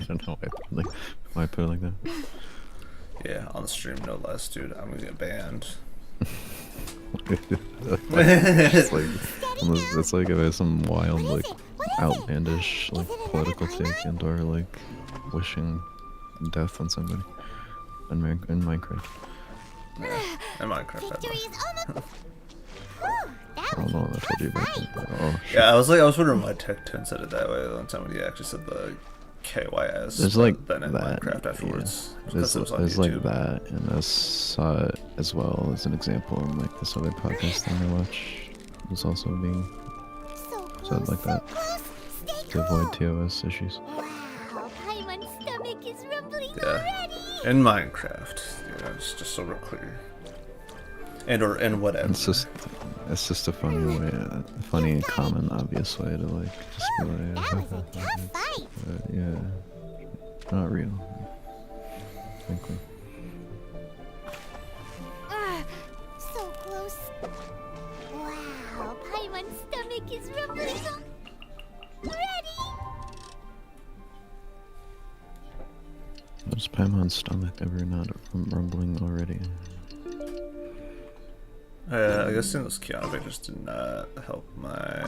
don't know why I put it like that. Yeah, on the stream no less, dude. I'm gonna get banned. It's like if I have some wild, like, outlandish, like, political take and or like wishing death on somebody in Minecraft. Yeah, in Minecraft. I don't know what I told you about it. Oh, shit. Yeah, I was wondering why Tech10 said it that way one time when he actually said the KYS. There's like then in that. Minecraft afterwards. Yeah. There's like that, and I saw it as well as an example in like this other podcast thing I watch. Was also being said like that to avoid TOS issues. Yeah, in Minecraft, yeah, it's just so clear. And whatever. It's just a funny way, a funny, common, obvious way to like just be like, yeah, not real. Frankly. So close. Wow, Paimon's stomach is rumbling. Ready? Was Paimon's stomach ever not rumbling already? I guess seeing those Keanu pictures did not help my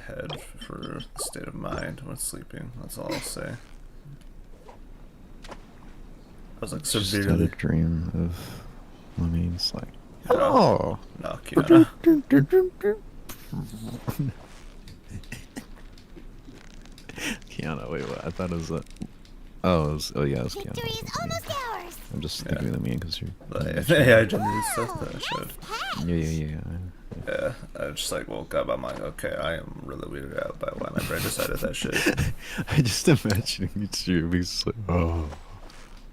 head for the state of mind when sleeping. That's all I'll say. I was like Just severely. had a dream of Lumine's like Oh. No, Kiana. Kiana, wait, what? I thought it was oh, oh yeah, it was Kiana. Victory is almost ours. I'm just thinking of me because you're. Yeah, I generally stuff that I showed. Yeah. Yeah, I just like woke up. I'm like, okay, I am really weirded out by why my brain decided that shit. I just imagining it's you because like, oh.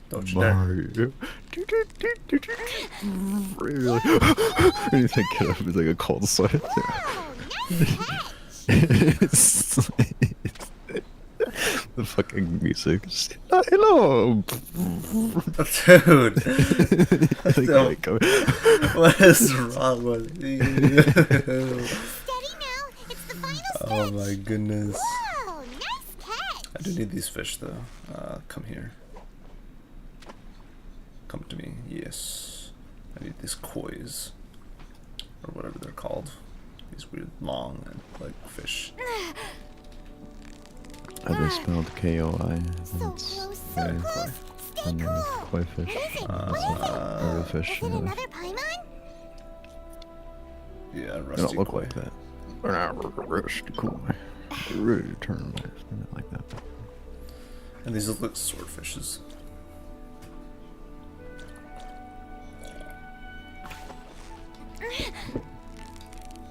Don't you dare. Mario. Really? And you think it was like a cold sweat. It's like, the fucking music. Hello. Dude. What is wrong with you? Steady now. It's the final stretch. Oh my goodness. Whoa, nice catch. I do need these fish though. Come here. Come to me. Yes. I need these kois. Or whatever they're called. These weird long like fish. I just spelled K-O-I. So close, so close. Stay cool. Koi fish. Or fish. Is it another Paimon? Yeah, They rusty don't look koi. like that. Rusty koi. Really turn my not like that. And these look like swordfishes.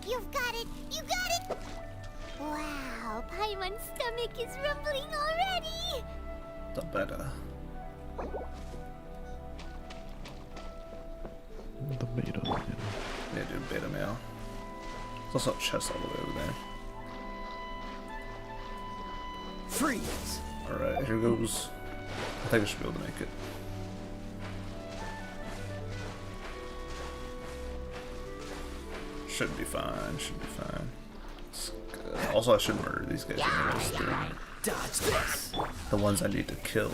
You've got it. You got it. Wow, Paimon's stomach is rumbling already. The better. The beta. Yeah, dude, beta male. There's also a chest all the way over there. Freeze! Alright, here goes. I think I should be able to make it. Should be fine, should be fine. Also, I should murder these guys anyways. They're Dodge this! the ones I need to kill.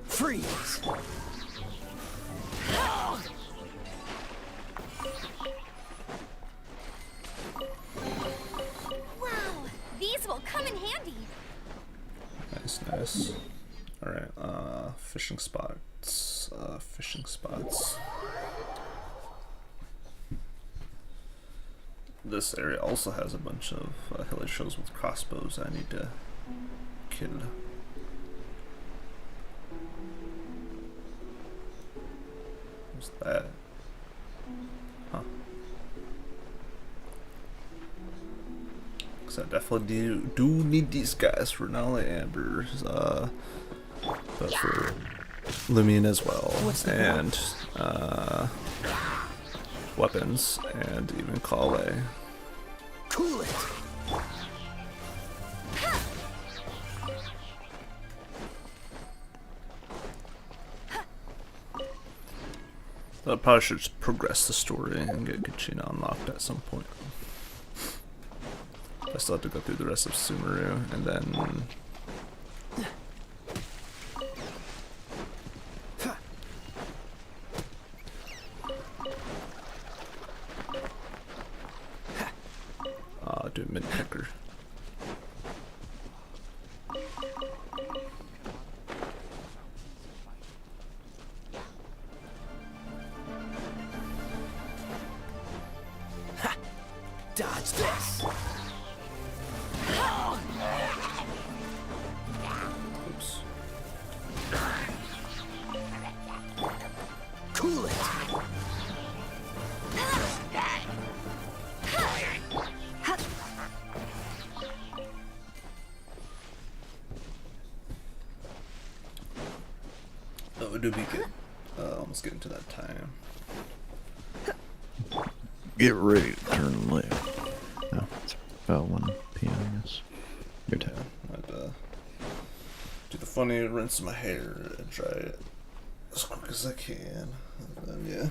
Freeze! Wow, these will come in handy. Nice, nice. Alright, fishing spots. Fishing spots. This area also has a bunch of hillagers with crossbows I need to kill. What's that? Huh. Because I definitely do need these guys for not only Amber's, but for Lumion as well. And weapons, and even Kale. Cool it! I probably should just progress the story and get Kachina unlocked at some point. I still have to go through the rest of Sumeru, and then... do Mid-Pecker. Dodge this! Oops. Cool it! Oh, we do be good. Almost getting to that time. Get ready to turn left. Oh, it's about 1 p.m. I guess. Your time. I'd do the funny rinse my hair and dry it as quick as I can. And then, yeah.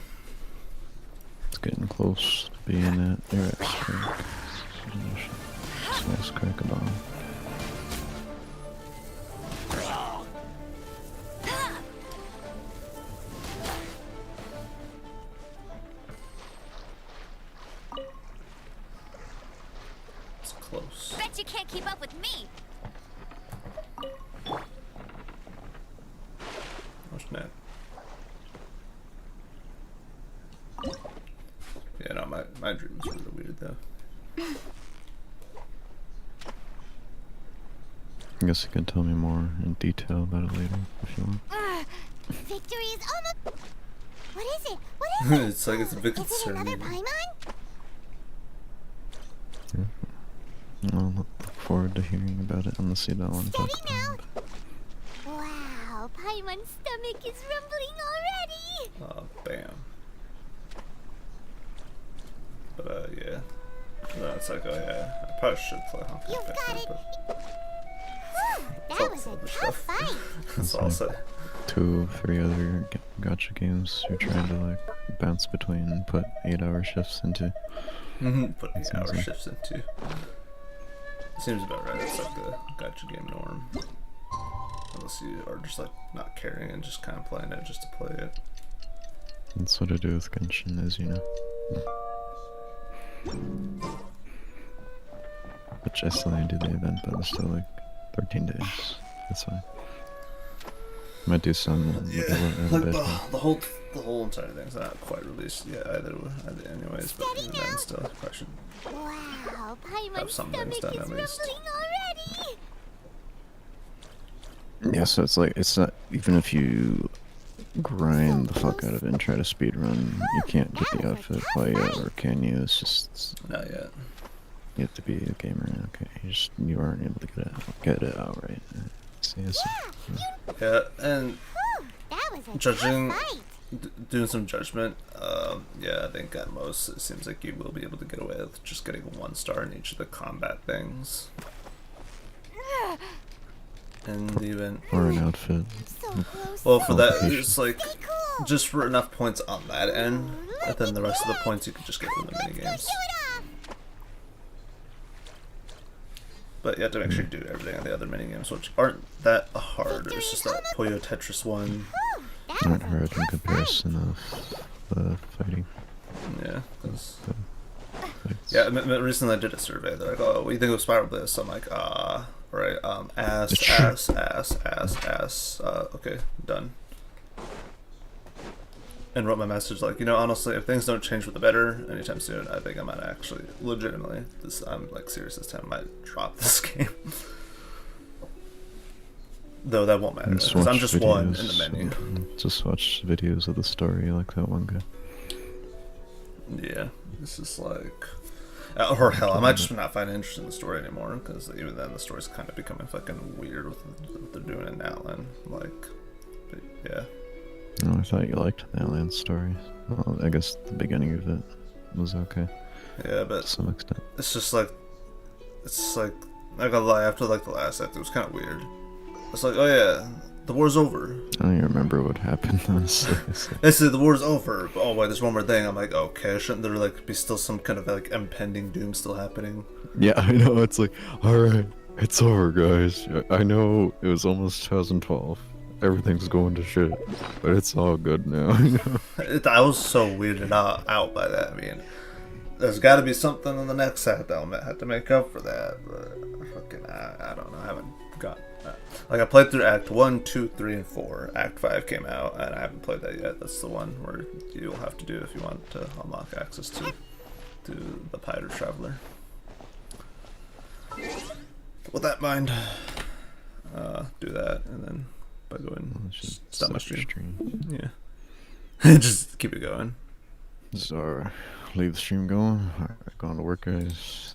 It's getting close to being at your extract. Nice crack a bomb. Bet you can't keep up with me. Oh snap. Yeah, no, my dream was really weird though. I guess you can tell me more in detail about it later if you want. Victory is almost. What is it? What is it? It's like it's a bit Is it another concerning. Paimon? Yeah. I'll look forward to hearing about it on the seat I want to talk Steady about. now. Wow, Paimon's stomach is rumbling already. Oh, bam. But yeah. No, it's like, oh yeah, I probably should play Honkai You've Impact, got it. but That was a tough fight. that's all I'll say. 2 or 3 other gacha games you're trying to like bounce between and put 8-hour shifts into. Put 8 That hour sounds like- shifts into. Seems about right. It's like the gacha game norm. Unless you are just like not caring and just kind of playing it just to play it. That's what I do with Genshin, as you know. Which I still need to do the event, but it's still like 13 days. That's fine. Might do some with Yeah, a like bit. the whole entire thing's not quite released yet either. Anyways, but even then still probably should Wow, have Paimon's some things stomach done is at least. rumbling already. Yeah, so it's like, it's not, even if you grind the fuck out of it and try to speedrun, you can't get the outfit quite yet, or can you? It's just, Not yet. you have to be a gamer, okay, you aren't able to get it out right. So, yeah, so, Yeah, and That was a judging, tough fight. doing some judgment, yeah, I think at most it seems like you will be able to get away with just getting 1 star in each of the combat things. And the event. or an outfit. So close. Well, for that, Qualification. it's like Stay cool. just for enough points on that end, and then the rest of the points you can just get from the mini games. Show it off. But you have to make sure you do everything on the other mini games, which aren't that hard. It's just that Puyo Tetris one. That Not was a hard in tough comparison of fighting. Yeah, 'cause- Fights. yeah. Recently I did a survey. They're like, "Oh, what do you think of Spiral Bliss?" I'm like, right, ass. Okay, done. And wrote my message like, you know, honestly, if things don't change for the better anytime soon, I think I might actually, legitimately, I'm like serious this time, I might drop this game. Though that won't matter, And because I'm watch just one in the videos menu. Just watch videos of the story like that one guy. Yeah, this is like, or hell, I might just not find interest in the story anymore, because even then the story's kind of becoming fucking weird with what they're doing in Outland. Like, but yeah. Oh, I thought you liked the Outland story. Well, I guess the beginning of it was okay Yeah, but to some extent. it's just like, not gonna lie, after like the last act, it was kind of weird. It's like, oh yeah, the war's over. I don't even remember what happened, honestly. They said the war's over, but oh wait, there's one more thing. I'm like, okay, shouldn't there like be still some kind of like impending doom still happening? Yeah, I know, it's like, alright, it's over, guys. I know it was almost 2012. Everything's going to shit, but it's all good now. You know? I was so weirded out by that. I mean, there's got to be something in the next act that'll have to make up for that. But fucking, I don't know. I haven't got that. Like, I played through Act 1, 2, 3, and 4. Act 5 came out, and I haven't played that yet. That's the one where you'll have to do if you want to unlock access to the Pirate Traveler. With that in mind, do that, and then by going stop my stream. Yeah. Just keep it going. So, leave the stream going. Alright, going to work, guys.